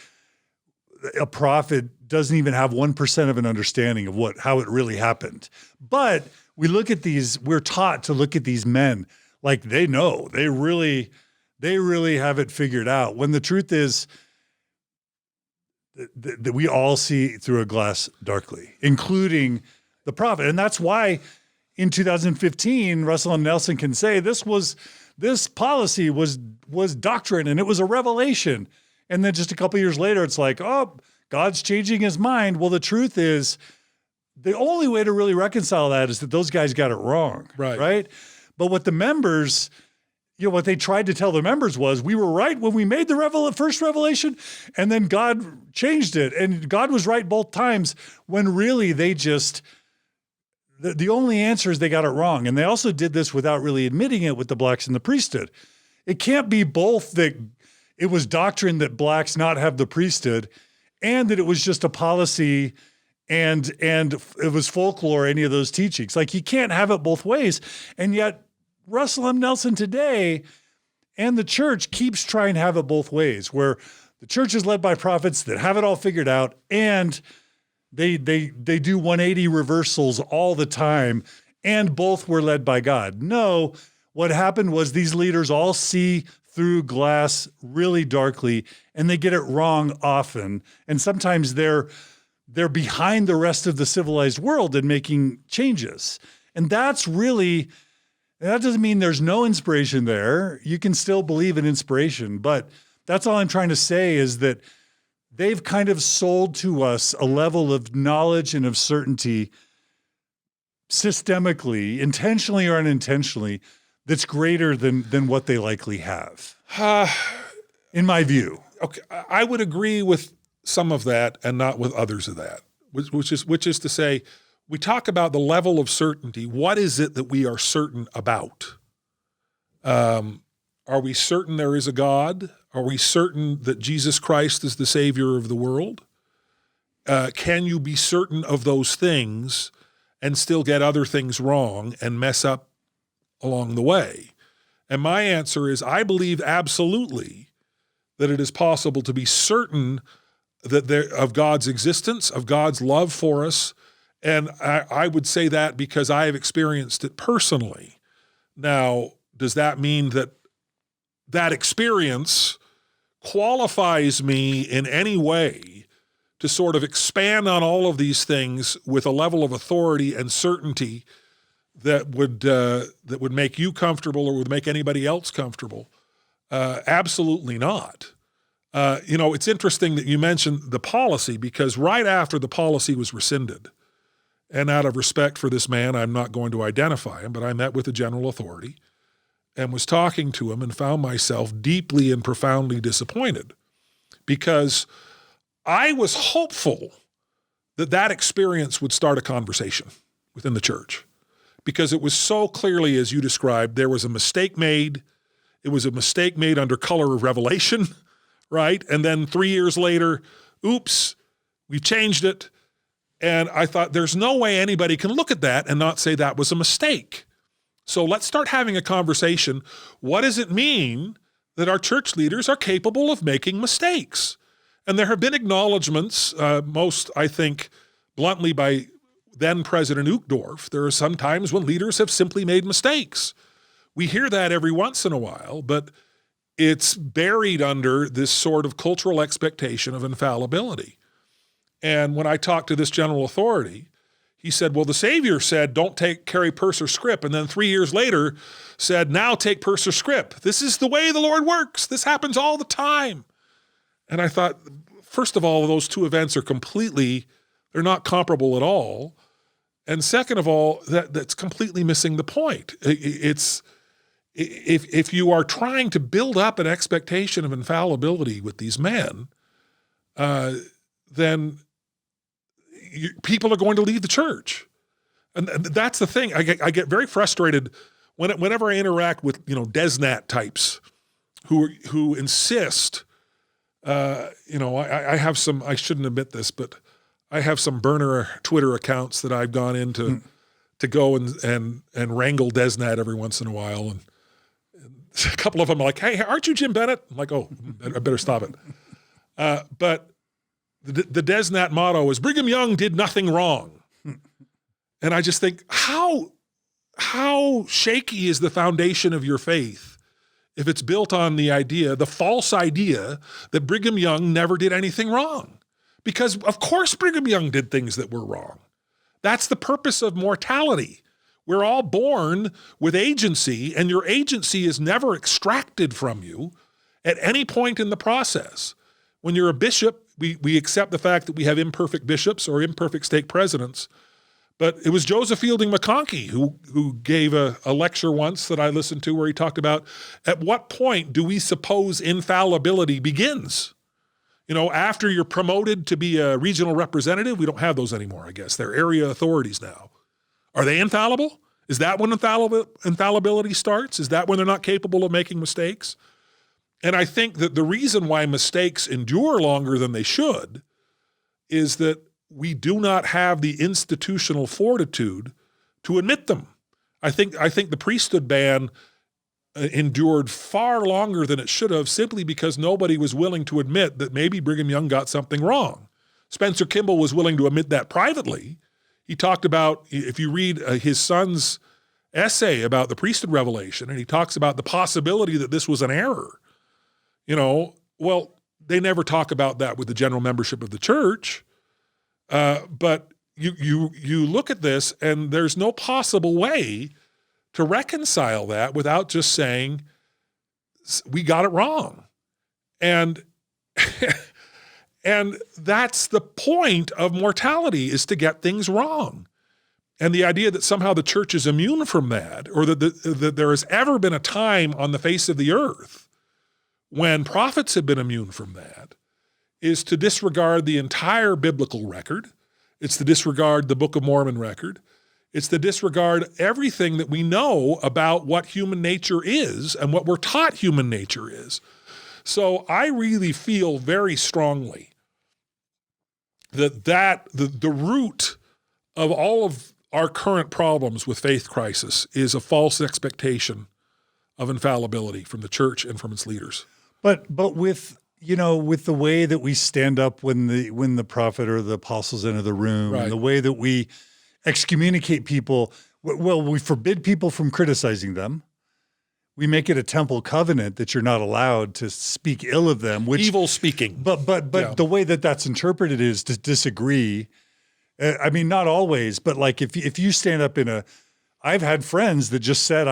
a prophet doesn't even have 1% of an understanding of how it really happened. But we're taught to look at these men like they know, they really have it figured out. When the truth is, that we all see through a glass darkly, including the prophet. And that's why in 2015, Russell and Nelson can say this policy was doctrine and it was a revelation. And then just a couple of years later, it's like, oh, God's changing his mind. Well, the truth is the only way to really reconcile that is that those guys got it wrong. Right. But what the members, what they tried to tell the members was, we were right when we made the first revelation, and then God changed it. And God was right both times, when really they just, the only answer is they got it wrong. And they also did this without really admitting it with the blacks and the priesthood. It can't be both that it was doctrine that blacks not have the priesthood and that it was just a policy and it was folklore, any of those teachings. Like, you can't have it both ways. And yet Russell M. Nelson today and the church keeps trying to have it both ways, where the church is led by prophets that have it all figured out, and they do 180 reversals all the time, and both were led by God. No, what happened was these leaders all see through glass really darkly, and they get it wrong often. And sometimes they're behind the rest of the civilized world in making changes. And that doesn't mean there's no inspiration there. You can still believe in inspiration, but that's all I'm trying to say, is that they've kind of sold to us a level of knowledge and of certainty systemically, intentionally or unintentionally, that's greater than what they likely have, in my view. Okay, I would agree with some of that and not with others of that, which is to say, we talk about the level of certainty. What is it that we are certain about? Are we certain there is a God? Are we certain that Jesus Christ is the Savior of the world? Can you be certain of those things and still get other things wrong and mess up along the way? And my answer is, I believe absolutely that it is possible to be certain that of God's existence, of God's love for us. And I would say that because I have experienced it personally. Now, does that mean that experience qualifies me in any way to sort of expand on all of these things with a level of authority and certainty that would make you comfortable or would make anybody else comfortable? Absolutely not. It's interesting that you mentioned the policy, because right after the policy was rescinded, and out of respect for this man, I'm not going to identify him, but I met with the general authority and was talking to him and found myself deeply and profoundly disappointed, because I was hopeful that experience would start a conversation within the church, because it was so clearly, as you described, there was a mistake made. It was a mistake made under color of revelation, right? And then 3 years later, oops, we've changed it. And I thought, there's no way anybody can look at that and not say that was a mistake. So let's start having a conversation. What does it mean that our church leaders are capable of making mistakes? And there have been acknowledgments, most, I think, bluntly by then President Uchtdorf. There are some times when leaders have simply made mistakes. We hear that every once in a while, but it's buried under this sort of cultural expectation of infallibility. And when I talked to this general authority, he said, well, the Savior said, don't carry purse or scrip. And then 3 years later said, now take purse or scrip. This is the way the Lord works. This happens all the time. And I thought, first of all, those two events are they're not comparable at all. And second of all, that's completely missing the point. It's, if you are trying to build up an expectation of infallibility with these men, then people are going to leave the church. And that's the thing. I get very frustrated whenever I interact with, DesNat types who insist, I have some, I shouldn't admit this, but I have some burner Twitter accounts that I've gone into to go and wrangle DesNat every once in a while. And a couple of them are like, hey, aren't you Jim Bennett? I'm like, oh, I better stop it. But the DesNat motto is Brigham Young did nothing wrong. And I just think, how shaky is the foundation of your faith if it's built on the false idea that Brigham Young never did anything wrong? Because of course Brigham Young did things that were wrong. That's the purpose of mortality. We're all born with agency, and your agency is never extracted from you at any point in the process. When you're a bishop, we accept the fact that we have imperfect bishops or imperfect stake presidents. But it was Joseph Fielding McConkie who gave a lecture once that I listened to where he talked about, at what point do we suppose infallibility begins? After you're promoted to be a regional representative, we don't have those anymore, I guess. They're area authorities now. Are they infallible? Is that when infallibility starts? Is that when they're not capable of making mistakes? And I think that the reason why mistakes endure longer than they should is that we do not have the institutional fortitude to admit them. I think the priesthood ban endured far longer than it should have, simply because nobody was willing to admit that maybe Brigham Young got something wrong. Spencer Kimball was willing to admit that privately. He talked about, if you read his son's essay about the priesthood revelation, and he talks about the possibility that this was an error. Well, they never talk about that with the general membership of the church. But you look at this, and there's no possible way to reconcile that without just saying, we got it wrong. And and that's the point of mortality, is to get things wrong. And the idea that somehow the church is immune from that, or that there has ever been a time on the face of the earth when prophets have been immune from that, is to disregard the entire biblical record. It's to disregard the Book of Mormon record. It's to disregard everything that we know about what human nature is and what we're taught human nature is. So I really feel very strongly that the root of all of our current problems with faith crisis is a false expectation of infallibility from the church and from its leaders. But with the way that we stand up when the prophet or the apostles enter the room, Right. and the way that we excommunicate people, well, we forbid people from criticizing them. We make it a temple covenant that you're not allowed to speak ill of them, which Evil speaking. But Yeah. the way that that's interpreted is to disagree. I mean, not always, but like if you stand up I've had friends that just said,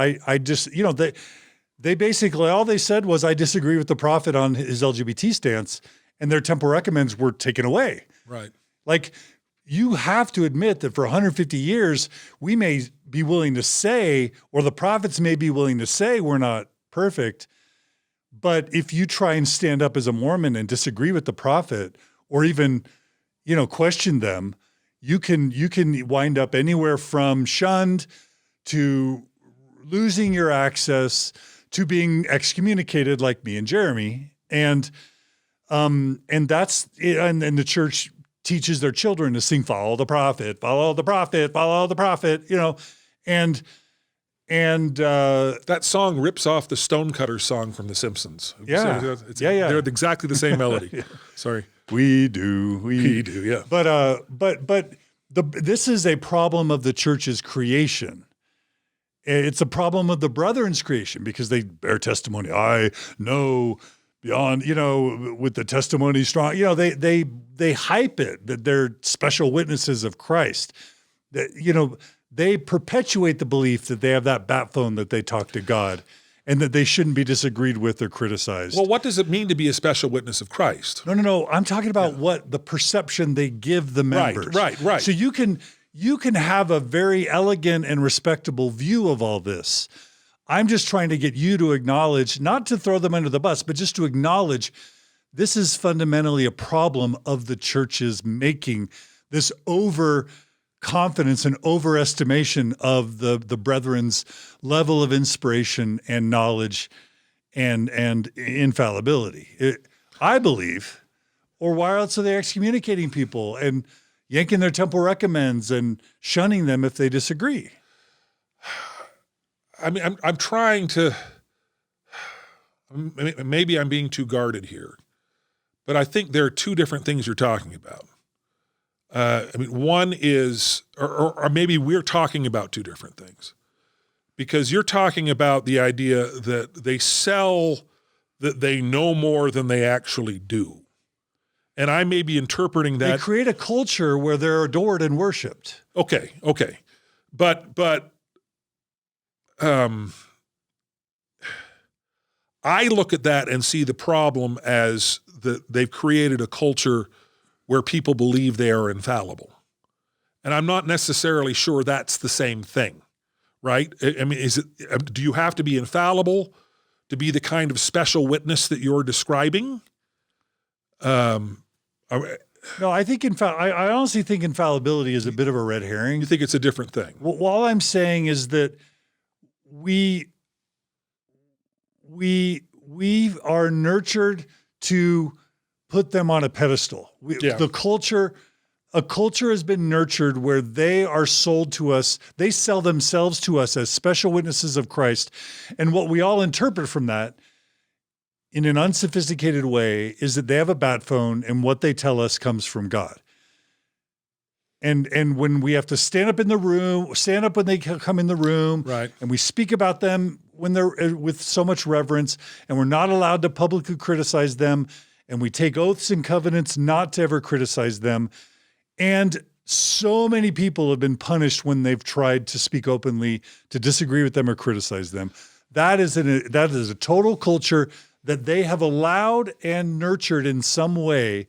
they basically, all they said was, I disagree with the prophet on his LGBT stance, and their temple recommends were taken away. Right. Like, you have to admit that for 150 years, we may be willing to say, or the prophets may be willing to say, we're not perfect. But if you try and stand up as a Mormon and disagree with the prophet, or even, question them, you can wind up anywhere from shunned to losing your access to being excommunicated, like me and Jeremy. And that's it. And the church teaches their children to sing, follow the prophet, follow the prophet, follow the prophet, and That song rips off the Stonecutter song from The Simpsons. Yeah. They're exactly the same melody. Yeah. Sorry. we do, Yeah. But this is a problem of the church's creation. It's a problem of the brethren's creation, because they bear testimony. I know beyond, with the testimony strong, they hype it that they're special witnesses of Christ. That, they perpetuate the belief that they have that bat phone that they talk to God, and that they shouldn't be disagreed with or criticized. Well, what does it mean to be a special witness of Christ? No. I'm talking about what the perception they give the members. Right. So you can have a very elegant and respectable view of all this. I'm just trying to get you to acknowledge, not to throw them under the bus, but just to acknowledge this is fundamentally a problem of the church's making, this overconfidence and overestimation of the brethren's level of inspiration and knowledge and infallibility. I believe, or why else are they excommunicating people and yanking their temple recommends and shunning them if they disagree? I mean, I'm trying to, maybe I'm being too guarded here, but I think there are two different things you're talking about. One is, or maybe we're talking about two different things, because you're talking about the idea that they sell that they know more than they actually do. And I may be interpreting that. They create a culture where they're adored and worshiped. Okay. But I look at that and see the problem as that they've created a culture where people believe they are infallible. And I'm not necessarily sure that's the same thing, right? I mean, do you have to be infallible to be the kind of special witness that you're describing? No, I think I honestly think infallibility is a bit of a red herring. You think it's a different thing? Well, all I'm saying is that we are nurtured to put them on a pedestal. The culture a culture has been nurtured where they are sold to us. They sell themselves to us as special witnesses of Christ. And what we all interpret from that in an unsophisticated way is that they have a bat phone and what they tell us comes from God. And when we have to stand up when they come in the room, right, and we speak about them when they're with so much reverence, and we're not allowed to publicly criticize them, and we take oaths and covenants not to ever criticize them. And so many people have been punished when they've tried to speak openly, to disagree with them or criticize them. That is a total culture that they have allowed and nurtured in some way,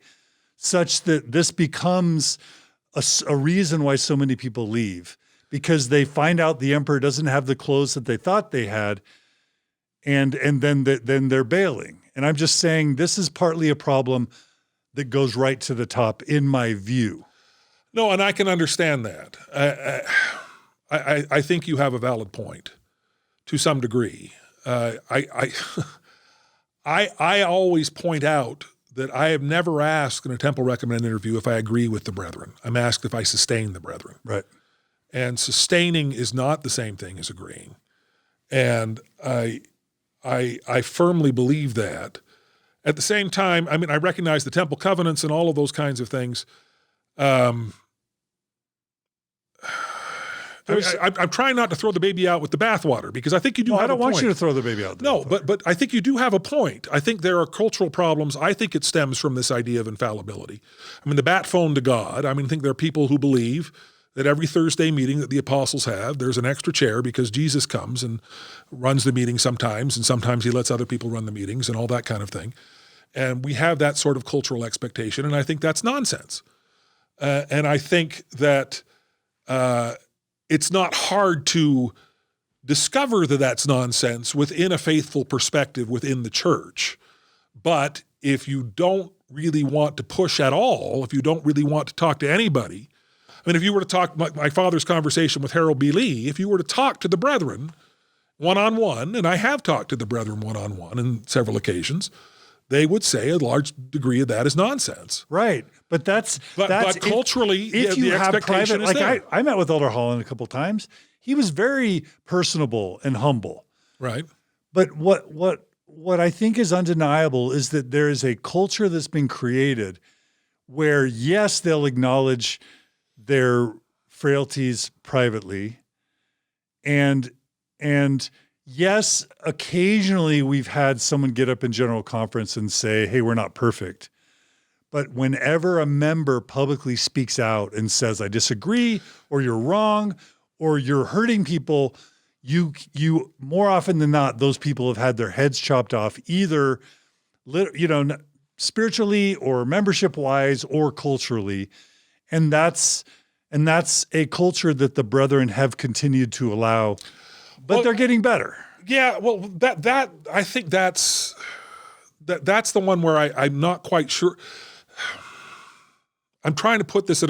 such that this becomes a reason why so many people leave, because they find out the emperor doesn't have the clothes that they thought they had, and then they're bailing. And I'm just saying this is partly a problem that goes right to the top, in my view. No, and I can understand that. I think you have a valid point to some degree. I always point out that I have never asked in a temple recommended interview if I agree with the brethren. I'm asked if I sustain the brethren. Right. And sustaining is not the same thing as agreeing. And I firmly believe that. At the same time, I mean, I recognize the temple covenants and all of those kinds of things. I'm trying not to throw the baby out with the bathwater, because I think you do have a point. I don't want you to throw the baby out. No, but I think you do have a point. I think there are cultural problems. I think it stems from this idea of infallibility. I mean, the bat phone to God. I mean, I think there are people who believe that every Thursday meeting that the apostles have, there's an extra chair because Jesus comes and runs the meeting sometimes, and sometimes he lets other people run the meetings and all that kind of thing. And we have that sort of cultural expectation, and I think that's nonsense. And I think that it's not hard to discover that that's nonsense within a faithful perspective within the church. But if you don't really want to push at all, if you don't really want to talk to anybody, I mean, if you were to talk, my father's conversation with Harold B. Lee, if you were to talk to the brethren one-on-one, and I have talked to the brethren one-on-one on several occasions, they would say a large degree of that is nonsense. Right. But that's culturally, if you the have expectation private, is there. I met with Elder Holland a couple of times. He was very personable and humble. Right. But what I think is undeniable is that there is a culture that's been created where, yes, they'll acknowledge their frailties privately, and yes, occasionally we've had someone get up in general conference and say, hey, we're not perfect. But whenever a member publicly speaks out and says, I disagree, or you're wrong, or you're hurting people, you more often than not, those people have had their heads chopped off, either, spiritually or membership wise or culturally. And that's a culture that the brethren have continued to allow, but they're getting better. Yeah, well, that I think that's the one where I'm not quite sure. I'm trying to put this at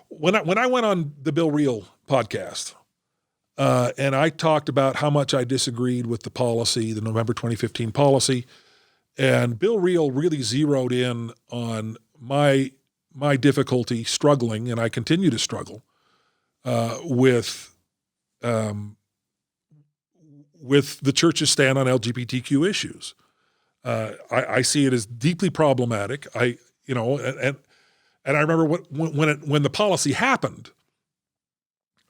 when I went on the Bill Reel podcast, and I talked about how much I disagreed with the policy, the November 2015 policy, and Bill Reel really zeroed in on my difficulty struggling, and I continue to struggle with the church's stand on LGBTQ issues. I see it as deeply problematic. And I remember when the policy happened,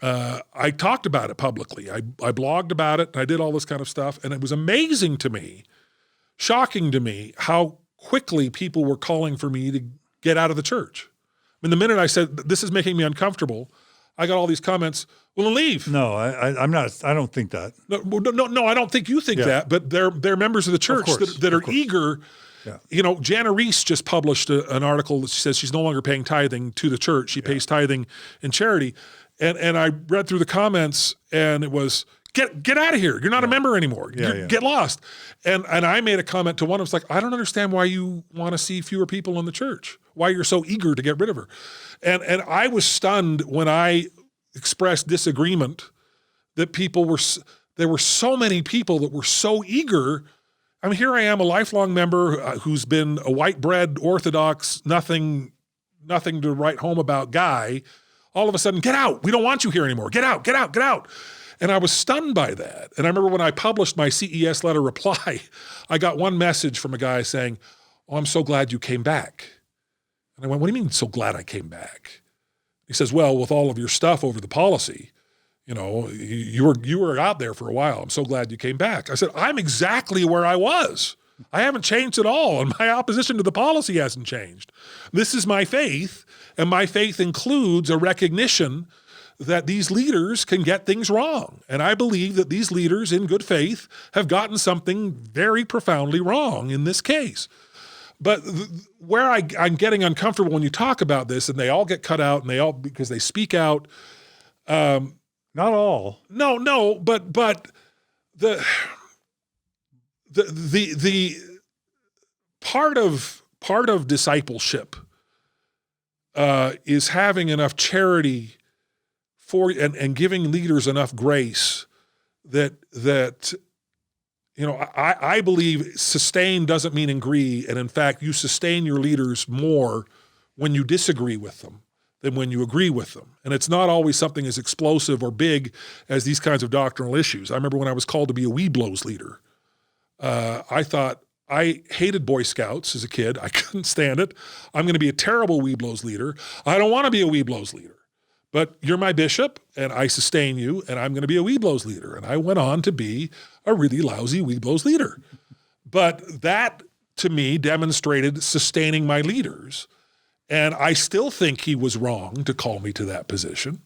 I talked about it publicly. I blogged about it, and I did all this kind of stuff, and it was amazing to me, shocking to me, how quickly people were calling for me to get out of the church. I mean, the minute I said, this is making me uncomfortable, I got all these comments, well, then leave. No, I'm not. I don't think that. No, I don't think you think that, but they're members of the church that are eager. Yeah. Jana Reese just published an article that she says she's no longer paying tithing to the church. She pays tithing in charity. And I read through the comments, and it was, get out of here. You're not a member anymore. Get lost. And I made a comment to one. I was like, I don't understand why you want to see fewer people in the church, why you're so eager to get rid of her. And I was stunned when I expressed disagreement that there were so many people that were so eager. I mean, here I am, a lifelong member who's been a white bread, orthodox, nothing nothing to write home about guy, all of a sudden, get out. We don't want you here anymore. Get out, get out, get out. And I was stunned by that. And I remember when I published my CES letter reply, I got one message from a guy saying, "Oh, I'm so glad you came back." And I went, "What do you mean, so glad I came back?" He says, "Well, with all of your stuff over the policy, you know, you were out there for a while. I'm so glad you came back." I said, "I'm exactly where I was. I haven't changed at all, and my opposition to the policy hasn't changed. This is my faith, and my faith includes a recognition that these leaders can get things wrong. And I believe that these leaders in good faith have gotten something very profoundly wrong in this case." But where I'm getting uncomfortable when you talk about this, and they all get cut out, and they all, because they speak out. Not all. No, but the part of discipleship is having enough charity for and giving leaders enough grace that you know, I believe sustain doesn't mean agree, and in fact you sustain your leaders more when you disagree with them than when you agree with them. And it's not always something as explosive or big as these kinds of doctrinal issues. I remember when I was called to be a Weeblos leader, I thought, I hated Boy Scouts as a kid. I couldn't stand it. I'm going to be a terrible Weeblos leader. I don't want to be a Weeblos leader. But you're my bishop, and I sustain you, and I'm going to be a Weeblos leader. And I went on to be a really lousy Weeblos leader. But that, to me, demonstrated sustaining my leaders. And I still think he was wrong to call me to that position,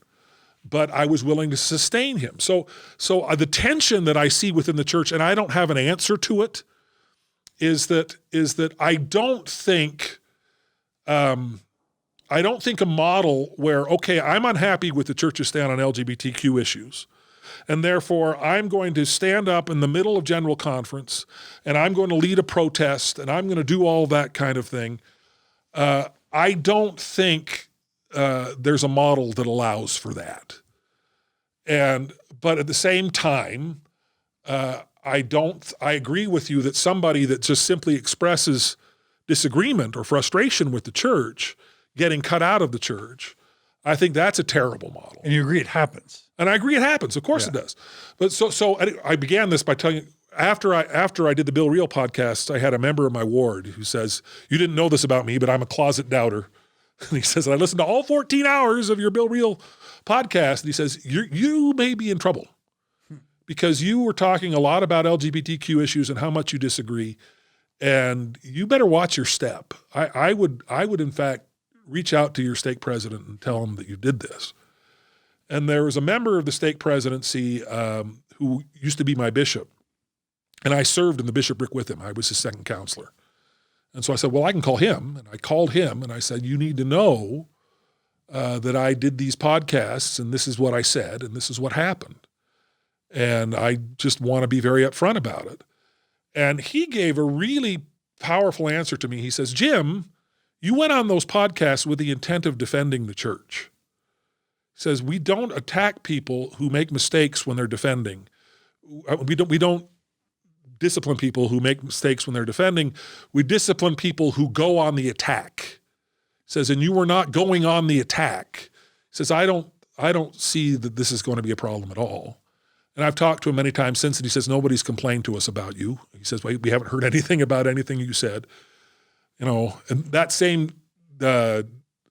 but I was willing to sustain him. So the tension that I see within the church, and I don't have an answer to it, is that I don't think a model where, okay, I'm unhappy with the church's stand on LGBTQ issues, and therefore I'm going to stand up in the middle of General Conference, and I'm going to lead a protest, and I'm going to do all that kind of thing. I don't think there's a model that allows for that. But at the same time, I agree with you that somebody that just simply expresses disagreement or frustration with the church getting cut out of the church, I think that's a terrible model. And you agree it happens. And I agree it happens. Of course it does. But so I began this by telling you, after I did the Bill Reel podcast, I had a member of my ward who says, "You didn't know this about me, but I'm a closet doubter." And he says, "I listened to all 14 hours of your Bill Reel podcast." And he says, you may be in trouble because you were talking a lot about LGBTQ issues and how much you disagree. And you better watch your step. I would in fact reach out to your stake president and tell him that you did this. And there was a member of the stake presidency who used to be my bishop. And I served in the bishopric with him. I was his second counselor. And so I said, well, I can call him. And I called him and I said, you need to know that I did these podcasts and this is what I said and this is what happened. And I just want to be very upfront about it. And he gave a really powerful answer to me. He says, "Jim, you went on those podcasts with the intent of defending the church." He says, "We don't attack people who make mistakes when they're defending. We don't discipline people who make mistakes when they're defending. We discipline people who go on the attack." He says, "And you were not going on the attack." He says, I don't see that this is going to be a problem at all. And I've talked to him many times since, and he says, "Nobody's complained to us about you." He says, "We haven't heard anything about anything you said." You know, and that same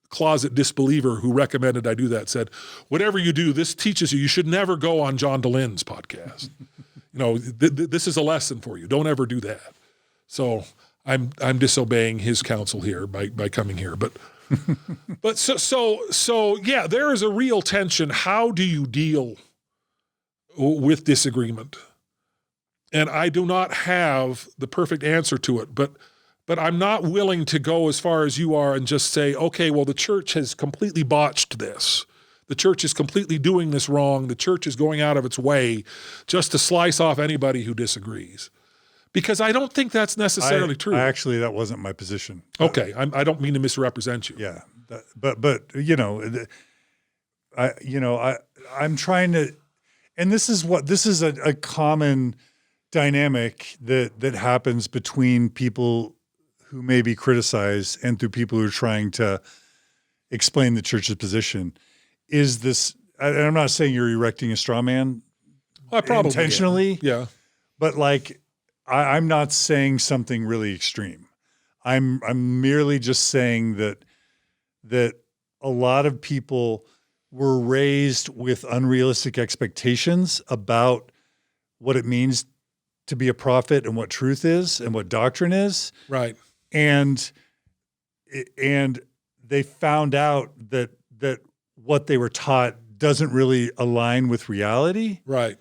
closet disbeliever who recommended I do that said, "Whatever you do, this teaches you should never go on John DeLynne's podcast. You know, this is a lesson for you. Don't ever do that." So I'm disobeying his counsel here by coming here. But so yeah, there is a real tension. How do you deal with disagreement? And I do not have the perfect answer to it, but I'm not willing to go as far as you are and just say, okay, well, the church has completely botched this. The church is completely doing this wrong. The church is going out of its way just to slice off anybody who disagrees. Because I don't think that's necessarily true. Actually, that wasn't my position. Okay, I don't mean to misrepresent you. Yeah, but you know, I'm trying to, and this is a common dynamic that happens between people who may be criticized and through people who are trying to explain the church's position is this, and I'm not saying you're erecting a straw man I probably intentionally, Yeah. but like, I'm not saying something really extreme. I'm merely just saying that a lot of people were raised with unrealistic expectations about what it means to be a prophet and what truth is and what doctrine is. Right. And they found out that what they were taught doesn't really align with reality. Right.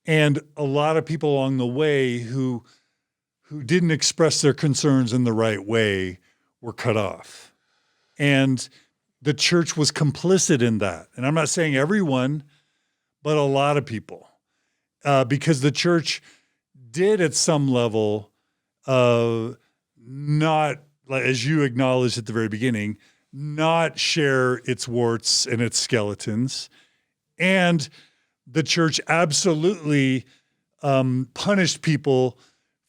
And a lot of people along the way who didn't express their concerns in the right way were cut off. And the church was complicit in that. And I'm not saying everyone, but a lot of people, because the church did at some level not, like, as you acknowledged at the very beginning, not share its warts and its skeletons. And the church absolutely punished people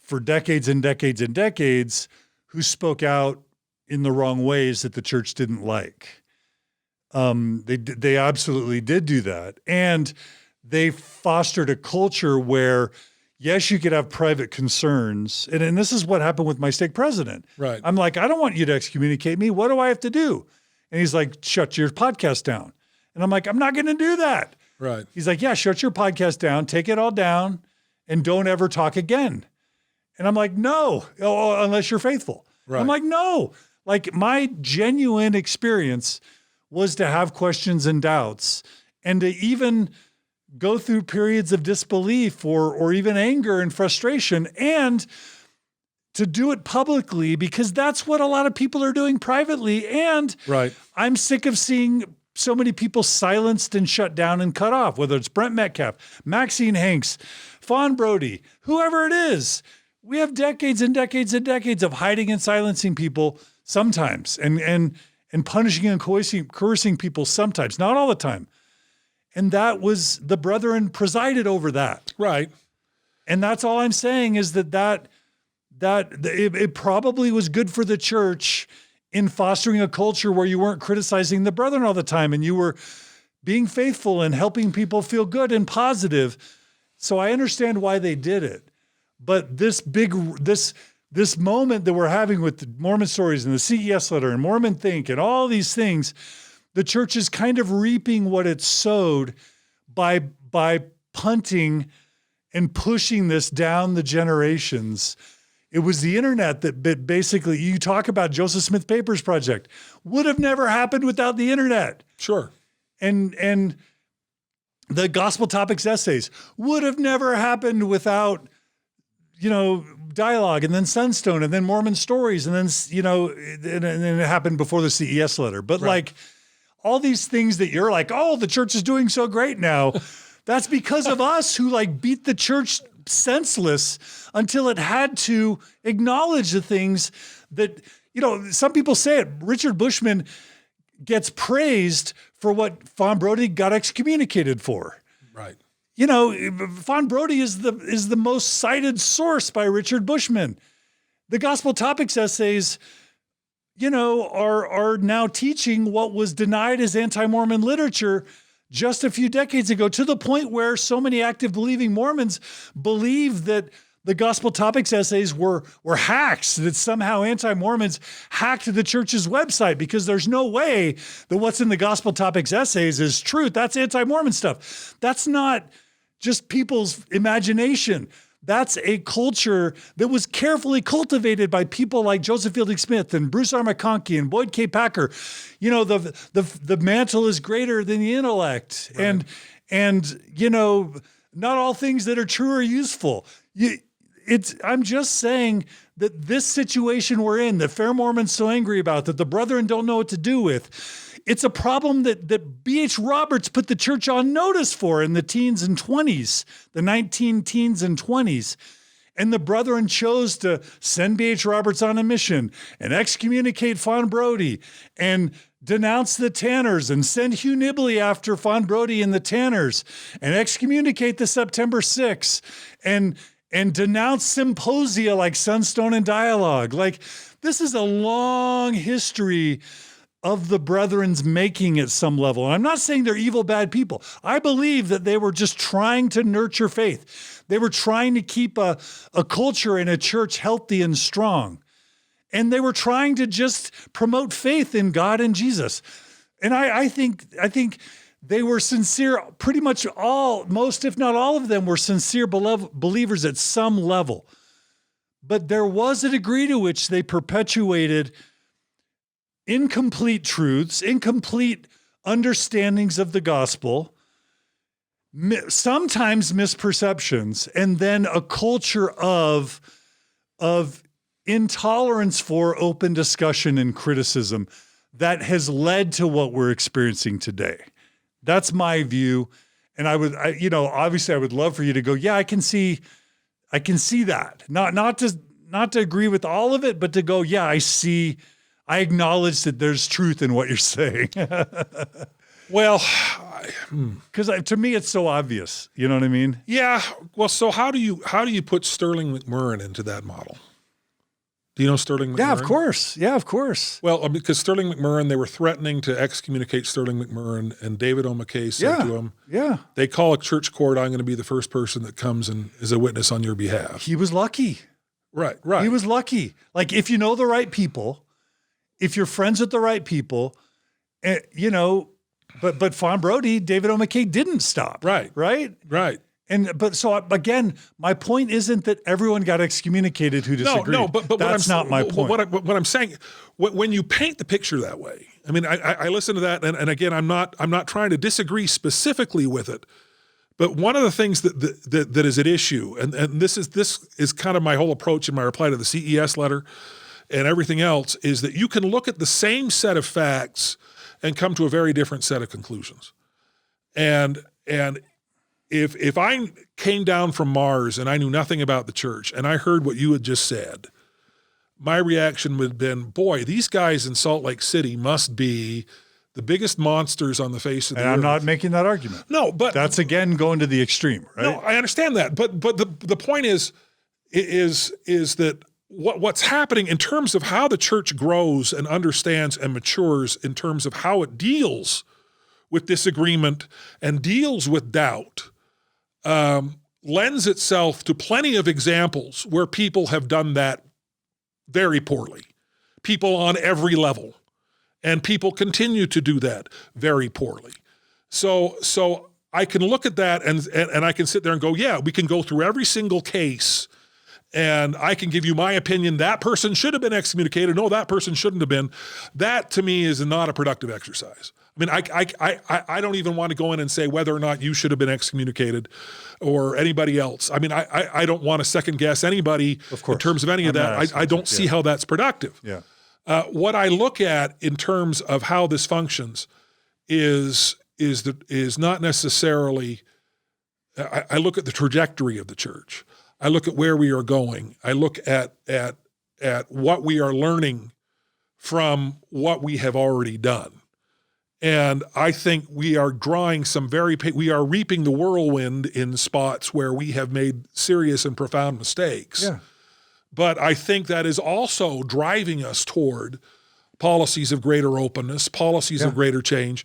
for decades and decades and decades who spoke out in the wrong ways that the church didn't like. They absolutely did do that. And they fostered a culture where, yes, you could have private concerns. And this is what happened with my stake president. Right. I'm like, I don't want you to excommunicate me. What do I have to do? And he's like, shut your podcast down. And I'm like, I'm not going to do that. Right. He's like, yeah, shut your podcast down, take it all down, and don't ever talk again. And I'm like, no, unless you're faithful. Right. I'm like, no. Like, my genuine experience was to have questions and doubts and to even go through periods of disbelief or even anger and frustration, and to do it publicly, because that's what a lot of people are doing privately. And Right. I'm sick of seeing so many people silenced and shut down and cut off, whether it's Brent Metcalf, Maxine Hanks, Fawn Brody, whoever it is. We have decades and decades and decades of hiding and silencing people sometimes, and punishing and coercing people sometimes, not all the time. And that was, the brethren presided over that. Right. And that's all I'm saying, is that it probably was good for the church in fostering a culture where you weren't criticizing the brethren all the time, and you were being faithful and helping people feel good and positive. So I understand why they did it. But this moment that we're having with the Mormon stories and the CES letter and Mormon Think and all these things, the church is kind of reaping what it sowed by punting and pushing this down the generations. It was the internet that basically, you talk about Joseph Smith Papers Project, would have never happened without the internet. Sure. And the Gospel Topics essays would have never happened without, dialogue, and then Sunstone, and then Mormon Stories, and then, and then it happened before the CES letter. But like all these things that you're like, oh, the church is doing so great now. That's because of us who beat the church senseless until it had to acknowledge the things that, some people say it. Richard Bushman gets praised for what Fawn Brody got excommunicated for. Right. Fawn Brody is the most cited source by Richard Bushman. The Gospel Topics essays, are now teaching what was denied as anti-Mormon literature just a few decades ago, to the point where so many active believing Mormons believe that the Gospel Topics essays were hacks, that somehow anti-Mormons hacked the church's website, because there's no way that what's in the Gospel Topics essays is truth. That's anti-Mormon stuff. That's not just people's imagination. That's a culture that was carefully cultivated by people like Joseph Fielding Smith and Bruce R. McConkie and Boyd K. Packer. The mantle is greater than the intellect. Right. And not all things that are true are useful. I'm just saying that this situation we're in, that FAIRMormon's so angry about, that the brethren don't know what to do with, it's a problem that B.H. Roberts put the church on notice for in the teens and 20s, the 19 teens and 20s. And the brethren chose to send B.H. Roberts on a mission and excommunicate Fawn Brody and denounce the Tanners and send Hugh Nibley after Fawn Brody and the Tanners and excommunicate the September 6th and denounce symposia like Sunstone and Dialogue. Like, this is a long history of the brethren's making at some level. And I'm not saying they're evil, bad people. I believe that they were just trying to nurture faith. They were trying to keep a culture in a church healthy and strong. And they were trying to just promote faith in God and Jesus. And I think they were sincere. Pretty much most, if not all of them, were sincere believers at some level. But there was a degree to which they perpetuated incomplete truths, incomplete understandings of the gospel, sometimes misperceptions, and then a culture of intolerance for open discussion and criticism that has led to what we're experiencing today. That's my view. And obviously I would love for you to go, yeah, I can see that. Not to agree with all of it, but to go, yeah, I acknowledge that there's truth in what you're saying. Well, because to me, it's so obvious. You know what I mean? Yeah. Well, so how do you put Sterling McMurrin into that model? Do you know Sterling McMurrin? Yeah, of course. Yeah, of course. Well, because Sterling McMurrin, they were threatening to excommunicate Sterling McMurrin, and David O. McKay said to him, they call a church court, I'm going to be the first person that comes and is a witness on your behalf. He was lucky. Right. He was lucky. Like, if you know the right people, if you're friends with the right people, but Fawn Brody, David O. McKay didn't stop. Right. But so again, my point isn't that everyone got excommunicated who disagreed. No, but that's not my point. What I'm saying, when you paint the picture that way, I mean, I listen to that, and again, I'm not trying to disagree specifically with it, but one of the things that is at issue, and this is kind of my whole approach in my reply to the CES letter and everything else, is that you can look at the same set of facts and come to a very different set of conclusions. And if I came down from Mars and I knew nothing about the church and I heard what you had just said, my reaction would have been, boy, these guys in Salt Lake City must be the biggest monsters on the face of the earth. And I'm not making that argument. No, but that's again going to the extreme, right? No, I understand that. But the point is that what's happening in terms of how the church grows and understands and matures in terms of how it deals with disagreement and deals with doubt lends itself to plenty of examples where people have done that very poorly. People on every level. And people continue to do that very poorly. So I can look at that and I can sit there and go, yeah, we can go through every single case and I can give you my opinion. That person should have been excommunicated. No, that person shouldn't have been. That to me is not a productive exercise. I mean, I don't even want to go in and say whether or not you should have been excommunicated or anybody else. I mean, I don't want to second guess anybody in terms of any of that. I don't see how that's productive. Yeah. What I look at in terms of how this functions is not necessarily. I look at the trajectory of the church. I look at where we are going. I look at what we are learning from what we have already done. And I think we are drawing we are reaping the whirlwind in spots where we have made serious and profound mistakes. Yeah. But I think that is also driving us toward policies of greater openness, policies of greater change.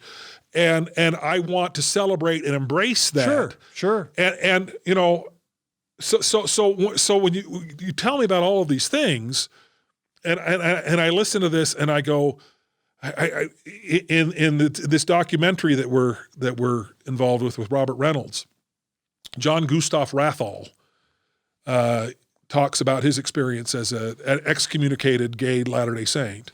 And I want to celebrate and embrace that. Sure. And you know, so when you tell me about all of these things, and I listen to this and I go, in this documentary that we're involved with Robert Reynolds, John Gustav Rathall talks about his experience as an excommunicated gay Latter-day Saint.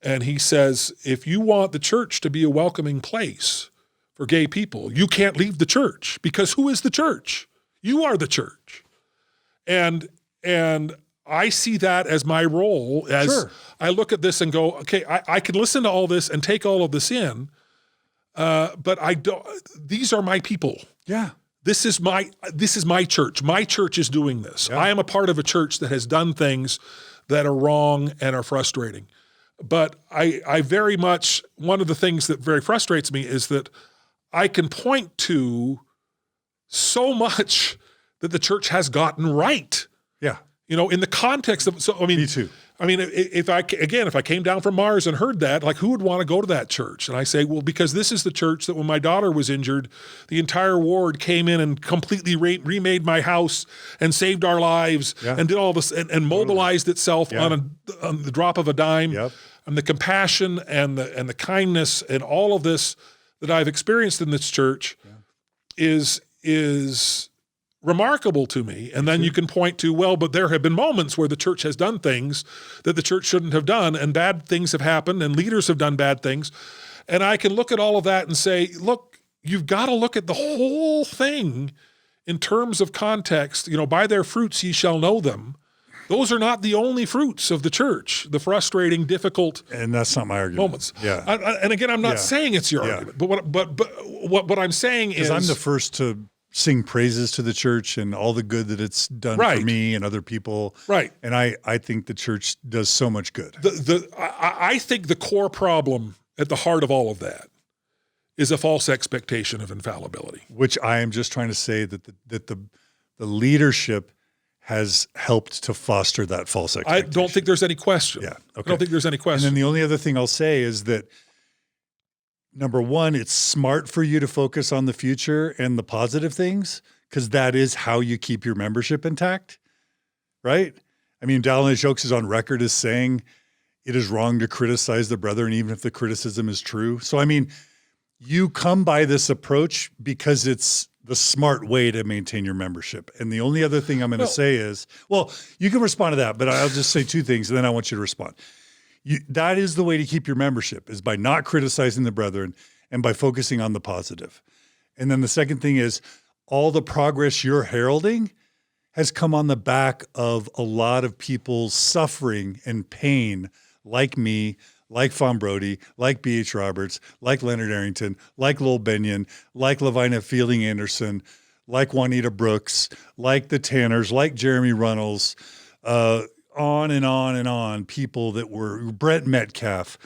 And he says, if you want the church to be a welcoming place for gay people, you can't leave the church, because who is the church? You are the church. And I see that as my role as I look at this and go, okay, I can listen to all this and take all of this in, but I don't, these are my people. Yeah. This is my church. My church is doing this. Yeah. I am a part of a church that has done things that are wrong and are frustrating. But I very much, one of the things that very frustrates me is that I can point to so much that the church has gotten right. Yeah. You know, in the context of, so I mean, me too. I mean, if I came down from Mars and heard that, like, who would want to go to that church? And I say, well, because this is the church that when my daughter was injured, the entire ward came in and completely remade my house and saved our lives and did all this and mobilized itself on the drop of a dime. Yep. And the compassion and the kindness and all of this that I've experienced in this church is remarkable to me. And then you can point to, well, but there have been moments where the church has done things that the church shouldn't have done, and bad things have happened, and leaders have done bad things. And I can look at all of that and say, look, you've got to look at the whole thing in terms of context. You know, by their fruits ye shall know them. Those are not the only fruits of the church, the frustrating, difficult, and that's not my argument. Moments. Yeah. And again, I'm not saying it's your argument, but what I'm saying is, I'm the first to sing praises to the church and all the good that it's done for me and other people. Right. And I think the church does so much good. I think the core problem at the heart of all of that is a false expectation of infallibility. Which I am just trying to say that the leadership has helped to foster that false expectation. I don't think there's any question. Yeah. Okay. I don't think there's any question. And then the only other thing I'll say is that, number one, it's smart for you to focus on the future and the positive things, because that is how you keep your membership intact, right? I mean, Dallin Jokes is on record as saying it is wrong to criticize the brethren, even if the criticism is true. So, I mean, you come by this approach because it's the smart way to maintain your membership. And the only other thing I'm going to say is, well, you can respond to that, but I'll just say two things, and then I want you to respond. That is the way to keep your membership, is by not criticizing the brethren and by focusing on the positive. And then the second thing is, all the progress you're heralding has come on the back of a lot of people's suffering and pain, like me, like Fawn Brody, like B.H. Roberts, like Leonard Arrington, like Lowell Benyon, like Lavina Fielding Anderson, like Juanita Brooks, like the Tanners, like Jeremy Runnells, on and on and on, people that were Brett Metcalf,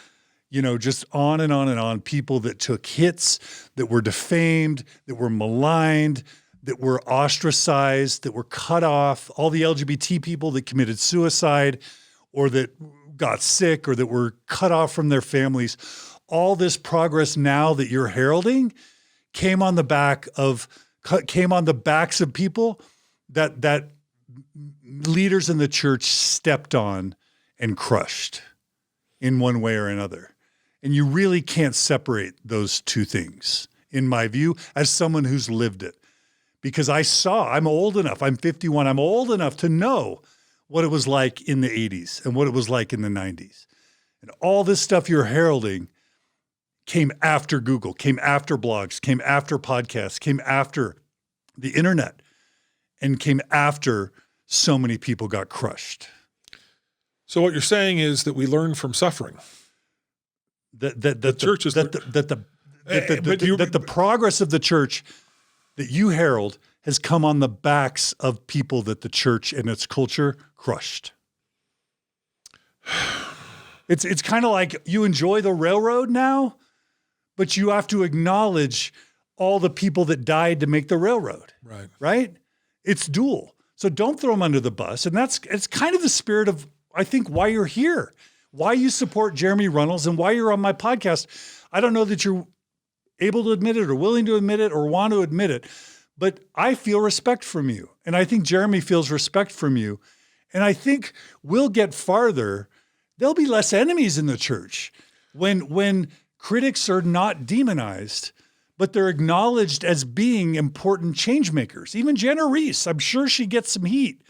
you know, just on and on and on, people that took hits, that were defamed, that were maligned, that were ostracized, that were cut off, all the LGBT people that committed suicide or that got sick or that were cut off from their families. All this progress now that you're heralding came on the backs of people that leaders in the church stepped on and crushed in one way or another. And you really can't separate those two things, in my view, as someone who's lived it. Because I'm old enough, I'm 51, I'm old enough to know what it was like in the 80s and what it was like in the 90s. And all this stuff you're heralding came after Google, came after blogs, came after podcasts, came after the internet, and came after so many people got crushed. So what you're saying is that we learn from suffering. That the progress of the church that you herald has come on the backs of people that the church and its culture crushed. It's kind of like you enjoy the railroad now, but you have to acknowledge all the people that died to make the railroad. Right? It's dual. So don't throw them under the bus. And it's kind of the spirit of, I think, why you're here, why you support Jeremy Runnells and why you're on my podcast. I don't know that you're able to admit it or willing to admit it or want to admit it, but I feel respect from you. And I think Jeremy feels respect from you. And I think we'll get farther. There'll be less enemies in the church when critics are not demonized, but they're acknowledged as being important change makers. Even Jenna Reese, I'm sure she gets some heat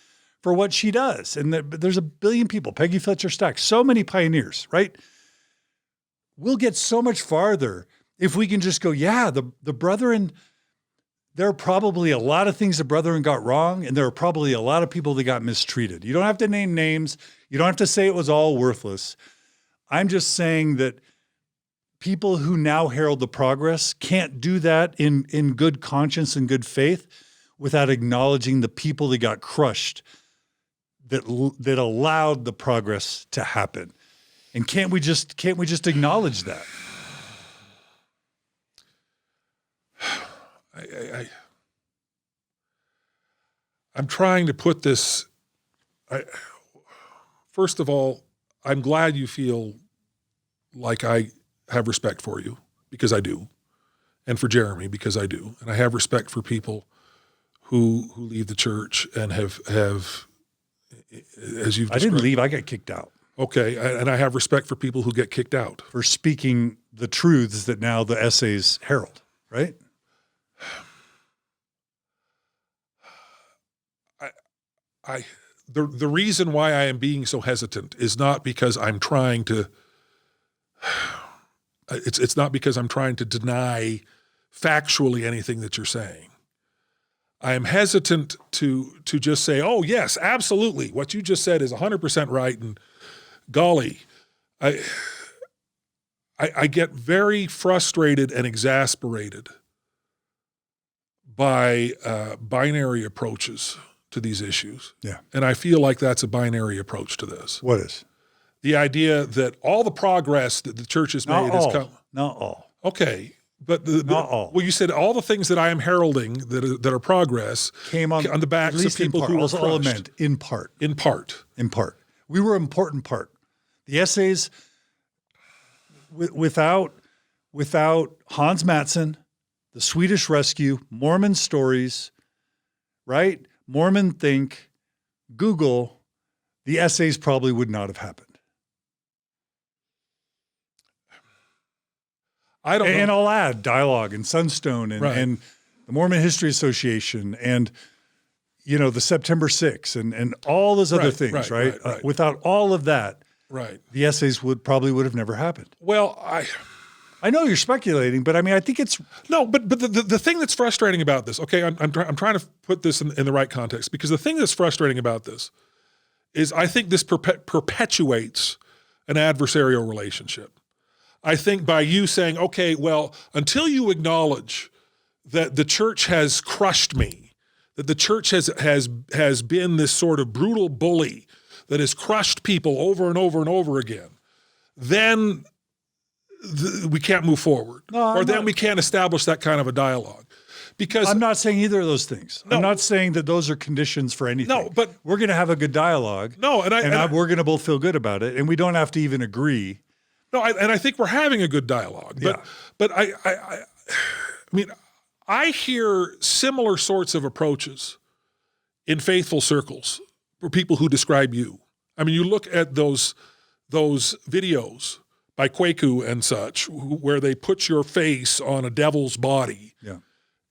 for what she does. And there's a billion people, Peggy Fletcher Stack, so many pioneers, right? We'll get so much farther if we can just go, the brethren, there are probably a lot of things the brethren got wrong, and there are probably a lot of people that got mistreated. You don't have to name names. You don't have to say it was all worthless. I'm just saying that people who now herald the progress can't do that in good conscience and good faith without acknowledging the people that got crushed, that allowed the progress to happen. And can't we just acknowledge that? I'm trying to put this. First of all, I'm glad you feel like I have respect for you, because I do, and for Jeremy, because I do, and I have respect for people who leave the church and have as you've described. I didn't leave. I got kicked out. Okay, and I have respect for people who get kicked out for speaking the truths that now the essays herald, right? The reason why I am being so hesitant is not because I'm trying to. It's not because I'm trying to deny factually anything that you're saying. I am hesitant to just say, oh yes, absolutely, what you just said is 100% right, and golly, I get very frustrated and exasperated by binary approaches to these issues. Yeah. And I feel like that's a binary approach to this. What is? The idea that all the progress that the church has made has come. Not all. Okay. But not all. Well, you said all the things that I am heralding that are progress came on the backs of people who were crushed. In part. In part. In part. We were an important part. The essays, without Hans Mattson, the Swedish Rescue, Mormon Stories, right? Mormon Think, Google, the essays probably would not have happened. I don't know. And I'll add Dialogue and Sunstone and the Mormon History Association and, the September 6th and all those other things, right? Without all of that, the essays would have never happened. Well, I know you're speculating, but I mean, I think it's no. But the thing that's frustrating about this, okay, I'm trying to put this in the right context, because the thing that's frustrating about this is I think this perpetuates an adversarial relationship. I think by you saying, okay, well, until you acknowledge that the church has crushed me, that the church has been this sort of brutal bully that has crushed people over and over and over again, then we can't move forward. We can't establish that kind of a dialogue. Because I'm not saying either of those things. No. I'm not saying that those are conditions for anything. No, but we're going to have a good dialogue. No, we're going to both feel good about it, and we don't have to even agree. No, and I think we're having a good dialogue. But I mean, I hear similar sorts of approaches in faithful circles for people who describe you. I mean, you look at those videos by Kwaku and such, where they put your face on a devil's body,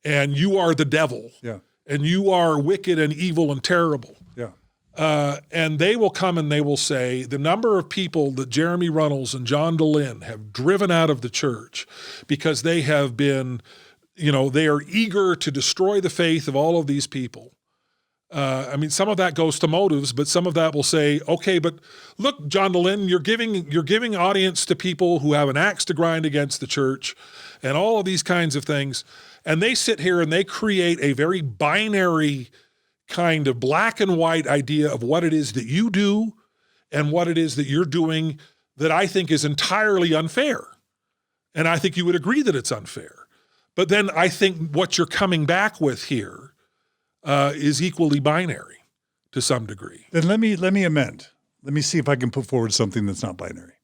and you are the devil, and you are wicked and evil and terrible. And they will come and they will say, the number of people that Jeremy Runnells and John DeLynn have driven out of the church because they have been, they are eager to destroy the faith of all of these people. I mean, some of that goes to motives, but some of that will say, okay, but look, John DeLynn, you're giving audience to people who have an axe to grind against the church and all of these kinds of things. And they sit here and they create a very binary kind of black and white idea of what it is that you do and what it is that you're doing that I think is entirely unfair. And I think you would agree that it's unfair. But then I think what you're coming back with here is equally binary to some degree. Then let me amend. Let me see if I can put forward something that's not binary.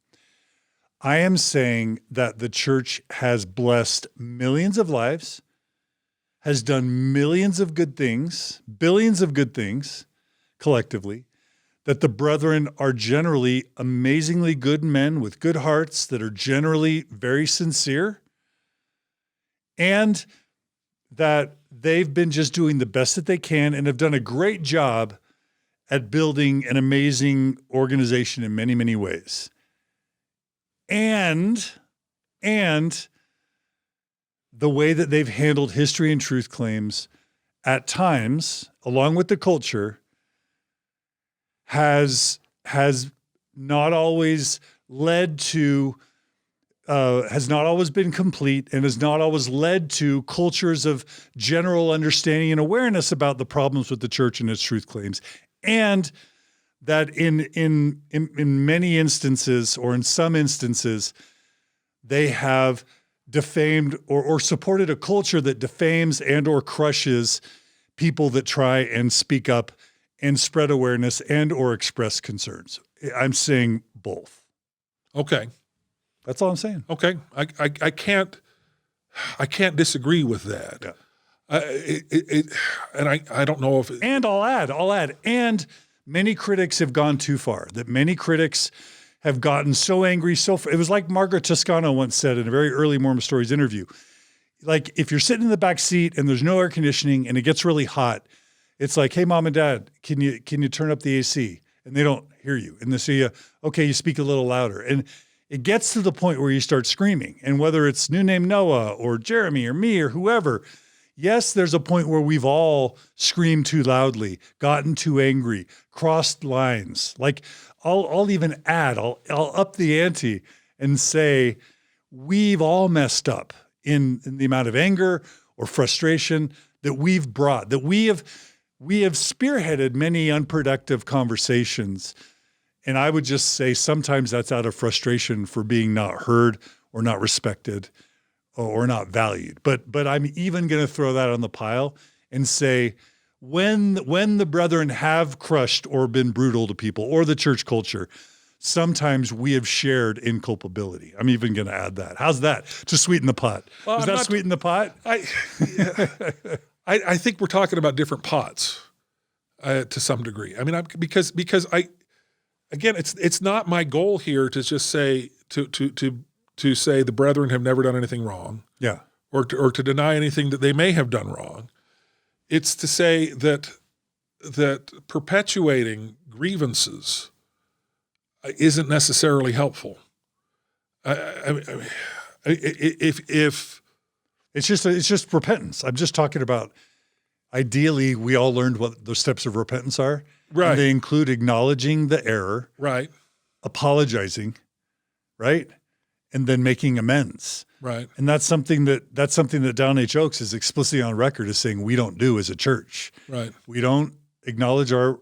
I am saying that the church has blessed millions of lives, has done millions of good things, billions of good things collectively, that the brethren are generally amazingly good men with good hearts that are generally very sincere, and that they've been just doing the best that they can and have done a great job at building an amazing organization in many, many ways. And the way that they've handled history and truth claims at times, along with the culture, has not always led to, has not always been complete, and has not always led to cultures of general understanding and awareness about the problems with the church and its truth claims. And that in many instances, or in some instances, they have defamed or supported a culture that defames and or crushes people that try and speak up and spread awareness and or express concerns. I'm saying both. Okay. That's all I'm saying. Okay. I can't disagree with that. Yeah. And I don't know if it, And I'll add, and many critics have gone too far, that many critics have gotten so angry, it was like Margaret Toscano once said in a very early Mormon Stories interview, like if you're sitting in the back seat and there's no air conditioning and it gets really hot, it's like, hey, mom and dad, can you turn up the AC? And they don't hear you. And they say, okay, you speak a little louder. And it gets to the point where you start screaming. And whether it's new name Noah or Jeremy or me or whoever, yes, there's a point where we've all screamed too loudly, gotten too angry, crossed lines. Like I'll even add, I'll up the ante and say, we've all messed up in the amount of anger or frustration that we've brought, that we have spearheaded many unproductive conversations. And I would just say sometimes that's out of frustration for being not heard or not respected or not valued. But I'm even going to throw that on the pile and say, when the brethren have crushed or been brutal to people or the church culture, sometimes we have shared in culpability. I'm even going to add that. How's that to sweeten the pot? Well, Does that sweeten the pot? I think we're talking about different pots to some degree. I mean, because again, it's not my goal here to just say to say the brethren have never done anything wrong. Yeah. Or to deny anything that they may have done wrong. It's to say that perpetuating grievances isn't necessarily helpful. If it's just repentance. I'm just talking about, ideally, we all learned what the steps of repentance are. Right. And they include acknowledging the error. Right. Apologizing. Right. And then making amends. Right. And that's something that Down H. Oaks is explicitly on record as saying we don't do as a church. Right. We don't acknowledge our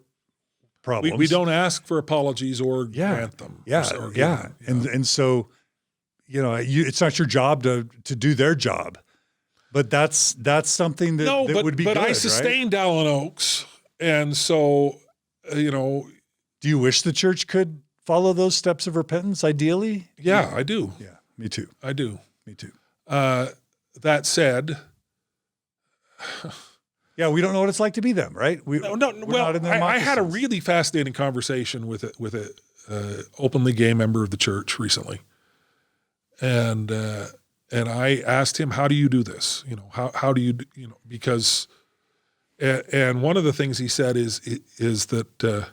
problems. We don't ask for apologies or grant them. Or them, And so, it's not your job to do their job, but that's something that would be good. But I sustained Dallin Oaks. And so, do you wish the church could follow those steps of repentance ideally? Yeah, I do. Yeah, me too. I do. Me too. That said, yeah, we don't know what it's like to be them, right? I had a really fascinating conversation with a openly gay member of the church recently, and I asked him, "How do you do this? How do you because?" And one of the things he said is that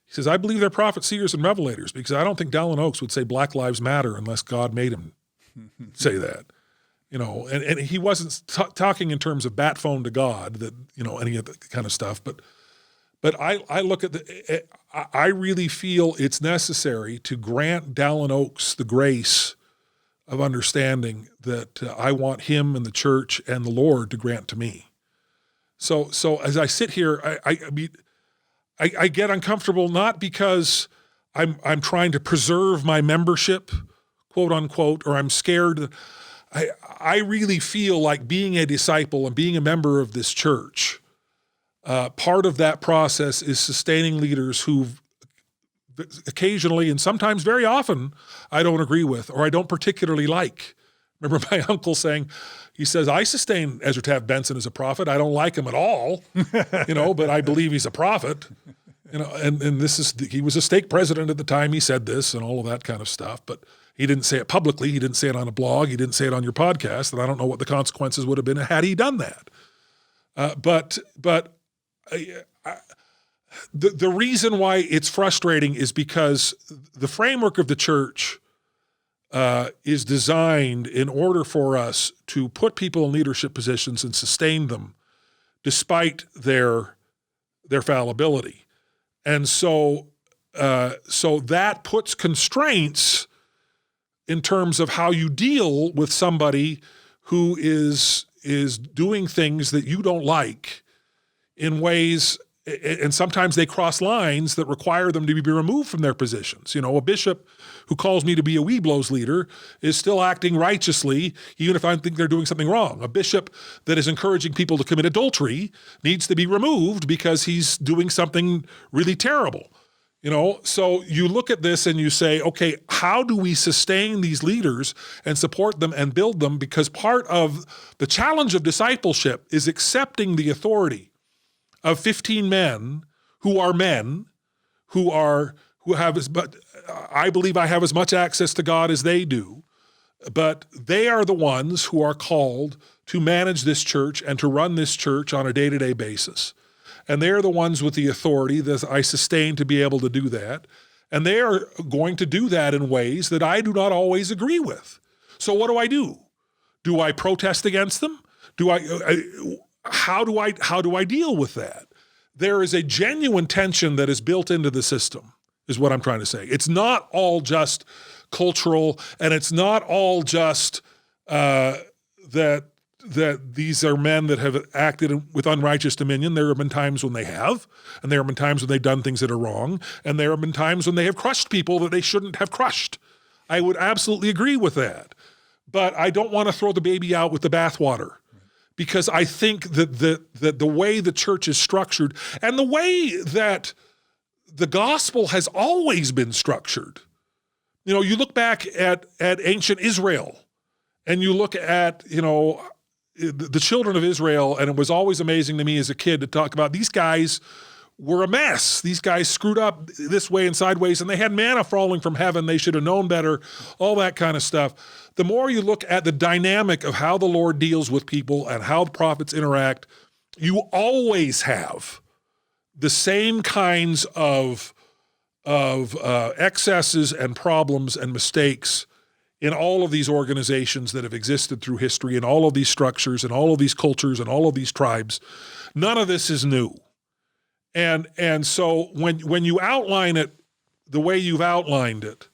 he says, "I believe they're prophets, seers, and revelators because I don't think Dallin Oaks would say Black Lives Matter unless God made him say that." And he wasn't talking in terms of bat phone to God, that, any of that kind of stuff. But I look at I really feel it's necessary to grant Dallin Oaks the grace of understanding that I want him and the church and the Lord to grant to me. So as I sit here, I get uncomfortable, not because I'm trying to preserve my membership, quote unquote, or I'm scared. I really feel like being a disciple and being a member of this church, part of that process is sustaining leaders who occasionally and sometimes very often I don't agree with or I don't particularly like. Remember my uncle saying, he says, I sustain Ezra Taft Benson as a prophet. I don't like him at all, but I believe he's a prophet. And he was a stake president at the time he said this and all of that kind of stuff, but he didn't say it publicly. He didn't say it on a blog. He didn't say it on your podcast. And I don't know what the consequences would have been had he done that. The reason why it's frustrating is because the framework of the church is designed in order for us to put people in leadership positions and sustain them despite their fallibility. And so that puts constraints in terms of how you deal with somebody who is doing things that you don't like in ways and sometimes they cross lines that require them to be removed from their positions. A bishop who calls me to be a Weeblos leader is still acting righteously, even if I think they're doing something wrong. A bishop that is encouraging people to commit adultery needs to be removed because he's doing something really terrible. So you look at this and you say, okay, how do we sustain these leaders and support them and build them? Because part of the challenge of discipleship is accepting the authority of 15 men who have, but I believe I have as much access to God as they do, but they are the ones who are called to manage this church and to run this church on a day-to-day basis. And they are the ones with the authority that I sustain to be able to do that. And they are going to do that in ways that I do not always agree with. So what do? Do I protest against them? How do I deal with that? There is a genuine tension that is built into the system, is what I'm trying to say. It's not all just cultural, and it's not all just that these are men that have acted with unrighteous dominion. There have been times when they have, and there have been times when they've done things that are wrong, and there have been times when they have crushed people that they shouldn't have crushed. I would absolutely agree with that. But I don't want to throw the baby out with the bathwater, because I think that the way the church is structured and the way that the gospel has always been structured. You look back at ancient Israel, and you look at, the children of Israel, and it was always amazing to me as a kid to talk about these guys were a mess. These guys screwed up this way and sideways, and they had manna falling from heaven. They should have known better, all that kind of stuff. The more you look at the dynamic of how the Lord deals with people and how the prophets interact, you always have the same kinds of excesses and problems and mistakes in all of these organizations that have existed through history, and all of these structures and all of these cultures and all of these tribes. None of this is new. And so when you outline it the way you've outlined it,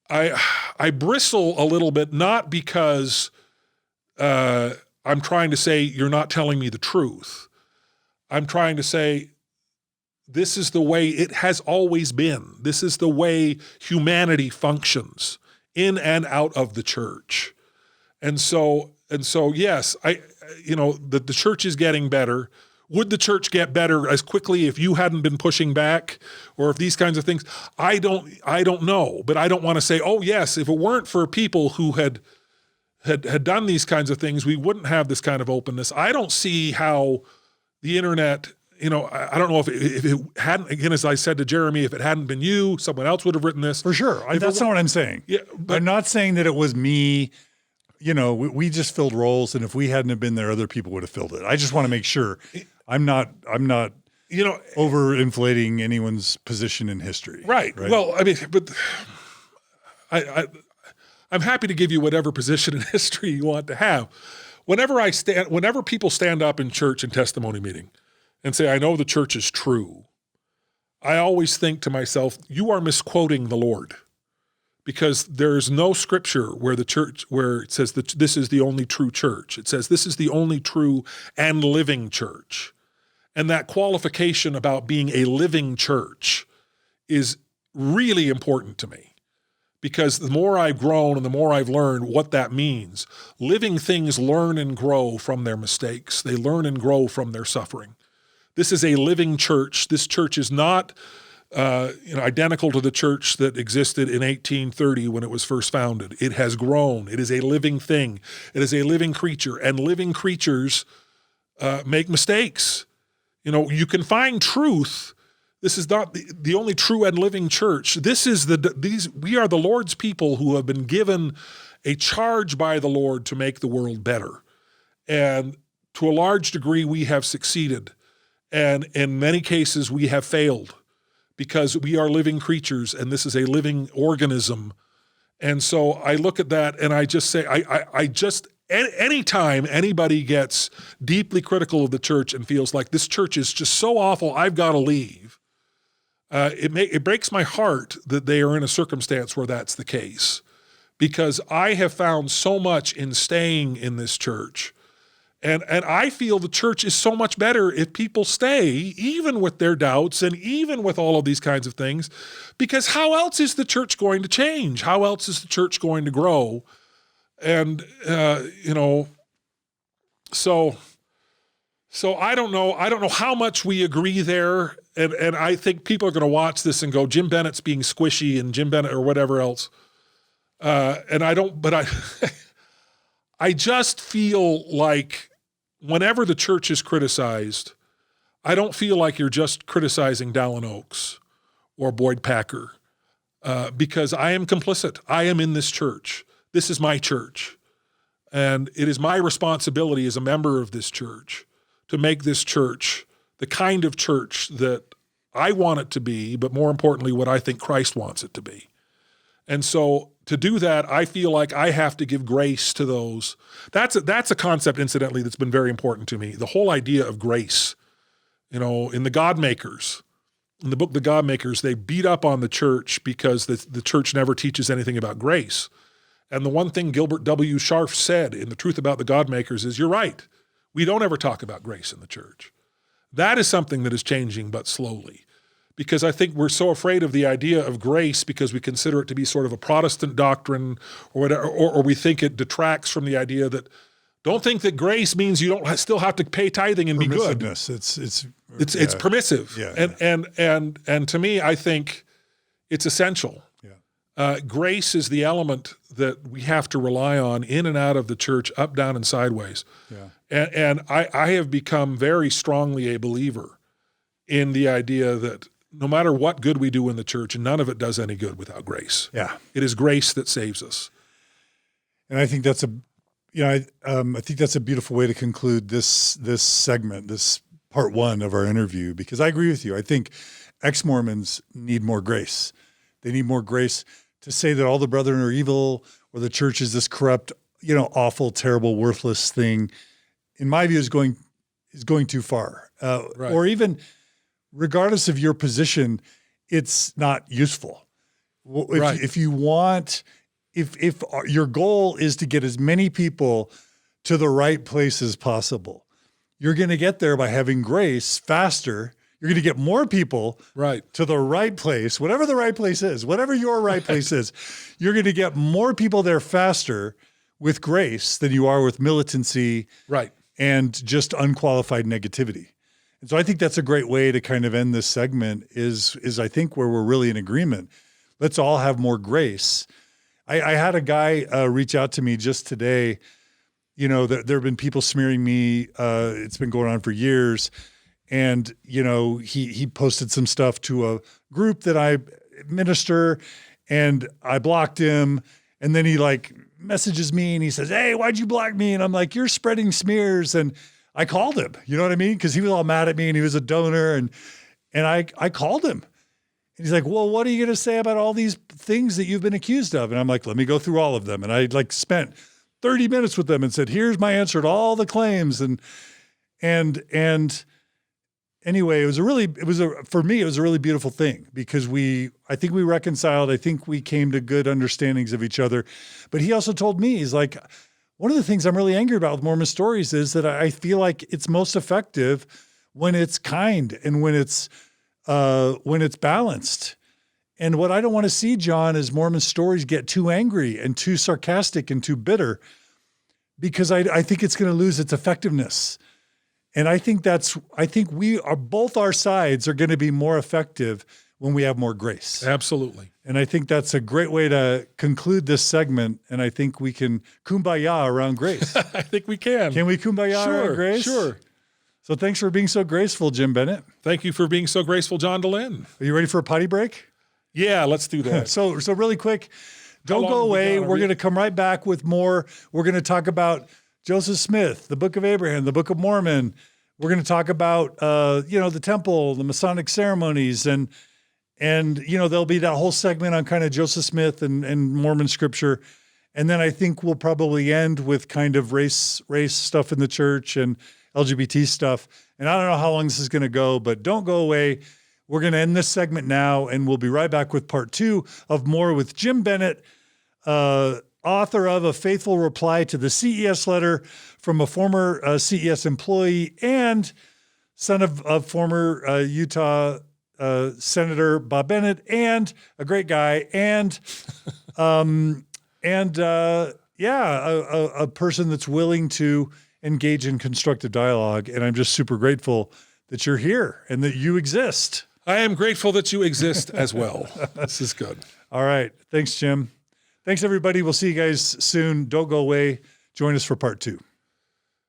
I bristle a little bit, not because I'm trying to say you're not telling me the truth. I'm trying to say this is the way it has always been. This is the way humanity functions in and out of the church. And so yes, the church is getting better. Would the church get better as quickly if you hadn't been pushing back, or if these kinds of things? I don't know, but I don't want to say, oh yes, if it weren't for people who had done these kinds of things, we wouldn't have this kind of openness. I don't see how the internet, I don't know if it hadn't, again, as I said to Jeremy, if it hadn't been you, someone else would have written this. For sure. That's not what I'm saying. Yeah, but I'm not saying that it was me. We just filled roles, and if we hadn't have been there, other people would have filled it. I just want to make sure I'm not overinflating anyone's position in history. Right. Well, I mean, but I'm happy to give you whatever position in history you want to have. Whenever people stand up in church and testimony meeting and say, I know the church is true, I always think to myself, you are misquoting the Lord. Because there's no scripture where it says that this is the only true church. It says this is the only true and living church. And that qualification about being a living church is really important to me. Because the more I've grown and the more I've learned what that means, living things learn and grow from their mistakes. They learn and grow from their suffering. This is a living church. This church is not identical to the church that existed in 1830 when it was first founded. It has grown. It is a living thing. It is a living creature, and living creatures make mistakes. You can find truth. This is not the only true and living church. We are the Lord's people who have been given a charge by the Lord to make the world better. And to a large degree, we have succeeded. And in many cases, we have failed, because we are living creatures and this is a living organism. And so I look at that and I just say, anytime anybody gets deeply critical of the church and feels like this church is just so awful, I've got to leave, it breaks my heart that they are in a circumstance where that's the case. Because I have found so much in staying in this church And I feel the church is so much better if people stay, even with their doubts and even with all of these kinds of things, because how else is the church going to change? How else is the church going to grow? And, so I don't know. I don't know how much we agree there. And I think people are going to watch this and go, Jim Bennett's being squishy and Jim Bennett or whatever else. I just feel like whenever the church is criticized, I don't feel like you're just criticizing Dallin Oaks or Boyd Packer, because I am complicit. I am in this church. This is my church. And it is my responsibility as a member of this church to make this church the kind of church that I want it to be, but more importantly, what I think Christ wants it to be. And so to do that, I feel like I have to give grace to those. That's a concept, incidentally, that's been very important to me. The whole idea of grace. In the Godmakers, in the book The Godmakers, they beat up on the church because the church never teaches anything about grace. And the one thing Gilbert W. Scharf said in The Truth About the Godmakers is, you're right. We don't ever talk about grace in the church. That is something that is changing, but slowly. Because I think we're so afraid of the idea of grace because we consider it to be sort of a Protestant doctrine or whatever, or we think it detracts from the idea that, don't think that grace means you don't still have to pay tithing and be good. It's permissive. Yeah. And to me, I think it's essential. Yeah. Grace is the element that we have to rely on in and out of the church, up, down, and sideways. Yeah. And I have become very strongly a believer in the idea that no matter what good we do in the church, none of it does any good without grace. Yeah. It is grace that saves us. And I think that's I think that's a beautiful way to conclude this segment, this part one of our interview, because I agree with you. I think ex-Mormons need more grace. They need more grace to say that all the brethren are evil or the church is this corrupt, awful, terrible, worthless thing. In my view, is going too far. Right. Or even regardless of your position, it's not useful. If you want, if your goal is to get as many people to the right place as possible, you're going to get there by having grace faster. You're going to get more people to the right place, whatever the right place is, whatever your right place is. You're going to get more people there faster with grace than you are with militancy and just unqualified negativity. And so I think that's a great way to kind of end this segment is I think where we're really in agreement. Let's all have more grace. I had a guy reach out to me just today. There have been people smearing me. It's been going on for years. And, he posted some stuff to a group that I minister and I blocked him. And then he messages me and he says, "Hey, why'd you block me?" And I'm like, "You're spreading smears." And I called him, you know what I mean? Because he was all mad at me and he was a donor. And I called him. And he's like, "Well, what are you going to say about all these things that you've been accused of?" And I'm like, "Let me go through all of them." And I spent 30 minutes with them and said, "Here's my answer to all the claims." And anyway, for me, it was a really beautiful thing because I think we reconciled. I think we came to good understandings of each other. But he also told me, he's like, one of the things I'm really angry about with Mormon Stories is that I feel like it's most effective when it's kind and when it's balanced. And what I don't want to see, John, is Mormon Stories get too angry and too sarcastic and too bitter, because I think it's going to lose its effectiveness. And I think both our sides are going to be more effective when we have more grace. Absolutely. And I think that's a great way to conclude this segment. And I think we can kumbaya around grace. I think we can. Can we kumbaya around grace? Sure. So thanks for being so graceful, Jim Bennett. Thank you for being so graceful, John DeLynn. Are you ready for a potty break? Yeah, let's do that. So really quick, don't go away. We're going to come right back with more. We're going to talk about Joseph Smith, the Book of Abraham, the Book of Mormon. We're going to talk about, the temple, the Masonic ceremonies, and there'll be that whole segment on kind of Joseph Smith and Mormon scripture. And then I think we'll probably end with kind of race stuff in the church and LGBT stuff. And I don't know how long this is going to go, but don't go away. We're going to end this segment now, and we'll be right back with part 2 of more with Jim Bennett. author of A Faithful Reply to the CES Letter from a former CES employee and son of former Utah Senator Bob Bennett, and a great guy, and a person that's willing to engage in constructive dialogue. And I'm just super grateful that you're here and that you exist. I am grateful that you exist as well. This is good. All right. Thanks, Jim. Thanks, everybody. We'll see you guys soon. Don't go away. Join us for part 2.